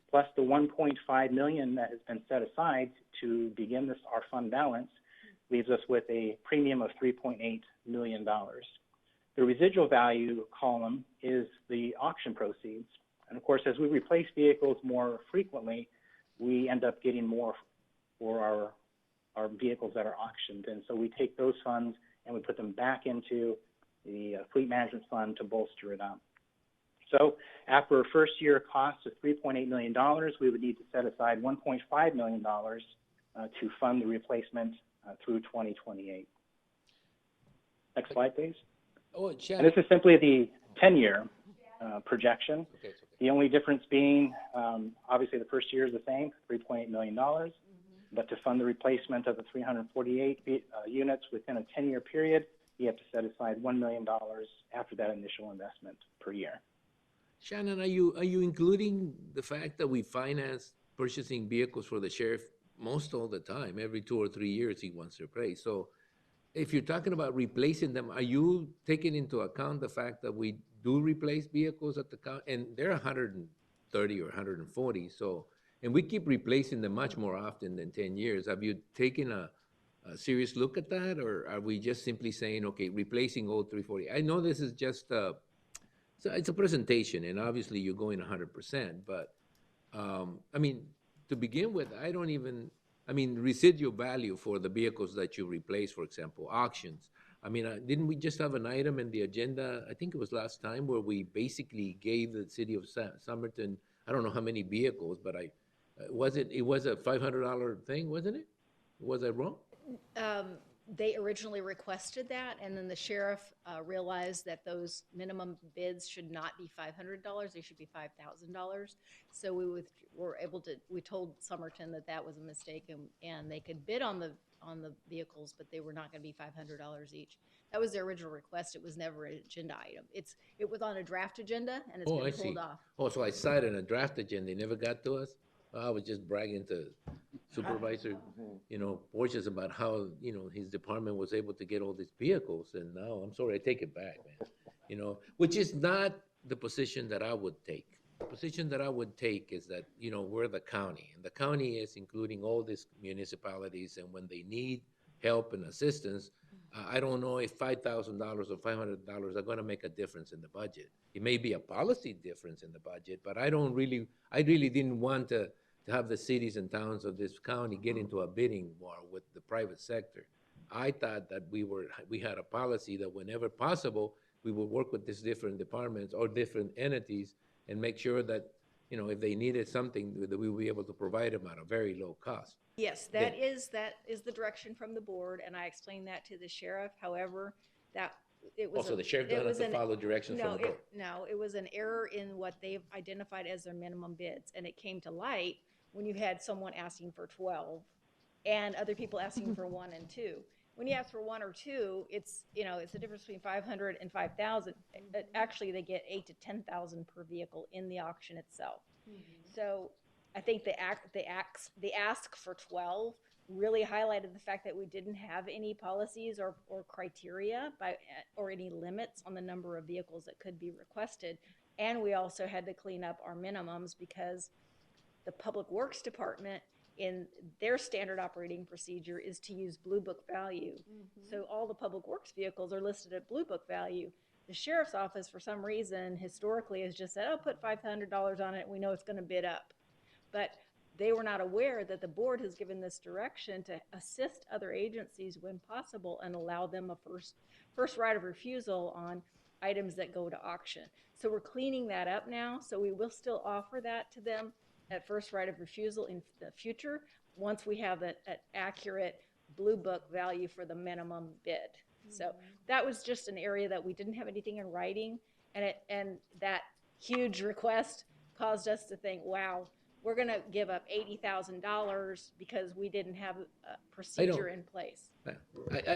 plus the $1.5 million that has been set aside to begin our fund balance, leaves us with a premium of $3.8 million. The residual value column is the auction proceeds. And of course, as we replace vehicles more frequently, we end up getting more for our vehicles that are auctioned. And so we take those funds and we put them back into the fleet management fund to bolster it up. So after a first year cost of $3.8 million, we would need to set aside $1.5 million to fund the replacement through 2028. Next slide, please. Oh, and this is simply the 10-year projection. Okay. The only difference being, obviously the first year is the same, $3.8 million, but to fund the replacement of the 348 units within a 10-year period, you have to set aside $1 million after that initial investment per year. Shannon, are you including the fact that we finance purchasing vehicles for the sheriff most all the time? Every 2 or 3 years he wants to replace. So if you're talking about replacing them, are you taking into account the fact that we do replace vehicles at the count, and they're 130 or 140, so, and we keep replacing them much more often than 10 years. Have you taken a serious look at that, or are we just simply saying, okay, replacing all 340? I know this is just so it's a presentation, and obviously you're going 100%, but I mean, to begin with, residual value for the vehicles that you replace, for example, auctions. I mean, didn't we just have an item in the agenda, I think it was last time, where we basically gave the city of Somerton, I don't know how many vehicles, but it was a $500 thing, wasn't it? Was I wrong? They originally requested that, and then the sheriff realized that those minimum bids should not be $500, they should be $5,000. So we told Somerton that was a mistake, and they could bid on the vehicles, but they were not going to be $500 each. That was their original request. It was never an agenda item. It was on a draft agenda, and it's been pulled off. Oh, so I saw it in a draft agenda. They never got to us? I was just bragging to Supervisor, Borges about how, his department was able to get all these vehicles. And now, I'm sorry, I take it back, man. Which is not the position that I would take. The position that I would take is that, we're the county. And the county is including all these municipalities. And when they need help and assistance, I don't know if $5,000 or $500 are going to make a difference in the budget. It may be a policy difference in the budget, but I really didn't want to have the cities and towns of this county get into a bidding war with the private sector. I thought that we had a policy that whenever possible, we would work with these different departments or different entities and make sure that, if they needed something, that we would be able to provide them at a very low cost. Yes, that is the direction from the board, and I explained that to the sheriff. However, it was Also, the sheriff doesn't have to follow directions from the board. No, it was an error in what they've identified as their minimum bids, and it came to light when you had someone asking for 12 and other people asking for 1 and 2. When you ask for 1 or 2, it's a difference between 500 and 5,000. Actually, they get 8 to 10,000 per vehicle in the auction itself. So I think the ask for 12 really highlighted the fact that we didn't have any policies or criteria or any limits on the number of vehicles that could be requested. And we also had to clean up our minimums because the Public Works Department, in their standard operating procedure, is to use Blue Book value. So all the Public Works vehicles are listed at Blue Book value. The Sheriff's Office, for some reason, historically has just said, put $500 on it, we know it's going to bid up. But they were not aware that the board has given this direction to assist other agencies when possible and allow them a first right of refusal on items that go to auction. So we're cleaning that up now. So we will still offer that to them at first right of refusal in the future, once we have an accurate blue book value for the minimum bid. So that was just an area that we didn't have anything in writing, and that huge request caused us to think, wow, we're going to give up $80,000 because we didn't have a procedure in place.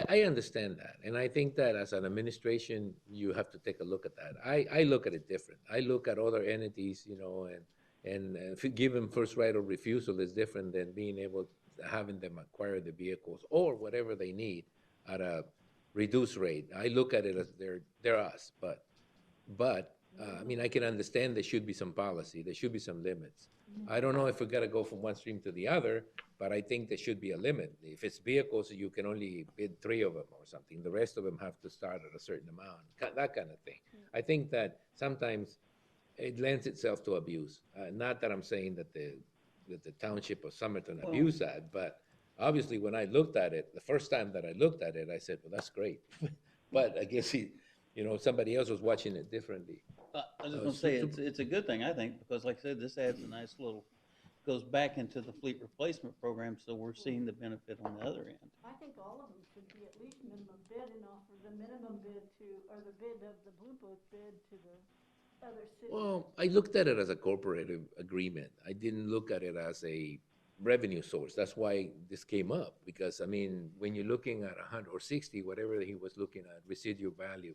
I understand that, and I think that as an administration, you have to take a look at that. I look at it different. I look at other entities, you know, and if you give them first right of refusal is different than being able having them acquire the vehicles or whatever they need at a reduced rate. I look at it as they're us, but I mean, I can understand there should be some policy, there should be some limits. I don't know if we got to go from one stream to the other, but I think there should be a limit. If it's vehicles, you can only bid 3 of them or something. The rest of them have to start at a certain amount, that kind of thing. I think that sometimes it lends itself to abuse. Not that I'm saying that the township of Somerton abused that, but obviously when I looked at it, the first time that I looked at it, I said, well, that's great. But I guess somebody else was watching it differently. I was just gonna say, it's a good thing, I think, because like I said, this adds a nice little, goes back into the fleet replacement program, so we're seeing the benefit on the other end. I think all of them should be at least minimum bid and offer the minimum bid to, or the bid of the Blue Book bid to the other cities. Well, I looked at it as a corporate agreement. I didn't look at it as a revenue source. That's why this came up, because I mean, when you're looking at 100 or 60, whatever he was looking at, residual value,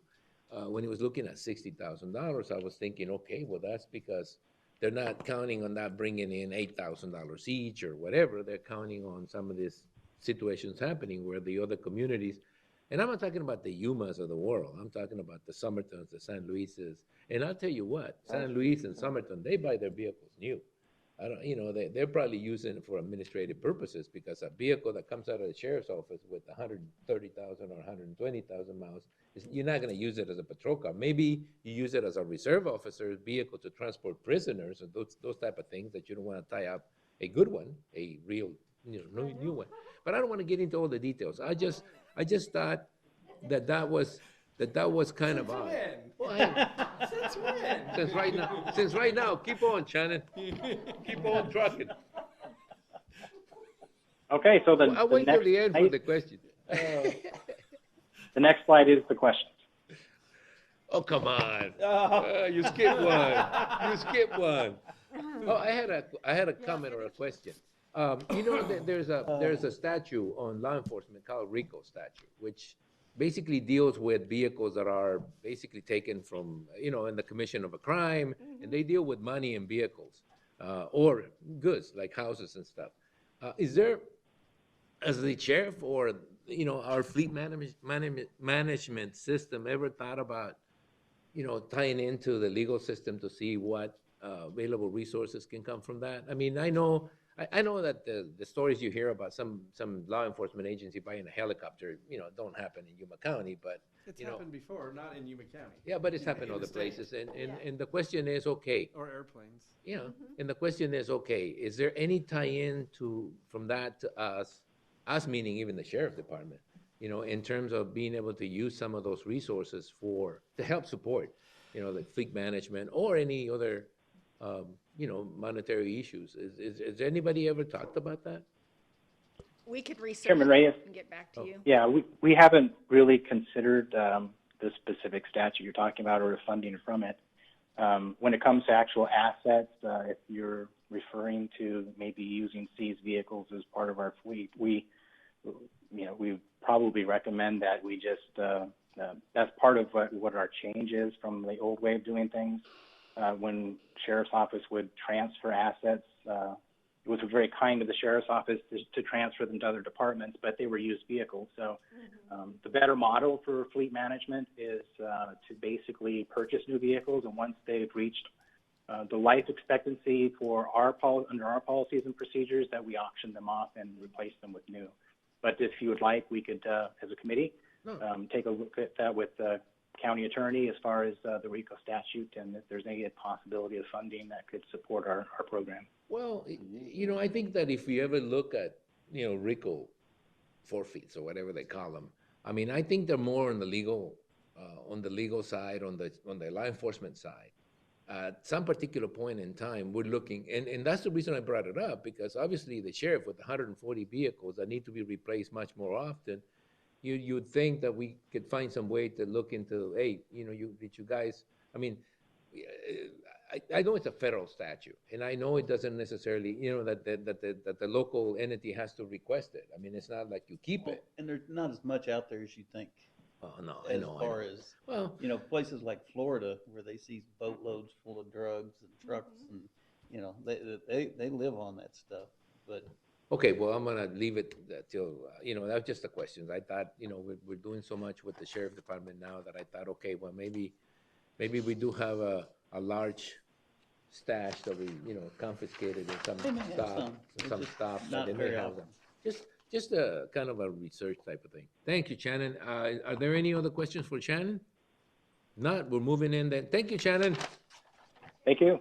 when he was looking at $60,000, I was thinking, okay, well, that's because they're not counting on that bringing in $8,000 each or whatever. They're counting on some of these situations happening where the other communities, and I'm not talking about the Yumas of the world. I'm talking about the Somertons, the San Luises. And I'll tell you what, San Luis and Somerton, they buy their vehicles new. I don't, they're probably using it for administrative purposes, because a vehicle that comes out of the sheriff's office with 130,000 or 120,000 miles, you're not going to use it as a patrol car. Maybe you use it as a reserve officer's vehicle to transport prisoners and those type of things that you don't want to tie up a good one, a real, new one. But I don't want to get into all the details. I just thought that was kind of odd. Well, Since when? Since right now, keep on, Shannon. Keep on trucking. Okay, so I'll wait till the end for the question. the next slide is the questions. Oh, come on. You skipped one. You skipped one. Oh, I had a comment or a question. There's a statute on law enforcement called RICO statute, which basically deals with vehicles that are basically taken from, in the commission of a crime, and they deal with money and vehicles, or goods like houses and stuff. Is there, as the sheriff or, our fleet management system ever thought about, tying into the legal system to see what available resources can come from that? I mean, I know that the stories you hear about some law enforcement agency buying a helicopter, don't happen in Yuma County, but It's happened before, not in Yuma County. yeah, but it's happened in other the state. places, and the question is, okay, Or airplanes. and the question is, okay, is there any tie-in from that to us meaning even the sheriff department, in terms of being able to use some of those resources to help support, the fleet management or any other monetary issues. Is anybody ever talked about that? We could research Chairman Reyes? and get back to you. Yeah, we haven't really considered the specific statute you're talking about or the funding from it. When it comes to actual assets, if you're referring to maybe using seized vehicles as part of our fleet, we probably recommend that we just, that's part of what our change is from the old way of doing things. When sheriff's office would transfer assets, it was very kind of the sheriff's office to transfer them to other departments, but they were used vehicles. So the better model for fleet management is to basically purchase new vehicles, and once they've reached the life expectancy for under our policies and procedures, that we auction them off and replace them with new. But if you would like, we could, as a committee, take a look at that with the county attorney as far as the RICO statute, and if there's any possibility of funding that could support our program. Well, I think that if you ever look at, RICO forfeits or whatever they call them, I mean, I think they're more on the legal on the legal side, on the law enforcement side. At some particular point in time, we're looking, and that's the reason I brought it up, because obviously the sheriff with 140 vehicles that need to be replaced much more often, you'd think that we could find some way to look into, hey, did you guys, I mean, I know it's a federal statute, and I know it doesn't necessarily, that the local entity has to request it. I mean, it's not like you keep it. And there's not as much out there as you think. Oh, no, I As know. far as, Well, places like Florida where they see boatloads full of drugs and trucks and, they live on that stuff. But okay, well, I'm gonna leave it till, that's just a question. I thought, we're doing so much with the sheriff department now that I thought, okay, well, maybe we do have a large stash that we, confiscated in some They may have stop, some. It's some just stop, not they may very have often. them. Just a kind of a research type of thing. Thank you, Shannon. Are there any other questions for Shannon? Not, we're moving in then. Thank you, Shannon. Thank you.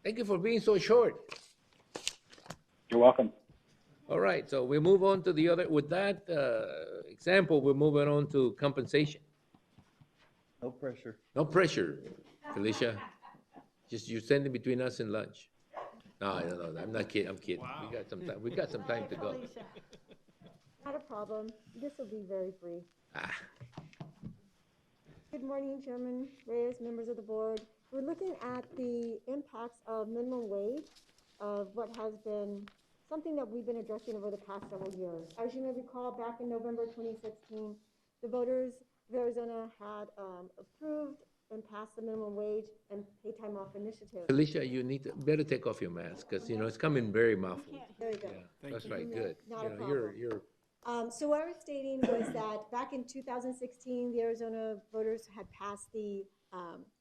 Thank you for being so short. You're welcome. All right, so we move on to the other, with that example, we're moving on to compensation. No pressure. No pressure, Felicia. Just you standing between us and lunch. No, I'm not kidding, I'm kidding. Wow. We got some time to go. Felicia. Not a problem. This will be very brief. Ah, Good morning, Chairman Reyes, members of the board. We're looking at the impacts of minimum wage, of what has been something that we've been addressing over the past several years. As you may recall, back in November 2016, the voters of Arizona had approved and passed the minimum wage and pay time off initiative. Felicia, you need to, better take off your mask, because, it's coming very muffled. There you go. Yeah, that's right, good. Not a You're, So what I was stating was that back in 2016, the Arizona voters had passed the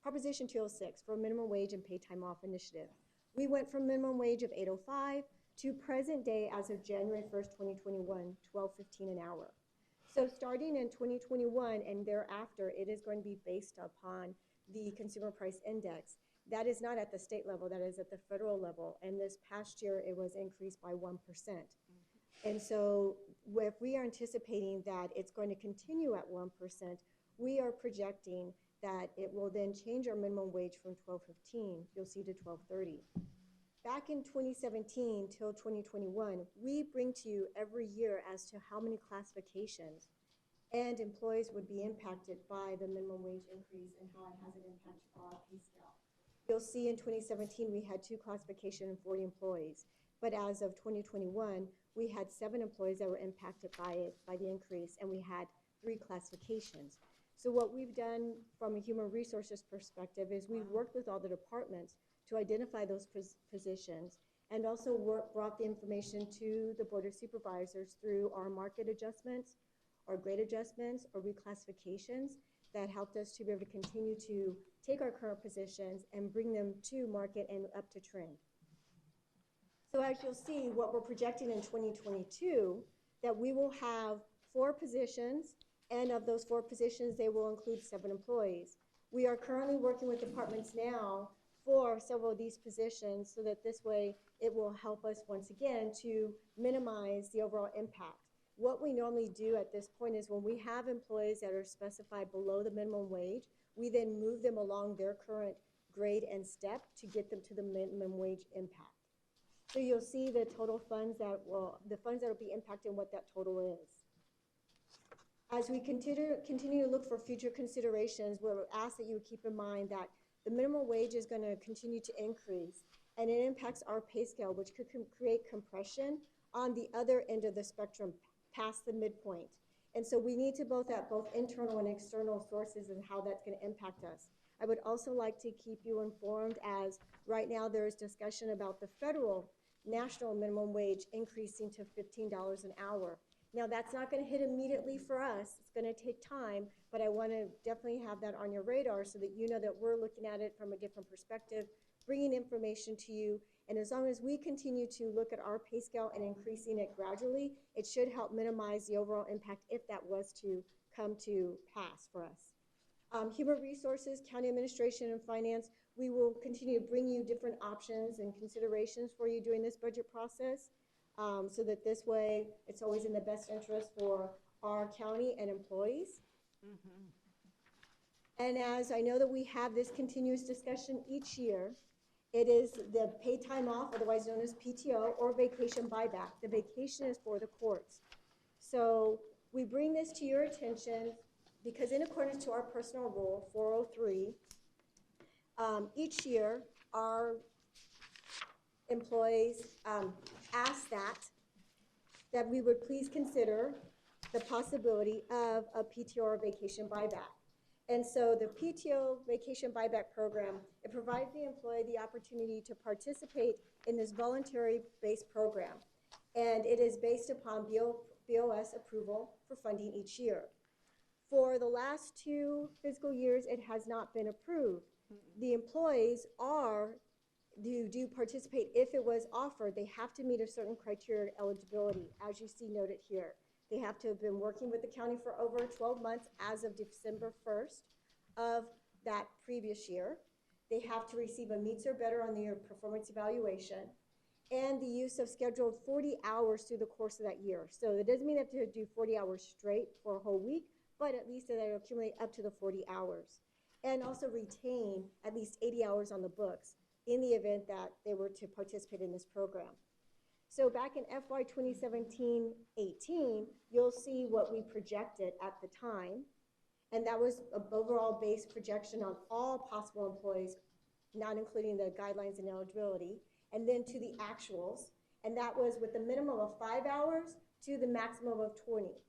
Proposition 206 for a minimum wage and pay time off initiative. We went from minimum wage of $8.05 to present day as of January 1st, 2021, $12.15 an hour. So starting in 2021 and thereafter, it is going to be based upon the Consumer Price Index. That is not at the state level, that is at the federal level. And this past year, it was increased by 1%. And so if we are anticipating that it's going to continue at 1%, we are projecting that it will then change our minimum wage from $12.15, you'll see, to $12.30. Back in 2017 till 2021, we bring to you every year as to how many classifications and employees would be impacted by the minimum wage increase and how it has an impact on our pay scale. You'll see in 2017, we had 2 classifications and 40 employees. But as of 2021, we had 7 employees that were impacted by the increase, and we had 3 classifications. So what we've done from a human resources perspective is we've worked with all the departments to identify those positions, and also brought the information to the Board of Supervisors through our market adjustments, or grade adjustments, or reclassifications that helped us to be able to continue to take our current positions and bring them to market and up to trend. So as you'll see, what we're projecting in 2022, that we will have 4 positions, and of those 4 positions, they will include 7 employees. We are currently working with departments now for several of these positions, so that this way it will help us once again to minimize the overall impact. What we normally do at this point is when we have employees that are specified below the minimum wage, we then move them along their current grade and step to get them to the minimum wage impact. So you'll see the total funds that will be impacted and what that total is. As we continue to look for future considerations, we'll ask that you keep in mind that the minimum wage is going to continue to increase, and it impacts our pay scale, which could create compression on the other end of the spectrum, past the midpoint. And so we need to both internal and external sources and how that's going to impact us. I would also like to keep you informed, as right now there is discussion about the federal national minimum wage increasing to $15 an hour. Now, that's not going to hit immediately for us. It's going to take time, but I want to definitely have that on your radar so that you know that we're looking at it from a different perspective, bringing information to you. And as long as we continue to look at our pay scale and increasing it gradually, it should help minimize the overall impact if that was to come to pass for us. Human Resources, County Administration, and Finance, we will continue to bring you different options and considerations for you during this budget process, so that this way it's always in the best interest for our county and employees. And as I know that we have this continuous discussion each year, it is the paid time off, otherwise known as PTO, or vacation buyback. The vacation is for the courts. So we bring this to your attention because in accordance to our personal rule, 403, each year our employees ask that we would please consider the possibility of a PTO or vacation buyback. And so the PTO vacation buyback program, it provides the employee the opportunity to participate in this voluntary-based program. And it is based upon BOS approval for funding each year. For the last 2 fiscal years, it has not been approved. The employees do participate if it was offered. They have to meet a certain criteria of eligibility, as you see noted here. They have to have been working with the county for over 12 months as of December 1st of that previous year. They have to receive a meets or better on their performance evaluation, and the use of scheduled 40 hours through the course of that year. So it doesn't mean they have to do 40 hours straight for a whole week, but at least they accumulate up to the 40 hours. And also retain at least 80 hours on the books in the event that they were to participate in this program. So back in FY 2017-18, you'll see what we projected at the time, and that was an overall base projection on all possible employees, not including the guidelines and eligibility, and then to the actuals, and that was with a minimum of 5 hours to the maximum of 20.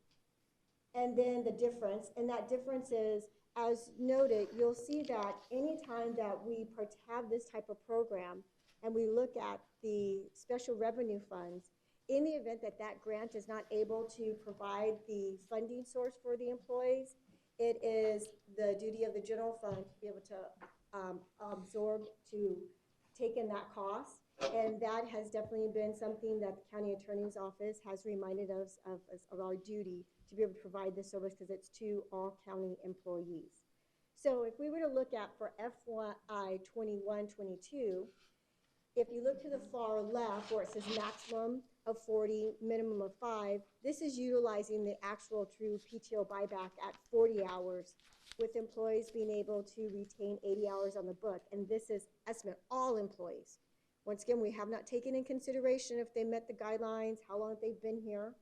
And then the difference, and that difference is, as noted, you'll see that anytime that we have this type of program and we look at the special revenue funds, in the event that that grant is not able to provide the funding source for the employees, it is the duty of the general fund to be able to absorb, to take in that cost. And that has definitely been something that the county attorney's office has reminded us of our duty to be able to provide this service because it's to all county employees. So if we were to look at for FY 21-22, if you look to the far left where it says maximum of 40, minimum of 5, this is utilizing the actual true PTO buyback at 40 hours with employees being able to retain 80 hours on the book. And this is estimate all employees. Once again, we have not taken in consideration if they met the guidelines, how long they've been here.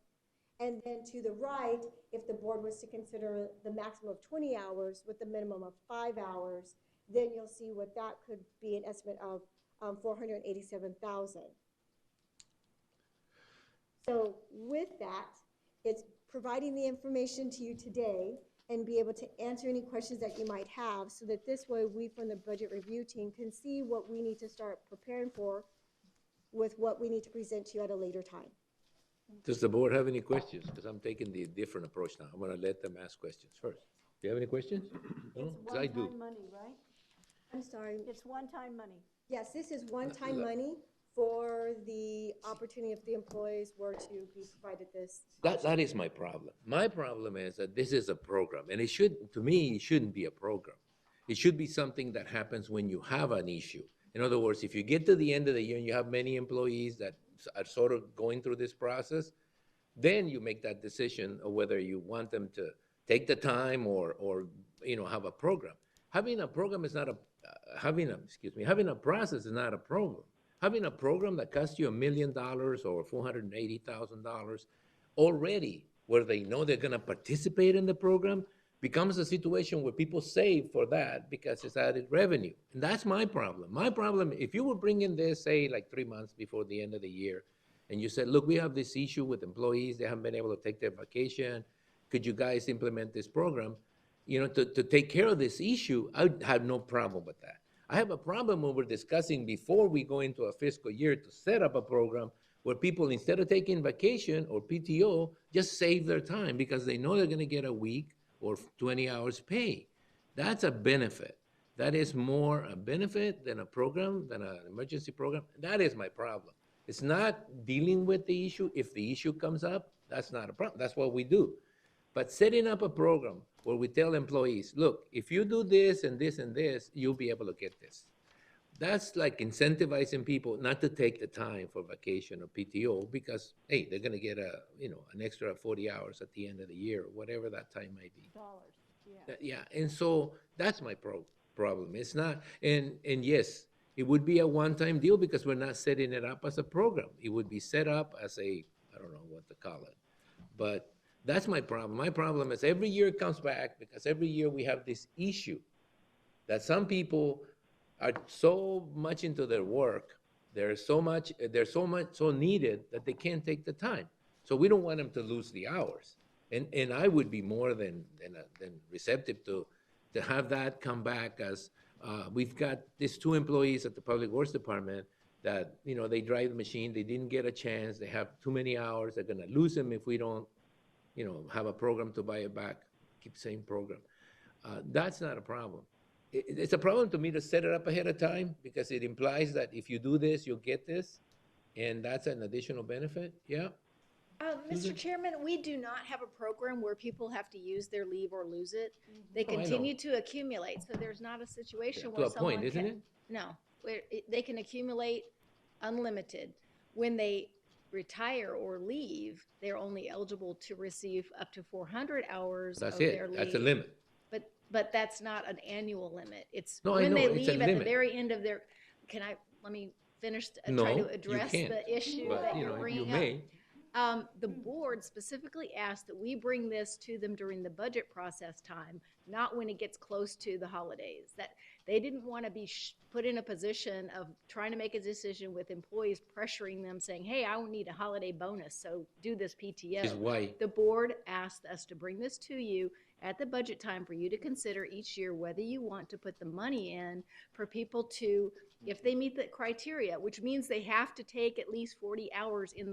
And then to the right, if the board was to consider the maximum of 20 hours with the minimum of 5 hours, then you'll see what that could be an estimate of 487,000. So with that, it's providing the information to you today and be able to answer any questions that you might have so that this way we from the budget review team can see what we need to start preparing for with what we need to present to you at a later time. Does the board have any questions? Because I'm taking the different approach now. I'm going to let them ask questions first. Do you have any questions? It's Because I do. one-time money, right? I'm sorry. It's one-time money. Yes, this is one-time money for the opportunity if the employees were to be provided this. That is my problem. My problem is that this is a program, and it should, to me, it shouldn't be a program. It should be something that happens when you have an issue. In other words, if you get to the end of the year and you have many employees that are sort of going through this process, then you make that decision of whether you want them to take the time or have a program. Having a program is not a having a process is not a problem. Having a program that costs you $1 million or $480,000 already, where they know they're going to participate in the program, becomes a situation where people save for that because it's added revenue. And that's my problem. My problem, if you were bringing this, say, like 3 months before the end of the year, and you said, look, we have this issue with employees, they haven't been able to take their vacation, could you guys implement this program? To take care of this issue, I would have no problem with that. I have a problem when we're discussing before we go into a fiscal year to set up a program where people, instead of taking vacation or PTO, just save their time because they know they're going to get a week or 20 hours pay. That's a benefit. That is more a benefit than a program, than an emergency program. That is my problem. It's not dealing with the issue. If the issue comes up, that's not a problem. That's what we do. But setting up a program where we tell employees, look, if you do this and this and this, you'll be able to get this. That's like incentivizing people not to take the time for vacation or PTO because, hey, they're going to get an extra 40 hours at the end of the year, or whatever that time might be. Yeah, and so that's my problem. It's not, and yes, it would be a one-time deal because we're not setting it up as a program. It would be set up as a, I don't know what to call it. But that's my problem. My problem is every year it comes back because every year we have this issue that some people are so much into their work, they're so needed that they can't take the time. So we don't want them to lose the hours. And I would be more than receptive to have that come back as we've got these two employees at the Public Works Department that, they drive the machine, they didn't get a chance, they have too many hours, they're gonna lose them if we don't, have a program to buy it back, keep the same program. That's not a problem. It's a problem to me to set it up ahead of time because it implies that if you do this, you'll get this, and that's an additional benefit, yeah? Mr. Chairman, we do not have a program where people have to use their leave or lose it. They Oh, I know. continue to accumulate, so there's not a situation To where a someone point, isn't it? No, they can accumulate unlimited. When they retire or leave, they're only eligible to receive up to 400 hours That's of their it, leave. that's the limit. But that's not an annual limit. It's No, I when they know, it's a leave at the limit. very end of their, let me finish, try No, to you address can't. the issue But, that you you're know, you bringing up. may. The board specifically asked that we bring this to them during the budget process time, not when it gets close to the holidays. That they didn't want to be put in a position of trying to make a decision with employees pressuring them, saying, hey, I need a holiday bonus, so do this PTO. Is why. The board asked us to bring this to you at the budget time for you to consider each year whether you want to put the money in for people to, if they meet the criteria, which means they have to take at least 40 hours in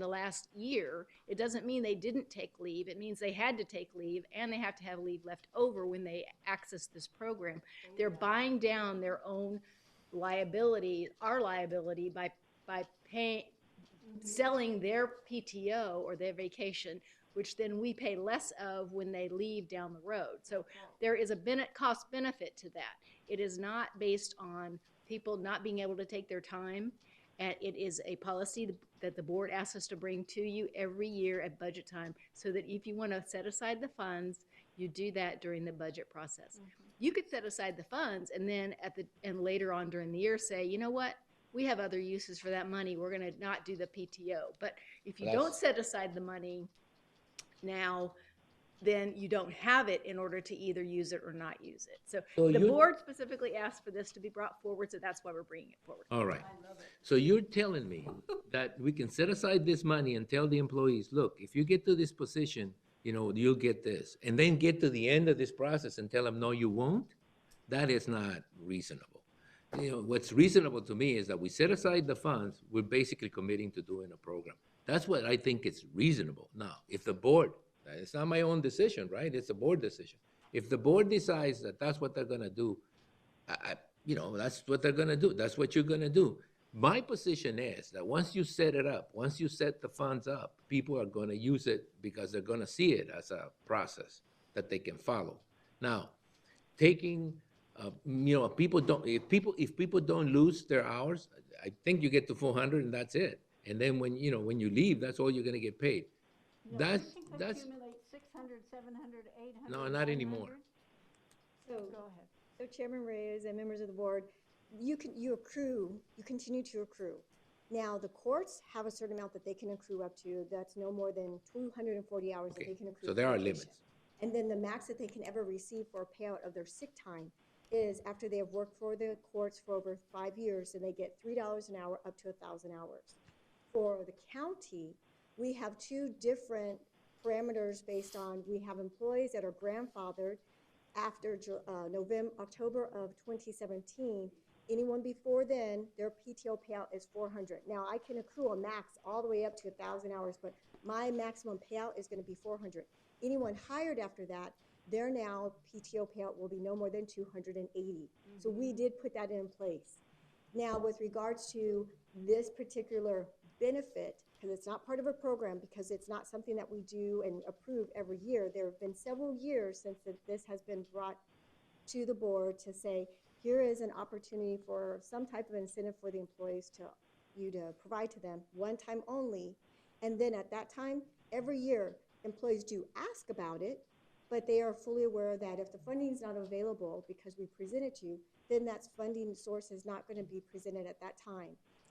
the last year. It doesn't mean they didn't take leave. It means they had to take leave and they have to have leave left over when they access this program. They're buying down their own liability, our liability, by paying, selling their PTO or their vacation, which then we pay less of when they leave down the road. So there is a cost benefit to that. It is not based on people not being able to take their time. And it is a policy that the board asks us to bring to you every year at budget time, so that if you want to set aside the funds, you do that during the budget process. You could set aside the funds and then and later on during the year say, you know what? We have other uses for that money. We're going to not do the PTO. But if you don't set aside the money now, then you don't have it in order to either use it or not use it. So the board specifically asked for this to be brought forward, so that's why we're bringing it forward. All right. So you're telling me that we can set aside this money and tell the employees, look, if you get to this position, you'll get this, and then get to the end of this process and tell them, no, you won't? That is not reasonable. What's reasonable to me is that we set aside the funds, we're basically committing to doing a program. That's what I think is reasonable. Now, if the board, it's not my own decision, right? It's a board decision. If the board decides that that's what they're gonna do, that's what they're gonna do. That's what you're gonna do. My position is that once you set it up, once you set the funds up, people are gonna use it because they're gonna see it as a process that they can follow. Now, taking, if people don't lose their hours, I think you get to 400 and that's it. And then when you leave, that's all you're gonna get paid. No, That's you can accumulate 600, 700, 800. No, not anymore. 900. So, Go ahead. so Chairman Reyes and members of the board, you continue to accrue. Now, the courts have a certain amount that they can accrue up to. That's no more than 240 hours that Okay, they can accrue. so there for are vacation. limits. And then the max that they can ever receive for a payout of their sick time is after they have worked for the courts for over 5 years, and they get $3 an hour up to 1,000 hours. For the county, we have two different parameters based on, we have employees that are grandfathered after October of 2017. Anyone before then, their PTO payout is 400. Now, I can accrue a max all the way up to 1,000 hours, but my maximum payout is going to be 400. Anyone hired after that, their now PTO payout will be no more than 280. So we did put that in place. Now, with regards to this particular benefit, because it's not part of a program, because it's not something that we do and approve every year. There have been several years since this has been brought to the board to say, here is an opportunity for some type of incentive for the employees to provide to them, one time only. And then at that time, every year, employees do ask about it, but they are fully aware that if the funding is not available because we present it to you, then that funding source is not going to be presented at that time.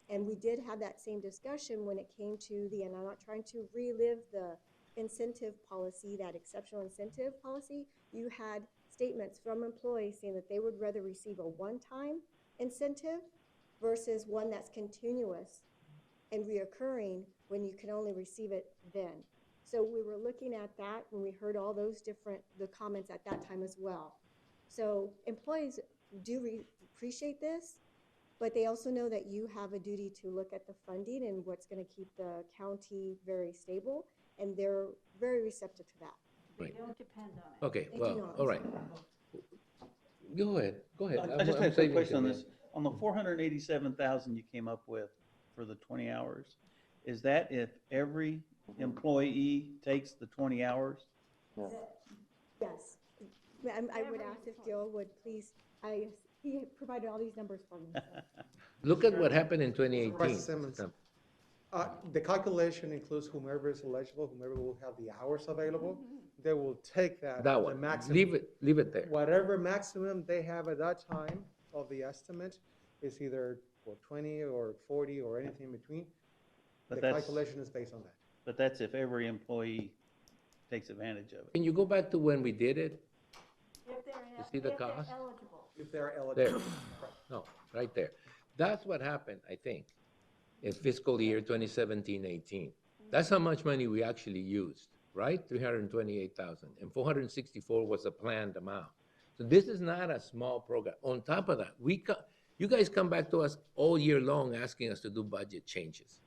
And we did have that same discussion when it came to and I'm not trying to relive the incentive policy, that exceptional incentive policy. You had statements from employees saying that they would rather receive a one-time incentive versus one that's continuous and reoccurring when you can only receive it then. So we were looking at that when we heard all those the comments at that time as well. So employees do appreciate this, but they also know that you have a duty to look at the funding and what's going to keep the county very stable, and they're very receptive to that. Right. They don't depend on it. Okay, They do well, not. all right. Go ahead, go ahead. I just I'm have a saving question on you, this. On the 487,000 you came up with for the 20 hours, is that if every employee takes the 20 hours? Yes. I would ask if Joe would please, he provided all these numbers for me. So. Look at what happened in 2018. Supervisor Simmons. The calculation includes whomever is eligible, whomever will have the hours available. They will take that, That the one, maximum. leave it there. Whatever maximum they have at that time of the estimate is either for 20 or 40 or anything in between. But The that's- calculation is based on that. But that's if every employee takes advantage of it. Can you go back to when we did it? If they're, You see the if they're cost? eligible. If they're There, eligible. no, right there. That's what happened, I think, in fiscal year 2017-18. That's how much money we actually used, right? 328,000, and 464 was the planned amount. So this is not a small program. On top of that, you guys come back to us all year long asking us to do budget changes.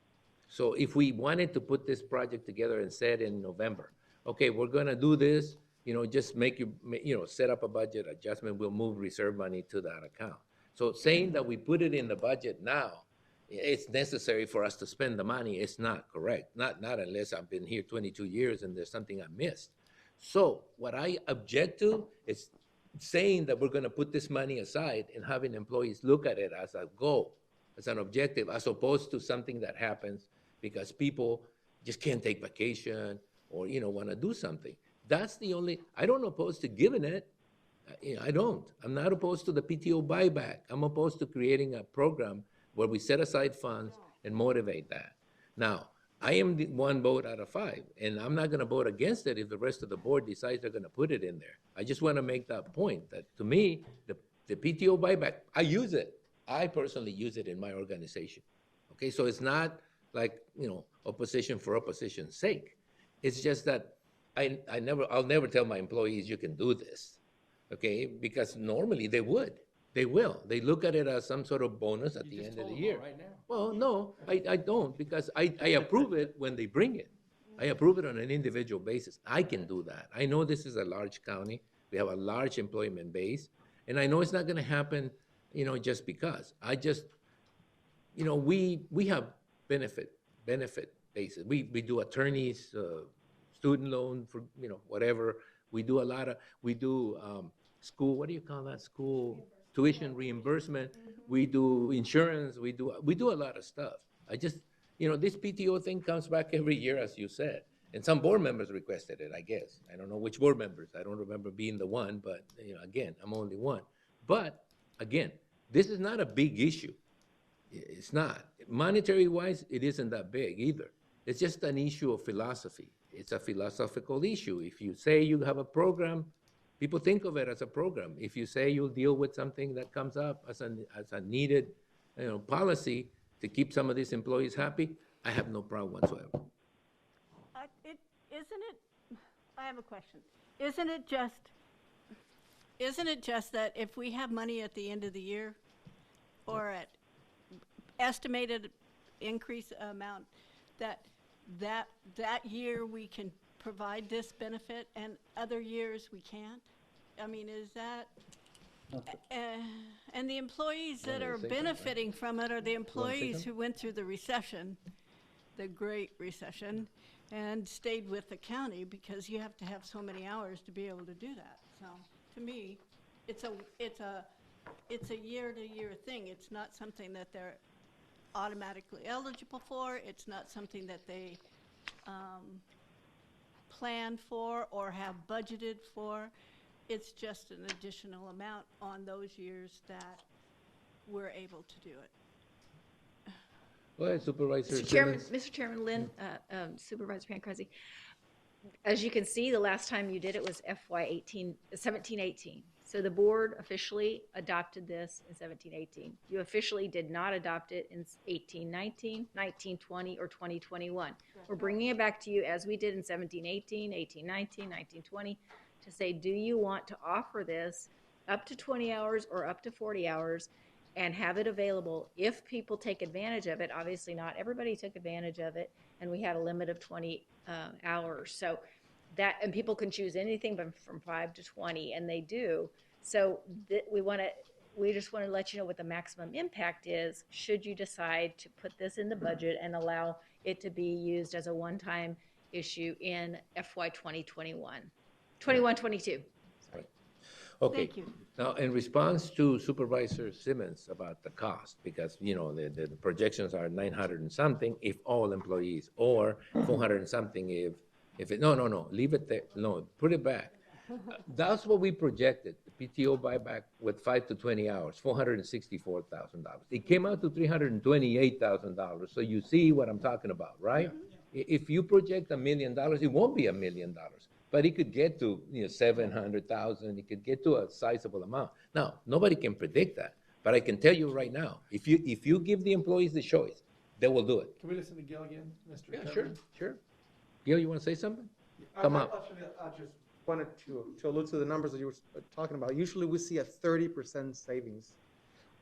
So if we wanted to put this project together and said in November, okay, we're gonna do this, just set up a budget adjustment, we'll move reserve money to that account. So saying that we put it in the budget now, it's necessary for us to spend the money, it's not correct. Not unless I've been here 22 years and there's something I missed. So what I object to is saying that we're gonna put this money aside and having employees look at it as a goal, as an objective, as opposed to something that happens because people just can't take vacation or, wanna do something. That's the only, I don't oppose to giving it. I don't. I'm not opposed to the PTO buyback. I'm opposed to creating a program where we set aside funds and motivate that. Now, I am the one vote out of 5, and I'm not gonna vote against it if the rest of the board decides they're gonna put it in there. I just wanna make that point, that to me, the PTO buyback, I use it. I personally use it in my organization. Okay, so it's not like, opposition for opposition's sake. It's just that I'll never tell my employees you can do this, okay? Because normally they would. They will. They look at it as some sort of bonus at the end of the year. Right now. Well, no, I don't, because I approve it when they bring it. I approve it on an individual basis. I can do that. I know this is a large county. We have a large employment base, and I know it's not gonna happen, just because. I just, we have benefit basis. We do attorneys, student loan for, whatever. We do school, what do you call that? School tuition reimbursement. We do insurance. We do a lot of stuff. I just, this PTO thing comes back every year, as you said. And some board members requested it, I guess. I don't know which board members. I don't remember being the one, but, again, I'm only one. But, again, this is not a big issue. It's not. Monetary-wise, it isn't that big either. It's just an issue of philosophy. It's a philosophical issue. If you say you have a program, people think of it as a program. If you say you'll deal with something that comes up as a needed, policy to keep some of these employees happy, I have no problem whatsoever. I have a question. Isn't it just that if we have money at the end of the year or at estimated increase amount, that year we can provide this benefit and other years we can't? I mean, is that, and the employees that are benefiting from it are the employees who went through the recession, the Great Recession, and stayed with the county because you have to have so many hours to be able to do that. So, to me, it's a year-to-year thing. It's not something that they're automatically eligible for. It's not something that they planned for or have budgeted for. It's just an additional amount on those years that we're able to do it. Go ahead, Supervisor Mr. Chairman, Simmons. Mr. Chairman, Lynn, Supervisor Pancrezi, as you can see, the last time you did it was FY 17-18. So the board officially adopted this in 17-18. You officially did not adopt it in 18-19, 19-20, or 20-21. We're bringing it back to you as we did in 17-18, 18-19, 19-20, to say, do you want to offer this up to 20 hours or up to 40 hours and have it available if people take advantage of it? Obviously not everybody took advantage of it, and we had a limit of 20 hours. So that, and people can choose anything from 5 to 20, and they do. So we just want to let you know what the maximum impact is should you decide to put this in the budget and allow it to be used as a one-time issue in FY 2021, 21-22. Okay. Thank you. Now, in response to Supervisor Simmons about the cost, because, you know, the projections are 900 and something if all employees, or 400 and something if it, no, leave it there. No, put it back. That's what we projected, the PTO buyback with 5 to 20 hours, $464,000. It came out to $328,000. So you see what I'm talking about, right? If you project $1 million, it won't be $1 million. But it could get to 700,000. It could get to a sizable amount. Now, nobody can predict that, but I can tell you right now, if you give the employees the choice, they will do it. Can we listen to Gil again, Mr. Yeah, Chairman? sure. Gil, you want to say something? Come up. Actually, I just wanted to allude to the numbers that you were talking about. Usually we see a 30% savings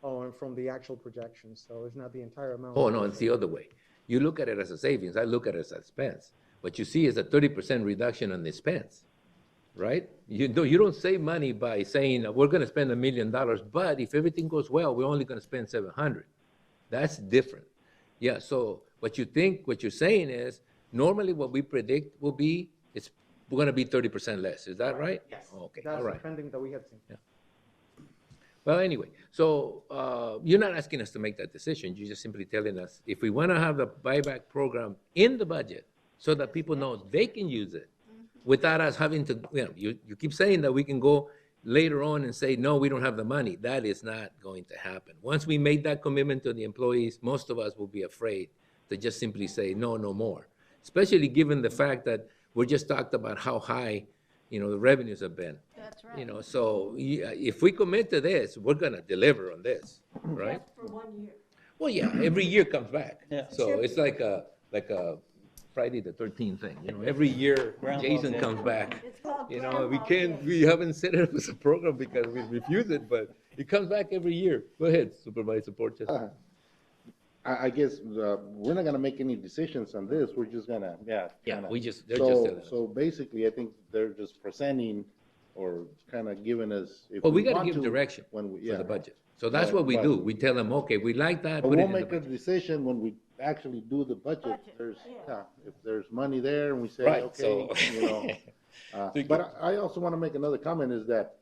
from the actual projections, so it's not the entire amount. Oh, no, it's the other way. You look at it as a savings. I look at it as a expense. What you see is a 30% reduction on the expense, right? You don't save money by saying we're going to spend $1 million, but if everything goes well, we're only going to spend 700. That's different. Yeah. So what you're saying is normally what we predict will be we're going to be 30% less. Is that right? Yes. Okay. That's all the right. trending that we have seen. Yeah. Well, anyway, so you're not asking us to make that decision. You're just simply telling us if we want to have the buyback program in the budget so that people know they can use it without us having to, you keep saying that we can go later on and say, no, we don't have the money. That is not going to happen. Once we make that commitment to the employees, most of us will be afraid to just simply say, no, no more, especially given the fact that we just talked about how high, the revenues have been. That's right. So if we commit to this, we're going to deliver on this, right? For 1 year. Well, yeah, every year comes back. Yeah. So it's like a Friday the 13th thing, every year Groundhog Jason Day. comes back. It's called We Groundhog Day. we haven't set it up as a program because we refuse it, but it comes back every year. Go ahead, Supervisor Porteous. I guess we're not gonna make any decisions on this. We're just gonna, Yeah, kinda- they're just telling us. So basically, I think they're just presenting or kind of giving us. If Well, we got want to give direction when we, for yeah. the budget. So that's Right, what we but- do. We tell them, okay, we like that, But put it we'll in the make a budget. decision when we actually do the budget. Budget, There's, yeah. if there's money there and we say, Right, okay, so- But I also want to make another comment is that,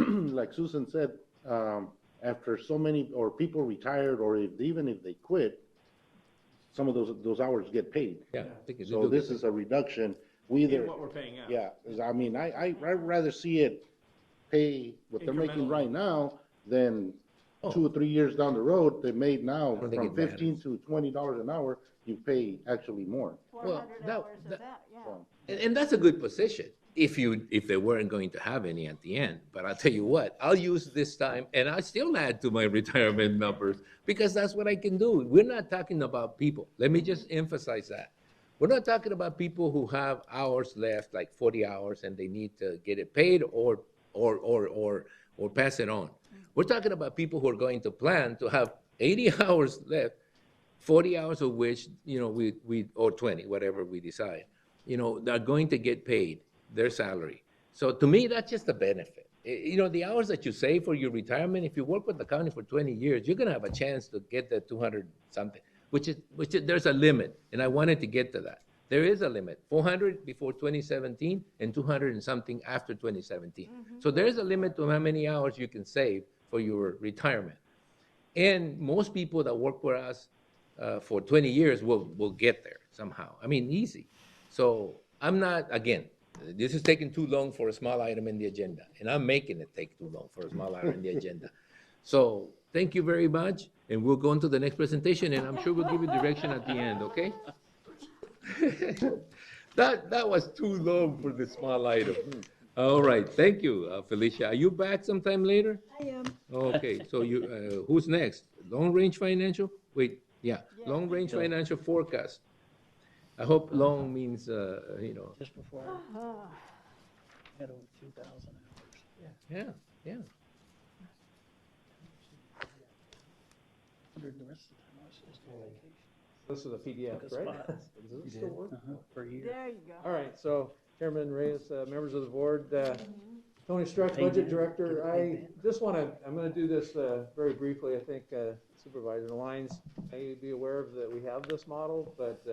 like Susan said, after so many, or people retired, or even if they quit, some of those hours get paid. Yeah, I think they So do this get is a reduction. We either, In what we're paying out. yeah, 'cause I mean, I'd rather see it pay what they're making right now than Oh. 2 or 3 years down the road, they made now don't think from it matters. $15 to $20 an hour, you pay actually more. 400 that- hours of that, yeah. So, And that's a good position if they weren't going to have any at the end. But I'll tell you what, I'll use this time and I still add to my retirement numbers because that's what I can do. We're not talking about people. Let me just emphasize that. We're not talking about people who have hours left, like 40 hours, and they need to get it paid or pass it on. We're talking about people who are going to plan to have 80 hours left, 40 hours of which, we or 20, whatever we decide, they're going to get paid their salary. So to me, that's just a benefit. The hours that you save for your retirement, if you work with the county for 20 years, you're going to have a chance to get that 200 something, which is there's a limit, and I wanted to get to that. There is a limit, 400 before 2017 and 200 and something after 2017. So there is a limit to how many hours you can save for your retirement. And most people that work for us for 20 years will get there somehow. I mean, easy. So I'm not, again, this is taking too long for a small item in the agenda, and I'm making it take too long for a small item in the agenda. So, thank you very much, and we'll go on to the next presentation, and I'm sure we'll give you direction at the end, okay? That was too long for the small item. All right, thank you, Felicia. Are you back sometime later? I am. Okay, so who's next? Long Range Financial? Wait, yeah, Long Range Financial Forecast. I hope long means, Just before, I had over 2,000 hours. yeah, yeah. 100 the rest of the time I was just on vacation. This is a PDF, Took a right? spot. Does it still work? For a year. There you go. All right, so Chairman Reyes, members of the board, Tony Struck, Budget Director, I'm gonna do this very briefly. I think Supervisor Lyons may be aware of that we have this model, but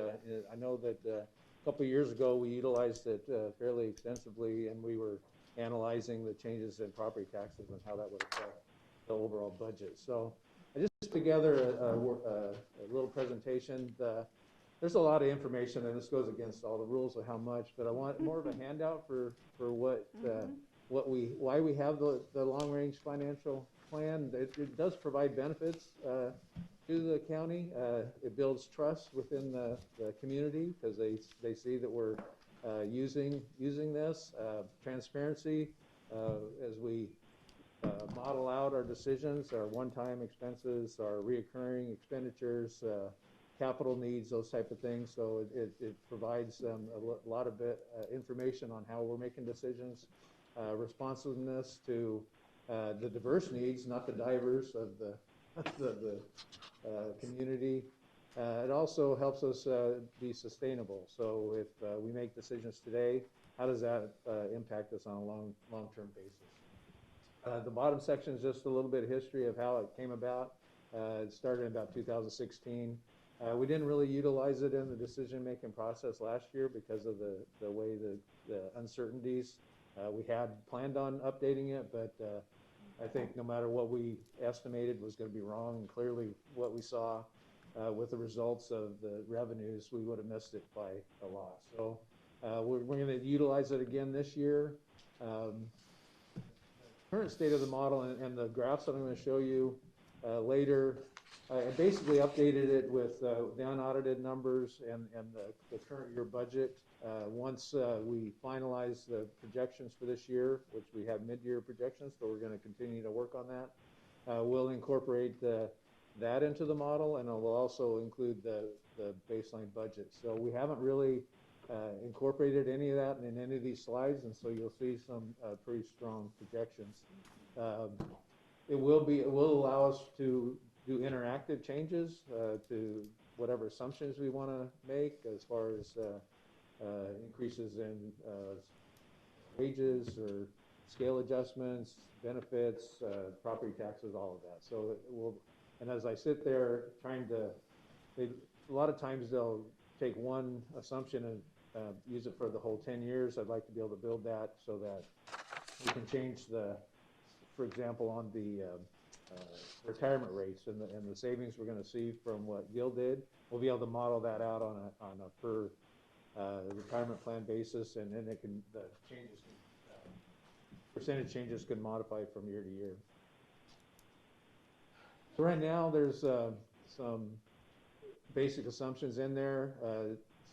I know that a couple of years ago, we utilized it fairly extensively, and we were analyzing the changes in property taxes and how that would affect the overall budget. So I just put together a little presentation. There's a lot of information, and this goes against all the rules of how much, but I want more of a handout for why we have the long-range financial plan. It does provide benefits to the county. It builds trust within the community because they see that we're using this. Transparency as we model out our decisions, our one-time expenses, our reoccurring expenditures, capital needs, those type of things. So it provides them a lot of information on how we're making decisions, responsiveness to the diverse needs, not the divers of the community. It also helps us be sustainable. So if we make decisions today, how does that impact us on a long-term basis? The bottom section is just a little bit of history of how it came about. It started in about 2016. We didn't really utilize it in the decision-making process last year because of the way the uncertainties. We had planned on updating it, but I think no matter what we estimated was going to be wrong, and clearly what we saw with the results of the revenues, we would have missed it by a lot. So we're going to utilize it again this year. Current state of the model and the graphs that I'm going to show you later, I basically updated it with the unaudited numbers and the current year budget. Once we finalize the projections for this year, which we have mid-year projections, so we're going to continue to work on that. We'll incorporate that into the model, and we'll also include the baseline budget. So we haven't really incorporated any of that in any of these slides, and so you'll see some pretty strong projections. It will allow us to do interactive changes to whatever assumptions we want to make as far as increases in wages or scale adjustments, benefits, property taxes, all of that. So it will, and as I sit there trying to, a lot of times they'll take one assumption and use it for the whole 10 years. I'd like to be able to build that so that we can change for example, on the retirement rates and the savings we're going to see from what Gil did. We'll be able to model that out on a per retirement plan basis, and then the changes, percentage changes can modify from year to year. So right now there's some basic assumptions in there.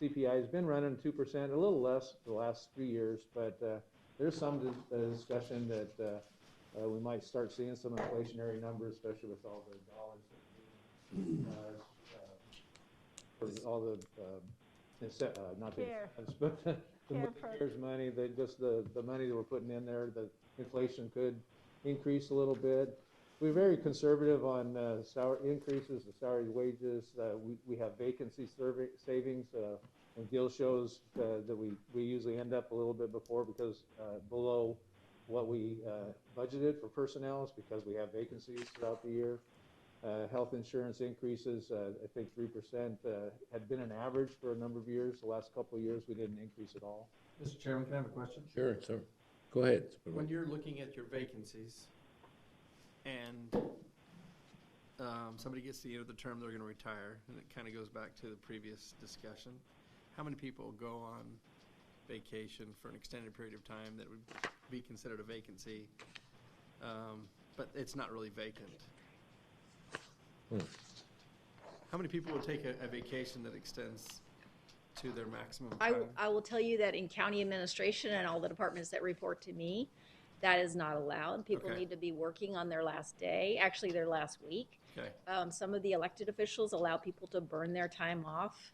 CPI has been running 2%, a little less the last few years, but there's some discussion that we might start seeing some inflationary numbers, especially with all the dollars for all the not the incentives, but the CARES money, the money that we're putting in there, the inflation could increase a little bit. We're very conservative on salary increases, the salary wages. We have vacancy savings. When Gil shows that we usually end up a little bit below what we budgeted for personnel is because we have vacancies throughout the year. Health insurance increases, I think 3% had been an average for a number of years. The last couple of years, we didn't increase at all. Mr. Chairman, can I have a question? Sure, sir. Go ahead. When you're looking at your vacancies and somebody gets to the end of the term, they're going to retire, and it kind of goes back to the previous discussion. How many people go on vacation for an extended period of time that would be considered a vacancy, but it's not really vacant. How many people would take a vacation that extends to their maximum time? I will tell you that in county administration and all the departments that report to me, that is not allowed. People Okay. need to be working on their last day, actually their last week. Okay. Some of the elected officials allow people to burn their time off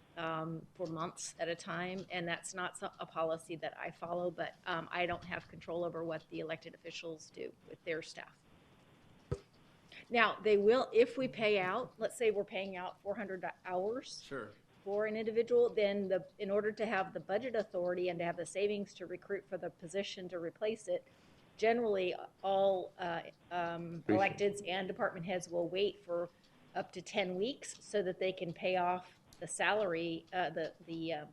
for months at a time, and that's not a policy that I follow, but I don't have control over what the elected officials do with their staff. Now, they will, if we pay out, let's say we're paying out 400 hours Sure. for an individual, then in order to have the budget authority and to have the savings to recruit for the position to replace it, generally, all electeds and department heads will wait for up to 10 weeks so that they can pay off the salary, the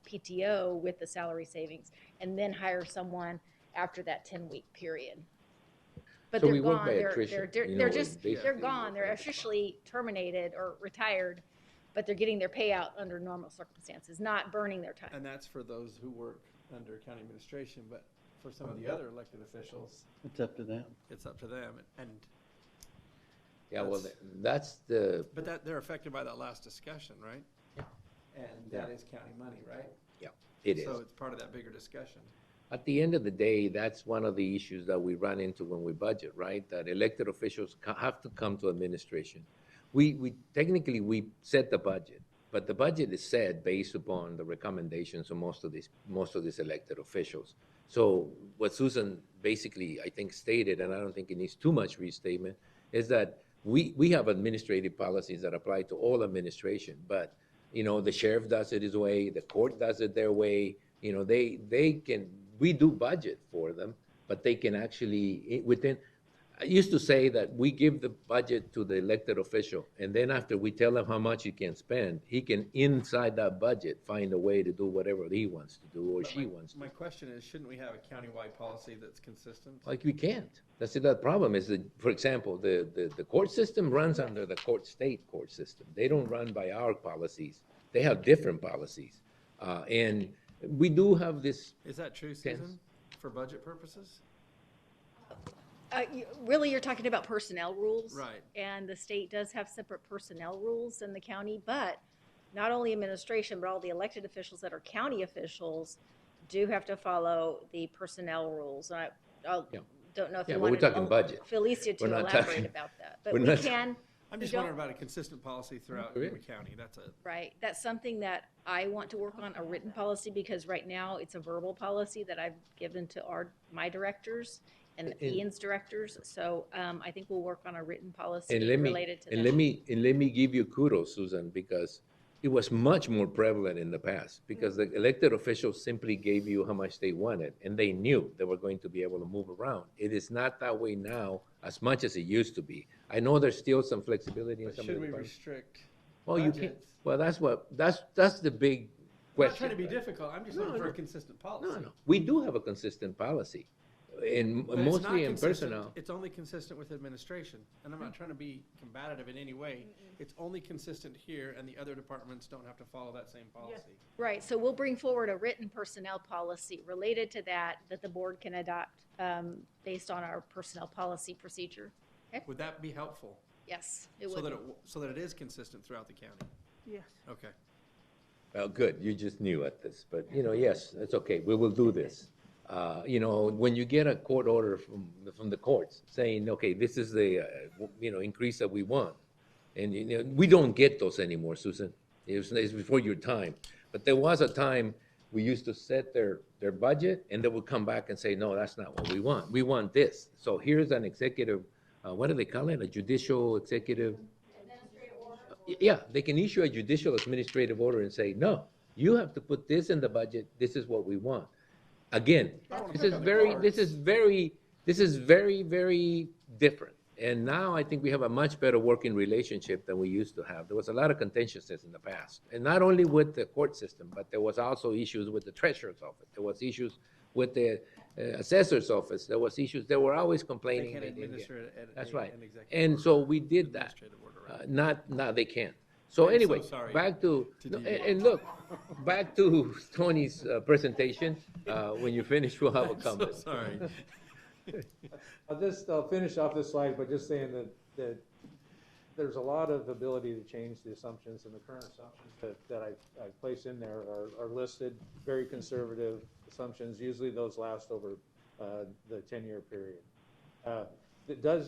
PTO with the salary savings, and then hire someone after that 10-week period. But So they're we work gone. by They're attrition, they're you they're know, just basically they're we gone. work They're by officially terminated or retired, but they're getting their payout under normal circumstances, not burning their time. And that's for those who work under county administration, but for some of the other elected officials, It's up to them. it's up to them. And Yeah, well, That's- that's the, but that they're affected by that last discussion, right? And that Yeah. is county money, right? it is. So it's part of that bigger discussion. At the end of the day, that's one of the issues that we run into when we budget, right? That elected officials have to come to administration. We technically, we set the budget, but the budget is set based upon the recommendations of most of these elected officials. So what Susan basically, I think, stated, and I don't think it needs too much restatement, is that we have administrative policies that apply to all administration, but, you know, the sheriff does it his way, the court does it their way, you know, they can, we do budget for them, but they can actually, within, I used to say that we give the budget to the elected official, and then after we tell him how much he can spend, he can, inside that budget, find a way to do whatever he wants to do or But she wants to. My question is, shouldn't we have a countywide policy that's consistent? Like, we can't. That's the problem is that, for example, the court system runs under the state court system. They don't run by our policies. They have different policies. And we do have this, Is that true, Susan, for budget purposes? Really, you're talking about personnel rules. Right. And the state does have separate personnel rules than the county, but not only administration, but all the elected officials that are county officials do have to follow the personnel rules. I Yeah. don't know if Yeah, you but we're wanted talking budget. Felicia to We're not elaborate talking- about that. But we're we not- can, I'm we just don't- wondering about a consistent policy throughout There Yuma is. County. That's a, right, that's something that I want to work on, a written policy, because right now it's a verbal policy that I've given to my directors and And- Ian's directors. So I think we'll work on a written policy and let me, related to that. and let me give you kudos, Susan, because it was much more prevalent in the past, because the elected officials simply gave you how much they wanted, and they knew they were going to be able to move around. It is not that way now as much as it used to be. I know there's still some flexibility in but some of should the we departments. restrict Well, you can't, budgets? well, that's the big I'm not question. trying to be right? difficult. I'm just No, looking for no. a consistent policy. No, no, we do have a consistent policy, and But it's not mostly in consistent- personnel. It's only consistent with administration, and I'm not trying to be combative in any way. It's only consistent here, and the other departments don't have to follow that same policy. Right, so we'll bring forward a written personnel policy related to that the board can adopt based on our personnel policy procedure. Would that be helpful? Yes, it So would. that it is consistent throughout the county? Yes. Okay. Well, good, you just knew at this, but, you know, yes, that's okay, we will do this. You know, when you get a court order from the courts saying, okay, this is the, you know, increase that we want, and, you know, we don't get those anymore, Susan. It's before your time. But there was a time we used to set their budget, and they would come back and say, no, that's not what we want. We want this. So here's an executive, what do they call it? A judicial executive? Yeah, they can issue a judicial administrative order and say, no, you have to put this in the budget. This is what we want. Again, I wanna this pick is on the very, courts. this is very, very different. And now I think we have a much better working relationship than we used to have. There was a lot of contentiousness in the past, and not only with the court system, but there was also issues with the treasurer's office. There was issues with the assessor's office. There was issues. They were always They complaining. can they didn't get- administer it. That's right. An executive And order, so we did that. administrative order, right? They can't. So I'm so anyway, sorry back to, to no, deviate. and look, back to Tony's presentation. When you finish, we'll have a I'm so comment. sorry. I'll finish off this slide by just saying that there's a lot of ability to change the assumptions, and the current assumptions that I've placed in there are listed, very conservative assumptions. Usually those last over the 10-year period.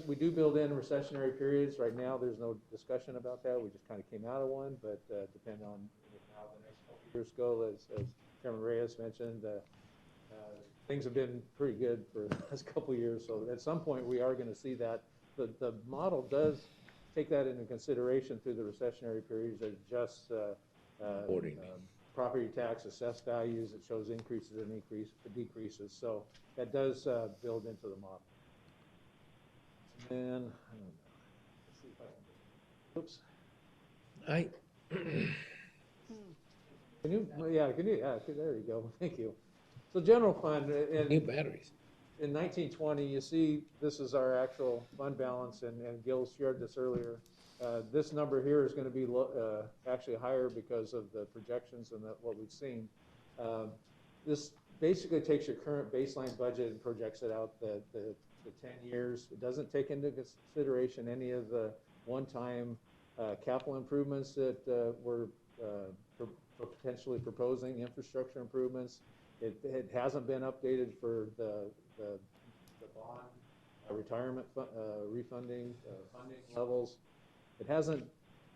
We do build in recessionary periods. Right now, there's no discussion about that. We just kind of came out of one, but depending on how the next couple of years go, as Chairman Reyes mentioned, things have been pretty good for the last couple of years. So at some point, we are going to see that. The model does take that into consideration through the recessionary periods. It adjusts property tax assessed values. It shows increases and decreases. So that does build into the model. And I don't know. Let's see if I can. Oops. There you go. Thank you. So general fund, New batteries. in 1920, you see this is our actual fund balance, and Gil shared this earlier. This number here is going to be actually higher because of the projections and what we've seen. This basically takes your current baseline budget and projects it out the 10 years. It doesn't take into consideration any of the one-time capital improvements that we're potentially proposing, infrastructure improvements. It hasn't been updated for the bond retirement refunding funding levels. It hasn't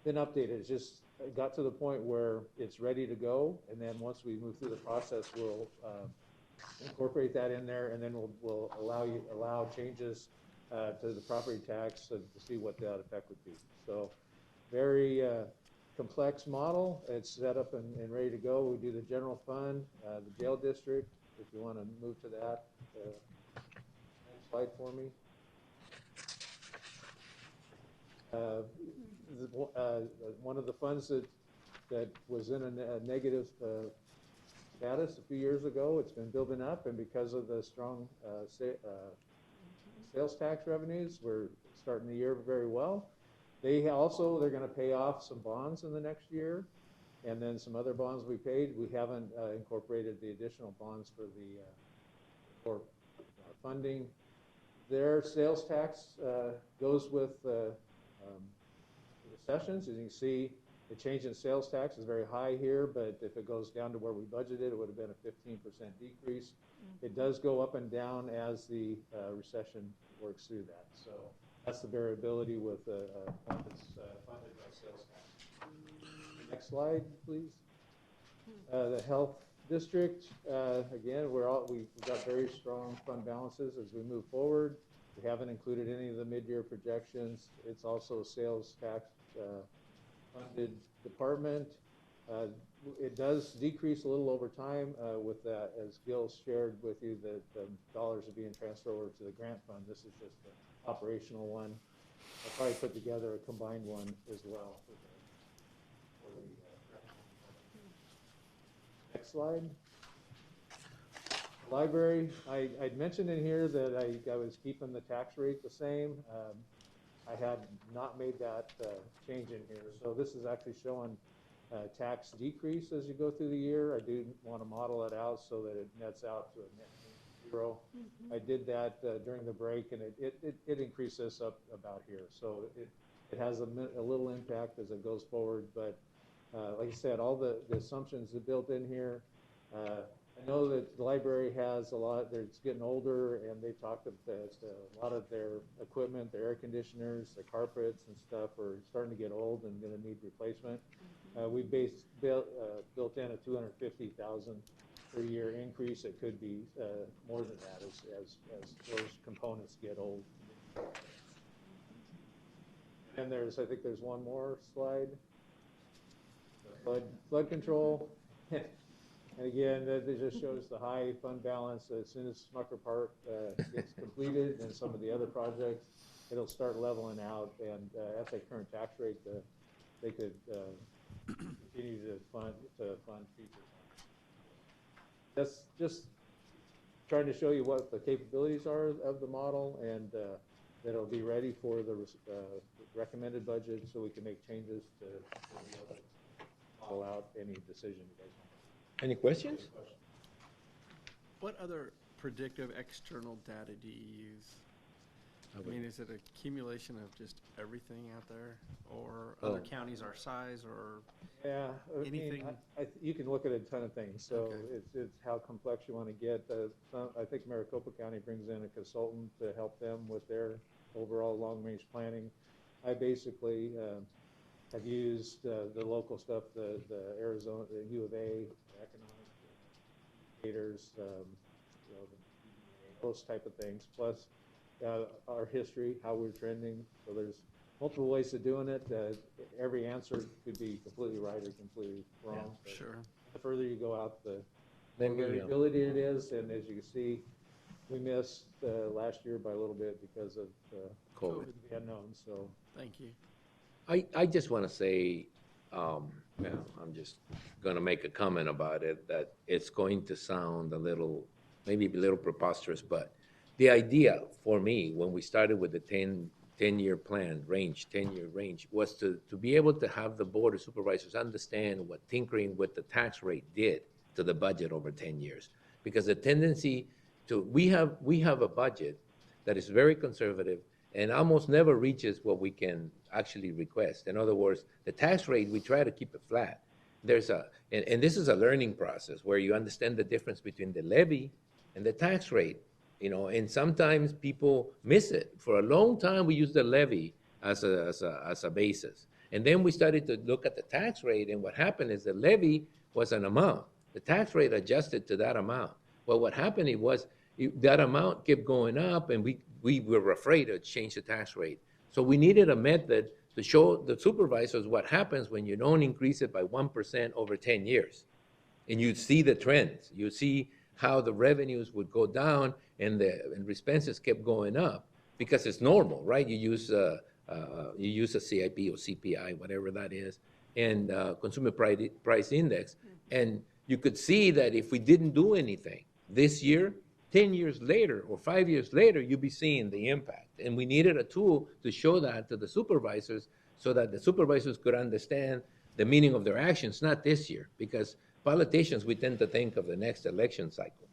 been updated. It's just got to the point where it's ready to go, and then once we move through the process, we'll incorporate that in there, and then we'll allow changes to the property tax to see what that effect would be. So very complex model. It's set up and ready to go. We do the general fund, the jail district, if you want to move to that. Next slide for me. One of the funds that was in a negative status a few years ago, it's been building up, and because of the strong sales tax revenues, we're starting the year very well. They're going to pay off some bonds in the next year, and then some other bonds we paid. We haven't incorporated the additional bonds for funding. Their sales tax goes with recessions. As you can see, the change in sales tax is very high here, but if it goes down to where we budgeted, it would have been a 15% decrease. It does go up and down as the recession works through that. So that's the variability with the fund that's funded by sales tax. Next slide, please. The health district, again, we've got very strong fund balances as we move forward. We haven't included any of the mid-year projections. It's also a sales tax funded department. It does decrease a little over time with that, as Gil shared with you, that the dollars are being transferred over to the grant fund. This is just an operational one. I'll probably put together a combined one as well. Next slide. Library, I'd mentioned in here that I was keeping the tax rate the same. I had not made that change in here. So this is actually showing tax decrease as you go through the year. I do want to model it out so that it nets out to a net zero. I did that during the break, and it increased this up about here. So it has a little impact as it goes forward. But like I said, all the assumptions are built in here. I know that the library has a lot, it's getting older, and they talked about a lot of their equipment, their air conditioners, the carpets and stuff are starting to get old and going to need replacement. We built in a $250,000 per year increase. It could be more than that as those components get old. And I think there's one more slide. Flood control. And again, that just shows the high fund balance. As soon as Smucker Park gets completed and some of the other projects, it'll start leveling out. And at the current tax rate, they could continue to fund future. That's just trying to show you what the capabilities are of the model. And that'll be ready for the recommended budget, so we can make changes to follow out any decision you guys make. Any questions? What other predictive external data do you use? I mean, is it an accumulation of just everything out there, or other counties our size, or Yeah, I mean, anything? you can look at a ton of things, so Okay. it's how complex you want to get. I think Maricopa County brings in a consultant to help them with their overall long-range planning. I basically have used the local stuff, the Arizona, the U of A, the economic indicators, you know, those type of things, plus our history, how we're trending. So there's multiple ways of doing it. Every answer could be completely right or completely wrong. but Sure. The further you go out, the Then more we, variability it is, and as you can see, we missed last year by a little bit because of COVID. the unknown, so. Thank you. I just want to say, well, I'm just going to make a comment about it, that it's going to sound a little, maybe a little preposterous, but the idea for me, when we started with the 10-year plan, 10-year range, was to be able to have the Board of Supervisors understand what tinkering with the tax rate did to the budget over 10 years. Because the tendency we have a budget that is very conservative and almost never reaches what we can actually request. In other words, the tax rate, we try to keep it flat. And this is a learning process where you understand the difference between the levy and the tax rate, and sometimes people miss it. For a long time, we used the levy as a basis. And then we started to look at the tax rate, and what happened is the levy was an amount. The tax rate adjusted to that amount. Well, what happened was that amount kept going up, and we were afraid to change the tax rate. So we needed a method to show the supervisors what happens when you don't increase it by 1% over 10 years. And you'd see the trends. You see how the revenues would go down and the expenses kept going up, because it's normal, right? You use a CIP or CPI, whatever that is, and Consumer Price Index. And you could see that if we didn't do anything this year, 10 years later or 5 years later, you'd be seeing the impact. And we needed a tool to show that to the supervisors so that the supervisors could understand the meaning of their actions, not this year, because politicians, we tend to think of the next election cycle.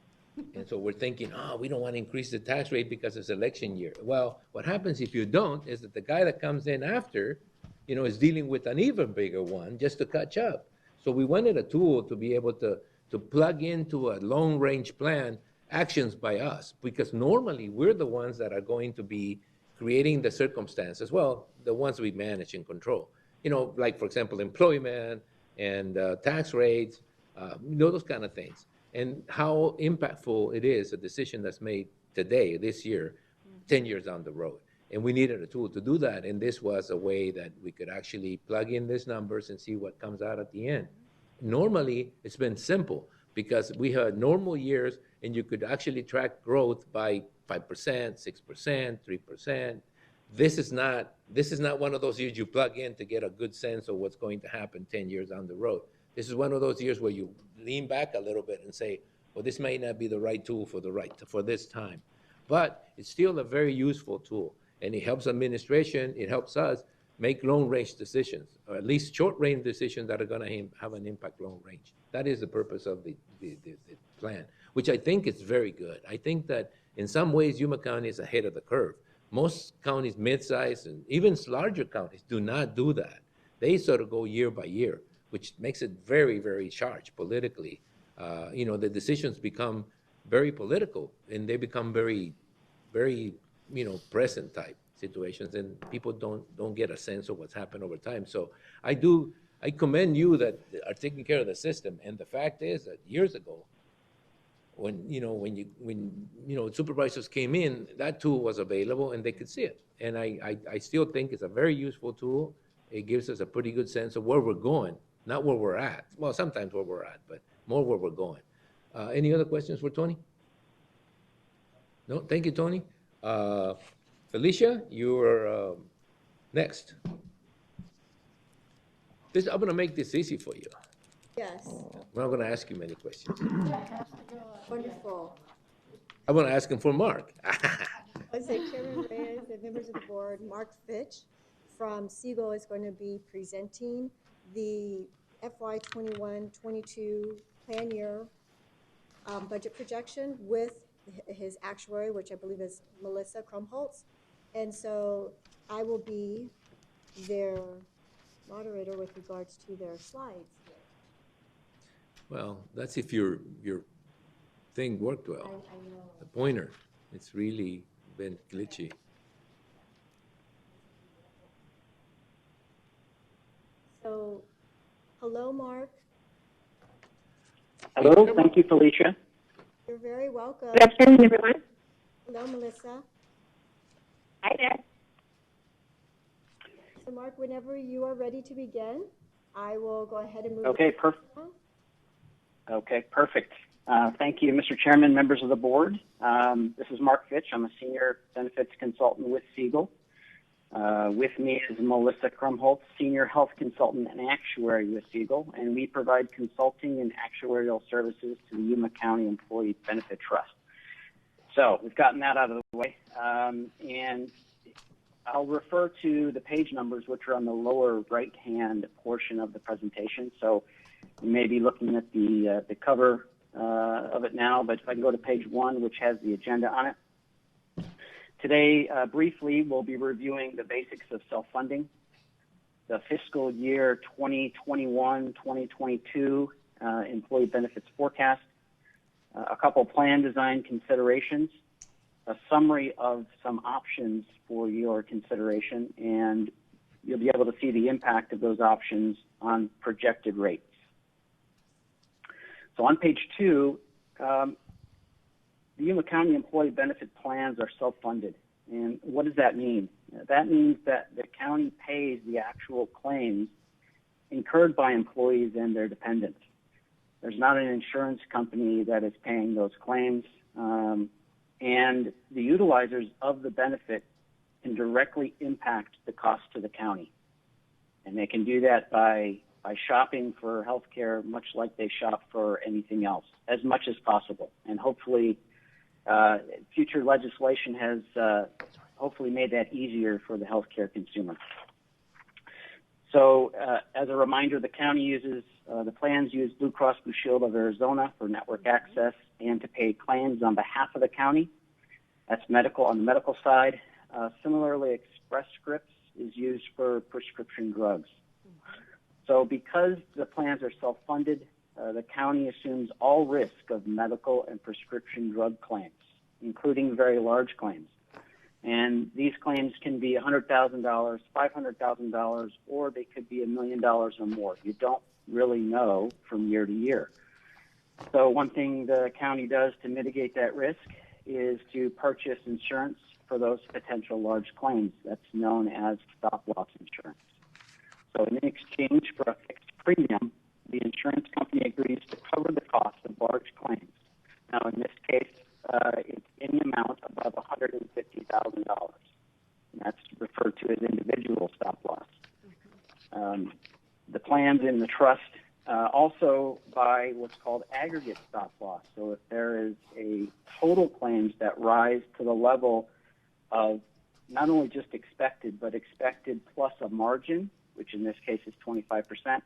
And so we're thinking, we don't want to increase the tax rate because it's election year. Well, what happens if you don't is that the guy that comes in after, is dealing with an even bigger one just to catch up. So we wanted a tool to be able to plug into a long-range plan actions by us, because normally we're the ones that are going to be creating the circumstances, well, the ones we manage and control. Like, for example, employment and tax rates, those kind of things. And how impactful it is, a decision that's made today, this year, 10 years down the road. And we needed a tool to do that, and this was a way that we could actually plug in these numbers and see what comes out at the end. Normally, it's been simple, because we had normal years, and you could actually track growth by 5%, 6%, 3%. This is not one of those years you plug in to get a good sense of what's going to happen 10 years down the road. This is one of those years where you lean back a little bit and say, well, this may not be the right tool for this time. But it's still a very useful tool, and it helps administration, it helps us make long-range decisions, or at least short-range decisions that are going to have an impact long-range. That is the purpose of the plan, which I think is very good. I think that in some ways, Yuma County is ahead of the curve. Most counties, mid-size, and even larger counties do not do that. They sort of go year by year, which makes it very, very charged politically. The decisions become very political, and they become very, very, present type situations, and people don't get a sense of what's happened over time. So I commend you that are taking care of the system. And the fact is that years ago, when supervisors came in, that tool was available and they could see it. And I still think it's a very useful tool. It gives us a pretty good sense of where we're going, not where we're at. Well, sometimes where we're at, but more where we're going. Any other questions for Tony? No, thank you, Tony. Felicia, you're next. I'm going to make this easy for you. Yes, I'm not going to ask you many questions. wonderful. I'm going to ask him for Mark. Oh, want to say Chairman Reyes and members of the board, Mark Fitch from Siegel is going to be presenting the FY 21-22 plan year budget projection with his actuary, which I believe is Melissa Krumholtz. And so I will be their moderator with regards to their slides. Well, that's if your thing worked well. I know. The pointer, it's really been glitchy. So, hello, Mark. Hello, thank you, Felicia. You're very welcome. Good afternoon, everyone. Hello, Melissa. Hi there. So, Mark, whenever you are ready to begin, I will go ahead and move. Okay, perfect. Okay, perfect. Thank you, Mr. Chairman, members of the board. This is Mark Fitch. I'm a senior benefits consultant with Siegel. With me is Melissa Krumholtz, senior health consultant and actuary with Siegel, and we provide consulting and actuarial services to the Yuma County Employee Benefit Trust. So we've gotten that out of the way, and I'll refer to the page numbers, which are on the lower right-hand portion of the presentation. So you may be looking at the cover of it now, but if I can go to page 1, which has the agenda on it. Today, briefly, we'll be reviewing the basics of self-funding, the fiscal year 2021-2022 employee benefits forecast, a couple plan design considerations, a summary of some options for your consideration, and you'll be able to see the impact of those options on projected rates. So on page 2, the Yuma County employee benefit plans are self-funded. And what does that mean? That means that the county pays the actual claims incurred by employees and their dependents. There's not an insurance company that is paying those claims. And the utilizers of the benefit can directly impact the cost to the county. And they can do that by shopping for health care much like they shop for anything else, as much as possible. And hopefully, future legislation has hopefully made that easier for the healthcare consumer. So, as a reminder, the county uses, the plans use Blue Cross Blue Shield of Arizona for network access and to pay claims on behalf of the county. That's medical on the medical side. Similarly, Express Scripts is used for prescription drugs. So because the plans are self-funded, the county assumes all risk of medical and prescription drug claims, including very large claims. And these claims can be $100,000, $500,000, or they could be $1 million or more. You don't really know from year to year. So one thing the county does to mitigate that risk is to purchase insurance for those potential large claims. That's known as stop-loss insurance. So in exchange for a fixed premium, the insurance company agrees to cover the cost of large claims. Now, in this case, it's any amount above $150,000. That's referred to as individual stop-loss. The plans in the trust also buy what's called aggregate stop-loss. So if there is a total claims that rise to the level of not only just expected, but expected plus a margin, which in this case is 25%,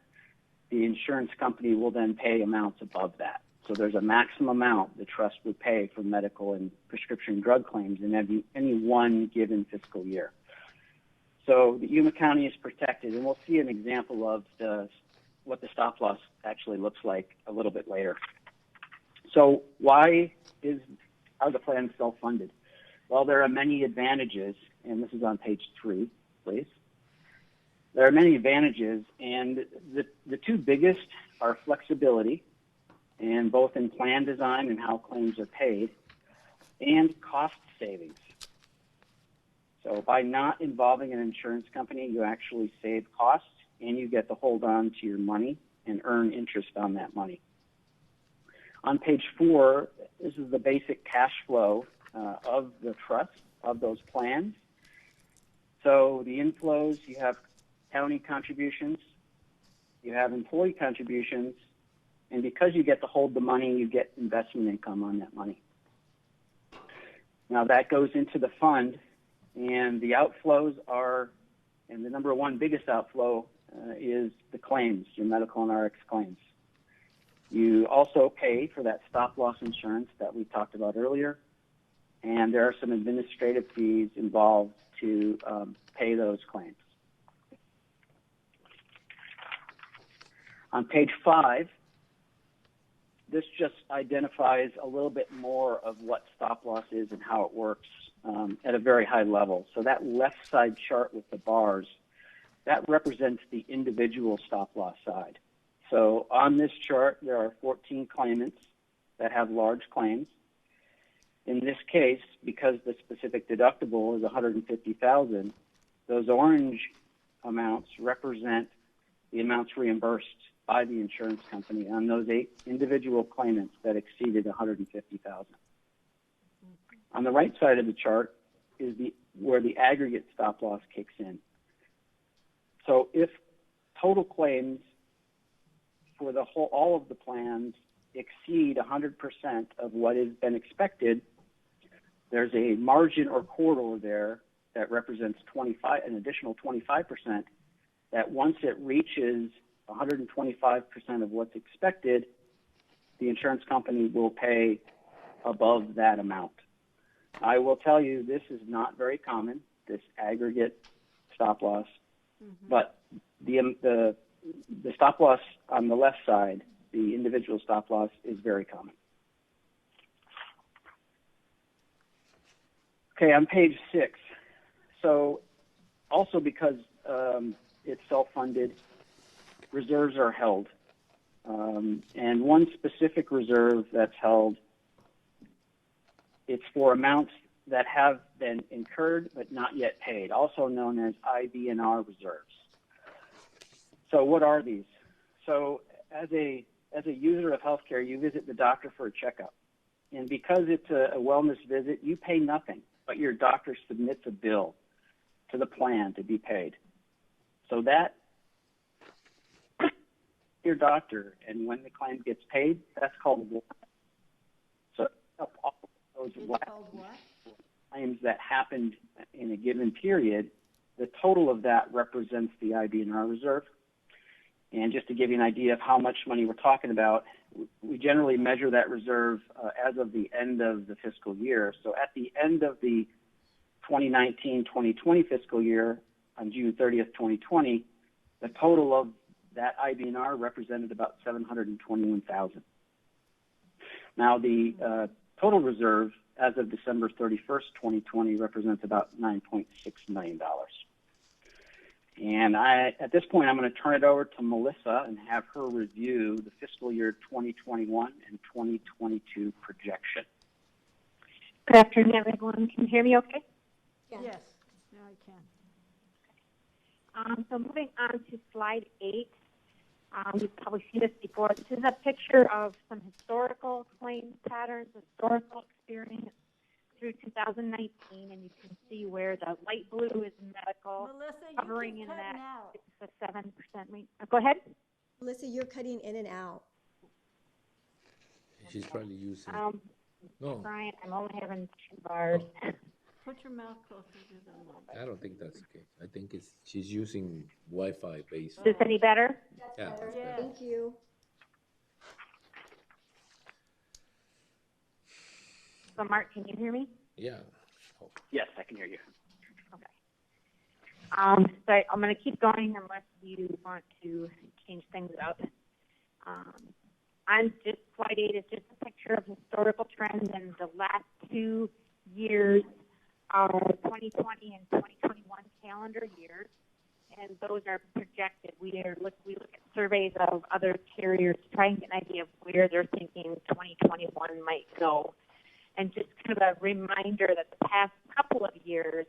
the insurance company will then pay amounts above that. So there's a maximum amount the trust would pay for medical and prescription drug claims in any one given fiscal year. So the Yuma County is protected, and we'll see an example of what the stop loss actually looks like a little bit later. So why are the plans self-funded? Well, there are many advantages, and this is on page 3, please. There are many advantages, and the two biggest are flexibility, and both in plan design and how claims are paid, and cost savings. So by not involving an insurance company, you actually save costs, and you get to hold on to your money and earn interest on that money. On page 4, this is the basic cash flow of the trust, of those plans. So the inflows, you have county contributions, you have employee contributions, and because you get to hold the money, you get investment income on that money. Now that goes into the fund, and the outflows are, and the number one biggest outflow is the claims, your medical and RX claims. You also pay for that stop loss insurance that we talked about earlier, and there are some administrative fees involved to pay those claims. On page 5, this just identifies a little bit more of what stop loss is and how it works at a very high level. So that left side chart with the bars, that represents the individual stop loss side. So on this chart, there are 14 claimants that have large claims. In this case, because the specific deductible is $150,000, those orange amounts represent the amounts reimbursed by the insurance company on those 8 individual claimants that exceeded $150,000. On the right side of the chart is where the aggregate stop loss kicks in. So if total claims for all of the plans exceed 100% of what has been expected, there's a margin or corridor there that represents an additional 25%, that once it reaches 125% of what's expected, the insurance company will pay above that amount. I will tell you, this is not very common, this aggregate stop loss, but the stop loss on the left side, the individual stop loss, is very common. Okay, on page 6. So also because it's self-funded, reserves are held. And one specific reserve that's held, it's for amounts that have been incurred but not yet paid, also known as IBNR reserves. So what are these? So as a user of healthcare, you visit the doctor for a checkup. And because it's a wellness visit, you pay nothing, but your doctor submits a bill to the plan to be paid. So that your doctor, and when the claim gets paid, that's called a So all those claims that happened in a given period, the total of that represents the IBNR reserve. And just to give you an idea of how much money we're talking about, we generally measure that reserve as of the end of the fiscal year. So at the end of the 2019-2020 fiscal year, on June 30th, 2020, the total of that IBNR represented about $721,000. Now, the total reserve as of December 31st, 2020, represents about $9.6 million. And at this point, I'm going to turn it over to Melissa and have her review the fiscal year 2021 and 2022 projection. Good afternoon, everyone. Can you hear me okay? Yes, now I can. So moving on to slide 8, you've probably seen this before. This is a picture of some historical claim patterns, historical experience through 2019, and you can see where the light blue is medical, Melissa, covering in cutting that out. it's a 7% rate. Go ahead. Melissa, you're cutting in and out. She's probably using. No, Brian, I'm only having 2 bars. Put your mouth closer to the mic. I don't think that's the case. I think she's using Wi-Fi based. Is this any better? Yeah, that's better. Thank you. So, Mark, can you hear me? Yeah. Yes, I can hear you. Okay. So I'm going to keep going unless you want to change things up. On just slide 8 is just a picture of historical trends in the last 2 years, 2020 and 2021 calendar years, and those are projected. We look at surveys of other carriers to try and get an idea of where they're thinking 2021 might go. And just kind of a reminder that the past couple of years,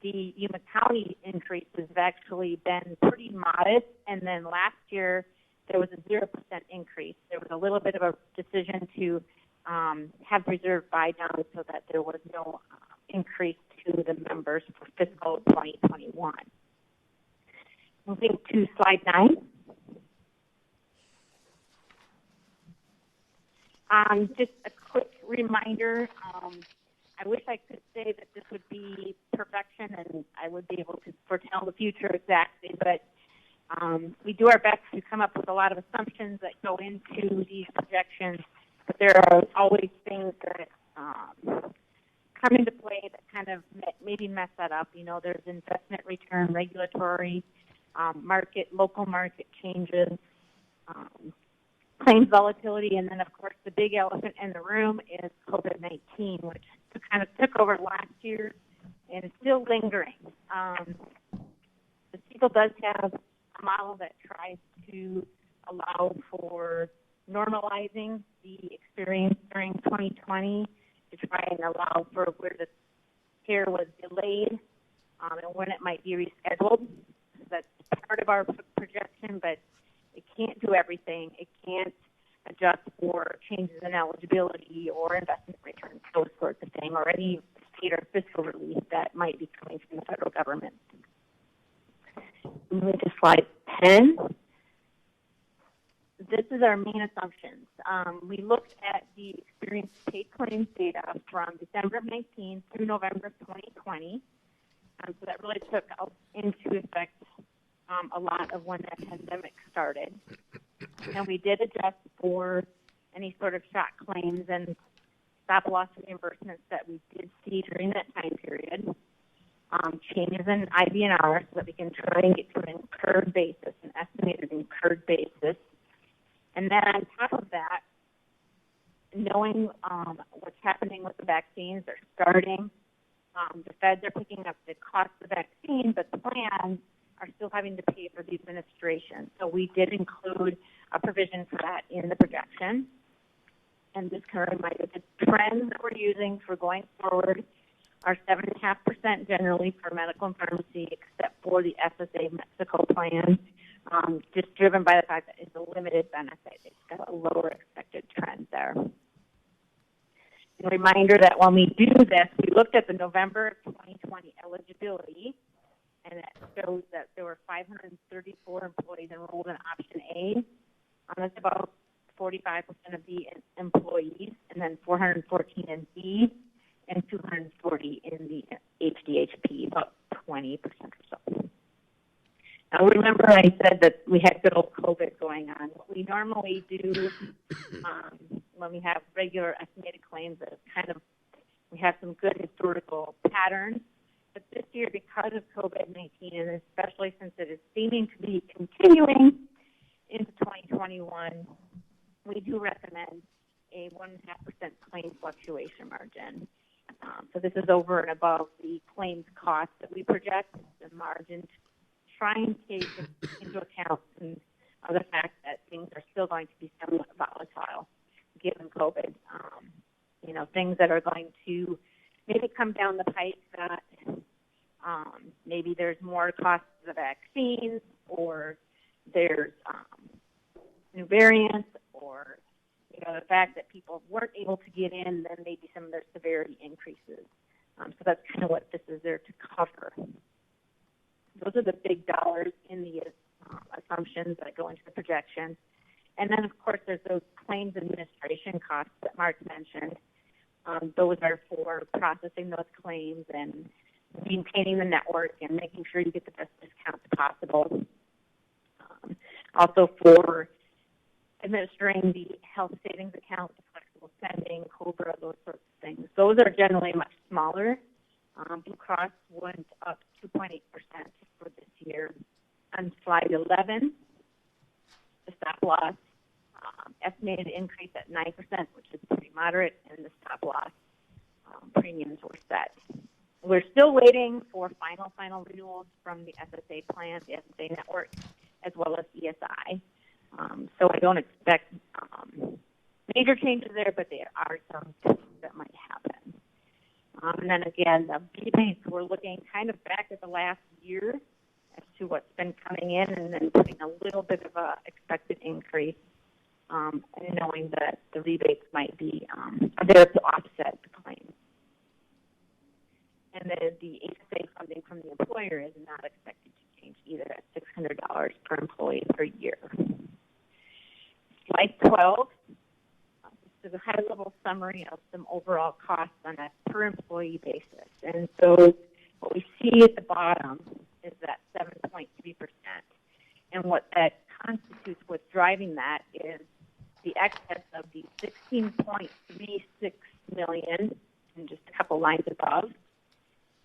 the Yuma County increase has actually been pretty modest. And then last year, there was a 0% increase. There was a little bit of a decision to have reserve buy down so that there was no increase to the members for fiscal 2021. Moving to slide 9. Just a quick reminder, I wish I could say that this would be perfection and I would be able to foretell the future exactly, but we do our best to come up with a lot of assumptions that go into these projections, but there are always things that come into play that kind of maybe mess that up. You know, there's investment return, regulatory, local market changes, claims volatility, and then, of course, the big elephant in the room is COVID-19, which kind of took over last year and is still lingering. The CECL does have a model that tries to allow for normalizing the experience during 2020 to try and allow for where the care was delayed and when it might be rescheduled. So that's part of our projection, but it can't do everything. It can't adjust for changes in eligibility or investment returns, those sorts of things, or any state or fiscal relief that might be coming from the federal government. Moving to slide 10. This is our main assumptions. We looked at the experience paid claims data from December of 19 through November of 2020. So that really took into effect a lot of when that pandemic started. And we did adjust for any sort of shock claims and stop-loss reimbursements that we did see during that time period. Changes in IBNR so that we can try and get to an incurred basis, an estimated incurred basis. And then on top of that, knowing what's happening with the vaccines, they're starting. The feds are picking up the cost of the vaccine, but the plans are still having to pay for the administration. So we did include a provision for that in the projection. And just kind of remind you, the trends that we're using for going forward are 7.5% generally for medical and pharmacy, except for the SSA Mexico plan, just driven by the fact that it's a limited benefit. It's got a lower expected trend there. A reminder that when we do this, we looked at the November of 2020 eligibility, and it shows that there were 534 employees enrolled in Option A. That's about 45% of the employees, and then 414 in B, and 240 in the HDHP, about 20% or so. Now, remember I said that we had good old COVID going on. What we normally do when we have regular estimated claims is we have some good historical patterns. But this year, because of COVID-19, and especially since it is seeming to be continuing into 2021, we do recommend a 1.5% claim fluctuation margin. So this is over and above the claims cost that we project, the margin, to try and take into account the fact that things are still going to be somewhat volatile given COVID. Things that are going to maybe come down the pike that maybe there's more costs of the vaccines, or there's new variants, or the fact that people weren't able to get in, then maybe some of their severity increases. So that's kind of what this is there to cover. Those are the big dollars in the assumptions that go into the projection. And then, of course, there's those claims administration costs that Mark mentioned. Those are for processing those claims and maintaining the network and making sure you get the best discounts possible. Also for administering the health savings account, the flexible spending, COBRA, those sorts of things. Those are generally much smaller. Blue Cross went up 2.8% for this year. On slide 11, the stop loss estimated increase at 9%, which is pretty moderate, and the stop loss premiums were set. We're still waiting for final renewals from the SSA plan, the SSA network, as well as ESI. So I don't expect major changes there, but there are some that might happen. And then again, the rebates, we're looking kind of back at the last year as to what's been coming in, and then putting a little bit of a expected increase, and knowing that the rebates might be there to offset the claims. And then the HSA funding from the employer is not expected to change either at $600 per employee per year. Slide 12, there's a high-level summary of some overall costs on a per-employee basis. And so what we see at the bottom is that 7.3%. And what that constitutes, what's driving that is the excess of the 16.36 million, and just a couple lines above,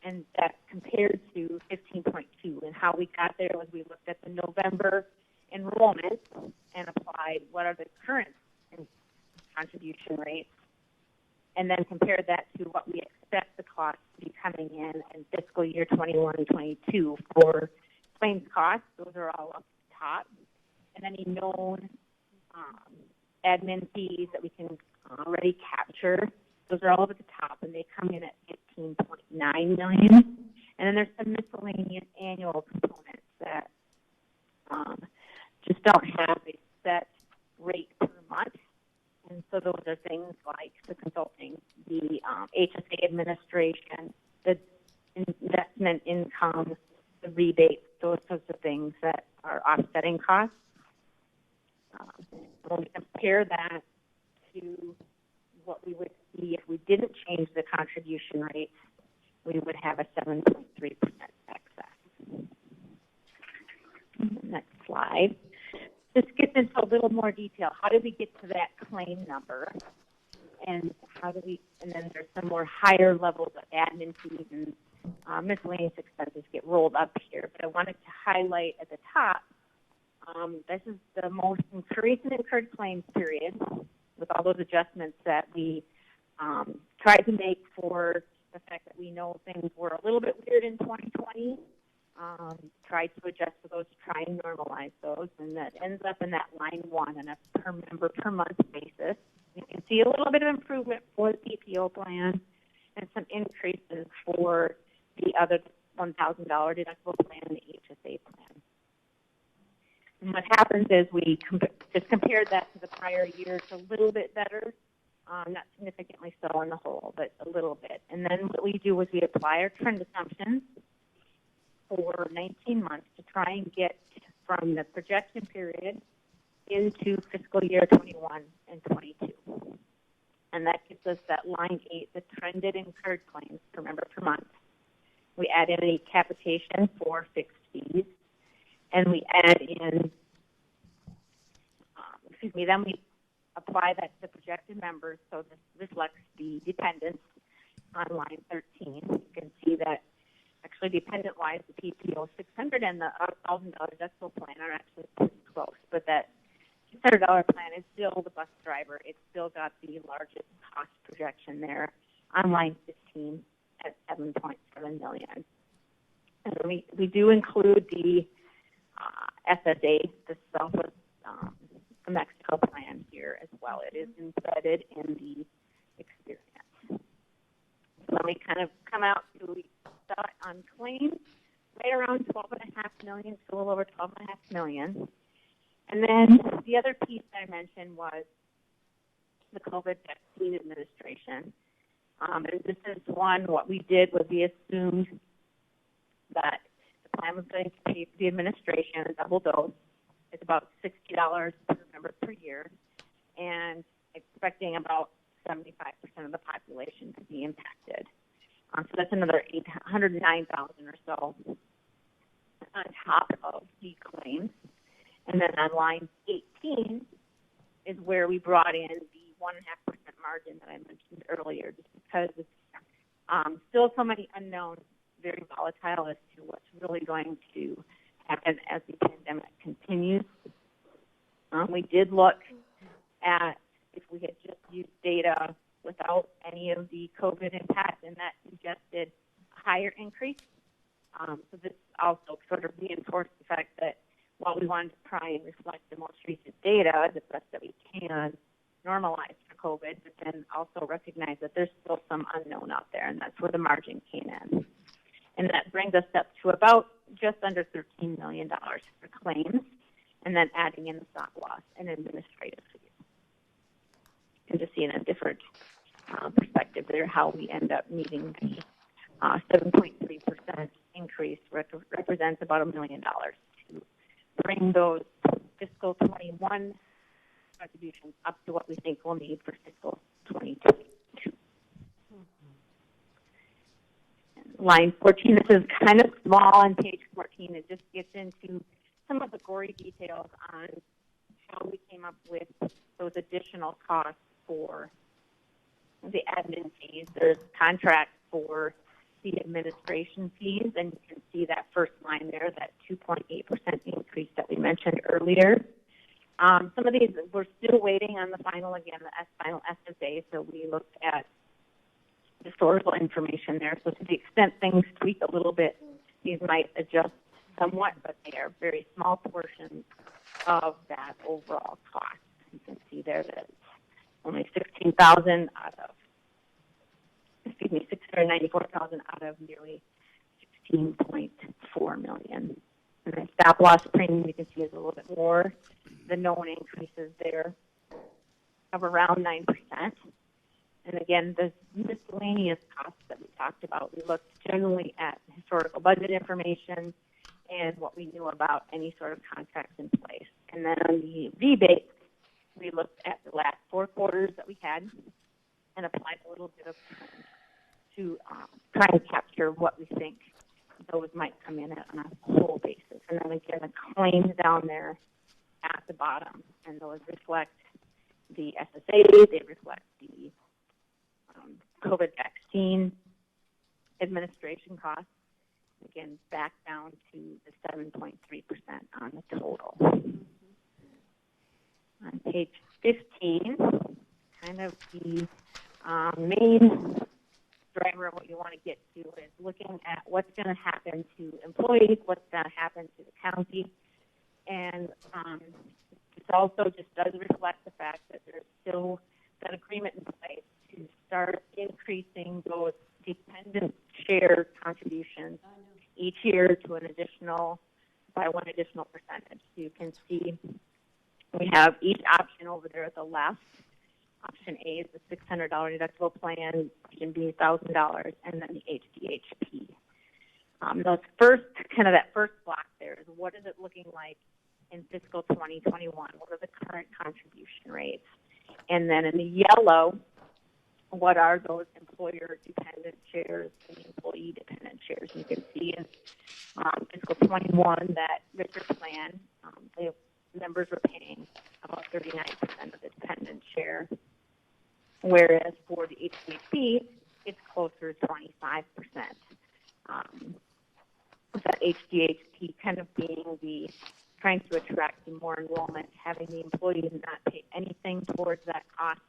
and that compared to 15.2. And how we got there was we looked at the November enrollment and applied what are the current contribution rates, and then compared that to what we expect the cost to be coming in fiscal year 21 and 22 for claims costs. Those are all up top, and any known admin fees that we can already capture. Those are all up at the top, and they come in at 15.9 million. And then there's some miscellaneous annual components that just don't have a set rate per month. And so those are things like the consulting, the HSA administration, the investment income, the rebates, those sorts of things that are offsetting costs. When we compare that to what we would see if we didn't change the contribution rate, we would have a 7.3% excess. Next slide. This gets into a little more detail. How did we get to that claim number? And and then there's some more higher levels of admin fees and miscellaneous expenses get rolled up here. But I wanted to highlight at the top, this is the most recent incurred claims period with all those adjustments that we tried to make for the fact that we know things were a little bit weird in 2020. Tried to adjust for those to try and normalize those, and that ends up in that line 1 on a per member per month basis. You can see a little bit of improvement for the PPO plan and some increases for the other $1,000 deductible plan and the HSA plan. And what happens is we just compared that to the prior year. It's a little bit better, not significantly so on the whole, but a little bit. And then what we do is we apply our trend assumptions for 19 months to try and get from the projection period into fiscal year 21 and 22. And that gives us that line 8, the trended incurred claims per member per month. We add in a capitation for fixed fees, and we add in, then we apply that to the projected members, so this reflects the dependents on line 13. You can see that actually dependent-wise, the PPO 600 and the $1,000 deductible plan are actually pretty close, but that $600 plan is still the bus driver. It's still got the largest cost projection there on line 15 at $7.7 million. And we do include the SSA, the Southwest Mexico plan here as well. It is embedded in the experience. So let me kind of come out to start on claims, right around $12.5 million, so a little over $12.5 million. And then the other piece I mentioned was the COVID vaccine administration. And this is what we did was we assumed that the plan was going to pay for the administration a double dose. It's about $60 per member per year, and expecting about 75% of the population to be impacted. So that's another 809,000 or so on top of the claims. And then on line 18 is where we brought in the 1.5% margin that I mentioned earlier, just because it's still so many unknowns, very volatile as to what's really going to happen as the pandemic continues. We did look at if we had just used data without any of the COVID impact, and that suggested a higher increase. So this also sort of reinforced the fact that while we wanted to try and reflect the most recent data the best that we can, normalize for COVID, but then also recognize that there's still some unknown out there, and that's where the margin came in. And that brings us up to about just under $13 million for claims, and then adding in the stop loss and administrative fees. And just seeing a different perspective there, how we end up meeting the 7.3% increase represents about $1 million to bring those fiscal 21 contributions up to what we think we'll need for fiscal 2022. Line 14, this is kind of small on page 14. It just gets into some of the gory details on how we came up with those additional costs for the admin fees. There's contracts for the administration fees, and you can see that first line there, that 2.8% increase that we mentioned earlier. Some of these, we're still waiting on the final, again, the final SSA, so we looked at historical information there. So to the extent things tweak a little bit, these might adjust somewhat, but they are very small portions of that overall cost. You can see there that it's only 16,000 out of, 694,000 out of nearly 16.4 million. And then stop loss premium, you can see is a little bit more. The known increases there of around 9%. And again, the miscellaneous costs that we talked about, we looked generally at historical budget information and what we knew about any sort of contracts in place. And then on the rebates, we looked at the last 4 quarters that we had and applied a little bit of time to try and capture what we think those might come in at on a whole basis. And then again, the claims down there at the bottom, and those reflect the SSA, they reflect the COVID vaccine administration costs, again, back down to the 7.3% on the total. On page 15, kind of the main driver of what you want to get to is looking at what's going to happen to employees, what's going to happen to the county, and this also just does reflect the fact that there's still that agreement in place to start increasing those dependent share contributions each year to an additional, by one additional percentage. So you can see we have each option over there at the left. Option A is the $600 deductible plan, option B, $1,000, and then the HDHP. Those first, kind of that first block there is what is it looking like in fiscal 2021? What are the current contribution rates? And then in the yellow, what are those employer-dependent shares and employee-dependent shares? You can see in fiscal 21 that Richard plan, the members were paying about 39% of the dependent share, whereas for the HDHP, it's closer to 25%. That HDHP kind of being the trying to attract more enrollment, having the employees not pay anything towards that cost,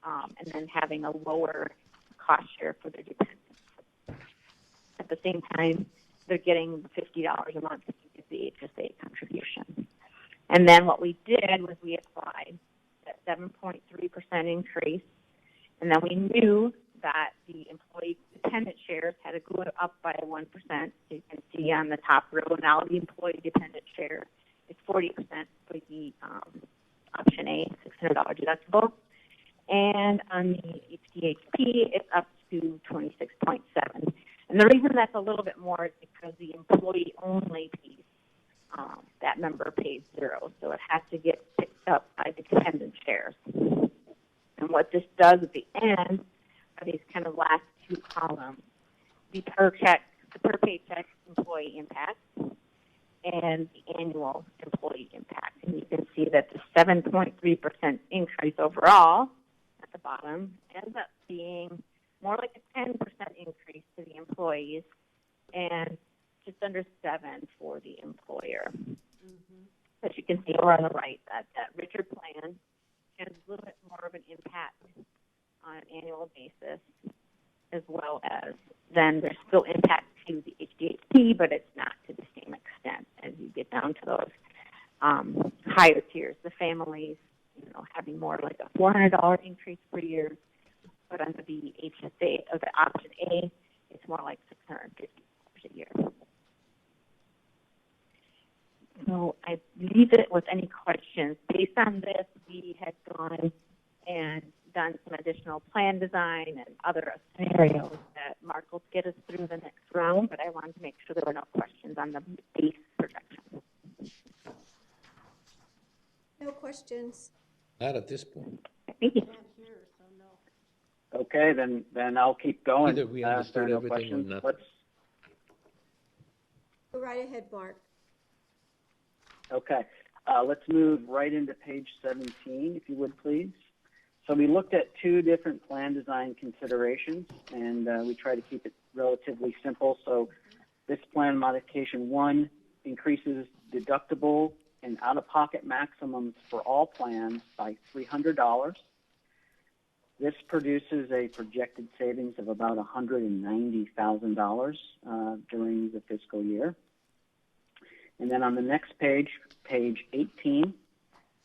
and then having a lower cost share for their dependents. At the same time, they're getting $50 a month to get the HSA contribution. And then what we did was we applied that 7.3% increase, and then we knew that the employee dependent shares had to go up by 1%. So you can see on the top row now the employee dependent share is 40% for the option A, $600 deductible. And on the HDHP, it's up to 26.7. And the reason that's a little bit more is because the employee-only piece, that member pays 0, so it has to get picked up by the dependent shares. And what this does at the end are these kind of last 2 columns, the per paycheck employee impact and the annual employee impact. And you can see that the 7.3% increase overall at the bottom ends up being more like a 10% increase to the employees and just under 7 for the employer. As you can see over on the right, that Richard plan has a little bit more of an impact on an annual basis, as well as then there's still impact to the HDHP, but it's not to the same extent as you get down to those higher tiers. The families, having more like a $400 increase per year, but under the HSA of the option A, it's more like $650 a year. So I leave it with any questions. Based on this, we had gone and done some additional plan design and other scenarios that Mark will get us through the next round, but I wanted to make sure there were no questions on the base projection. No questions. Not at this point. Thank you. Can't hear, so no. Okay, then I'll keep going. Either we If there are understood no everything or questions, nothing. let's. Go right ahead, Mark. Okay, let's move right into page 17, if you would please. So we looked at two different plan design considerations, and we try to keep it relatively simple. So this plan modification 1 increases deductible and out-of-pocket maximums for all plans by $300. This produces a projected savings of about $190,000 during the fiscal year. And then on the next page, page 18,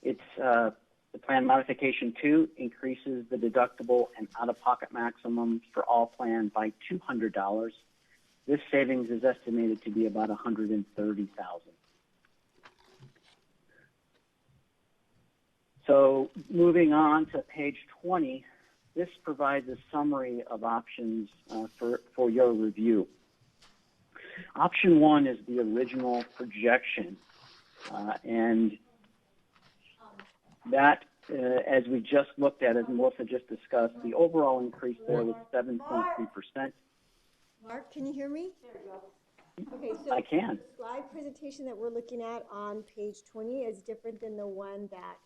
it's the plan modification 2 increases the deductible and out-of-pocket maximum for all plans by $200. This savings is estimated to be about $130,000. So moving on to page 20, this provides a summary of options for your review. Option 1 is the original projection, and that, as we just looked at, as Melissa just discussed, the overall increase there was 7.3%. Mark, can you hear me? Okay, so I can. the slide presentation that we're looking at on page 20 is different than the one that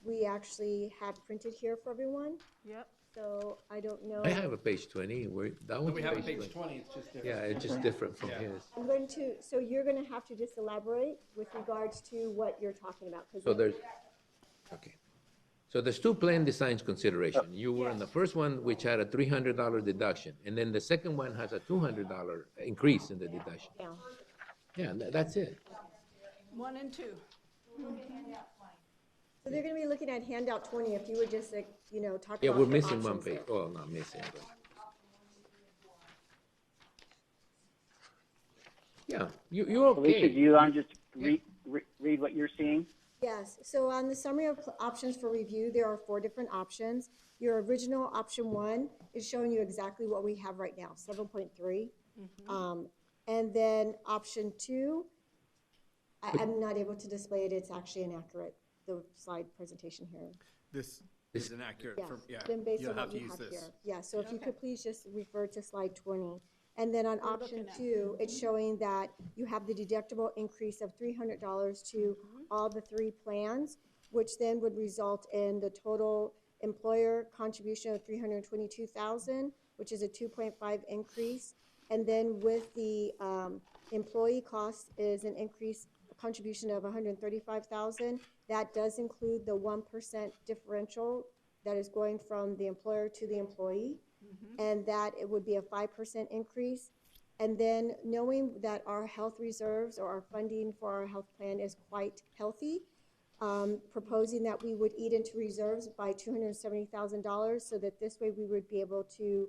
we actually have printed here for everyone. Yep. So I don't know. I have a page 20. That one's We have a page page 20, it's just different. Yeah, it's just different from Yeah. his. I'm going to, so you're going to have to just elaborate with regards to what you're talking about. 'Cause So okay. So there's two plan designs consideration. You were in the first one, which had a $300 deduction, and then the second one has a $200 increase in the deduction. Yeah. Yeah, that's it. 1 and 2. So they're going to be looking at handout 20 if you would just, like, you know, talk Yeah, about we're the missing one options page. there. Oh, not missing, but. Yeah, you're Alicia, okay. do you want to just read what you're seeing? Yes, so on the summary of options for review, there are 4 different options. Your original option 1 is showing you exactly what we have right now, 7.3. And then option 2, I'm not able to display it, it's actually inaccurate, the slide presentation here. This is inaccurate Yes, for, yeah, then based you'll on have what to you use have this. here. Yeah, so if you could please just refer to slide 20. And then on option looking at 2, it's showing that you have the deductible increase of $300 to all the 3 plans, which then would result in the total employer contribution of $322,000, which is a 2.5 increase. And then with the employee cost is an increase, a contribution of $135,000. That does include the 1% differential that is going from the employer to the employee. And that it would be a 5% increase. And then knowing that our health reserves or our funding for our health plan is quite healthy, proposing that we would eat into reserves by $270,000 so that this way we would be able to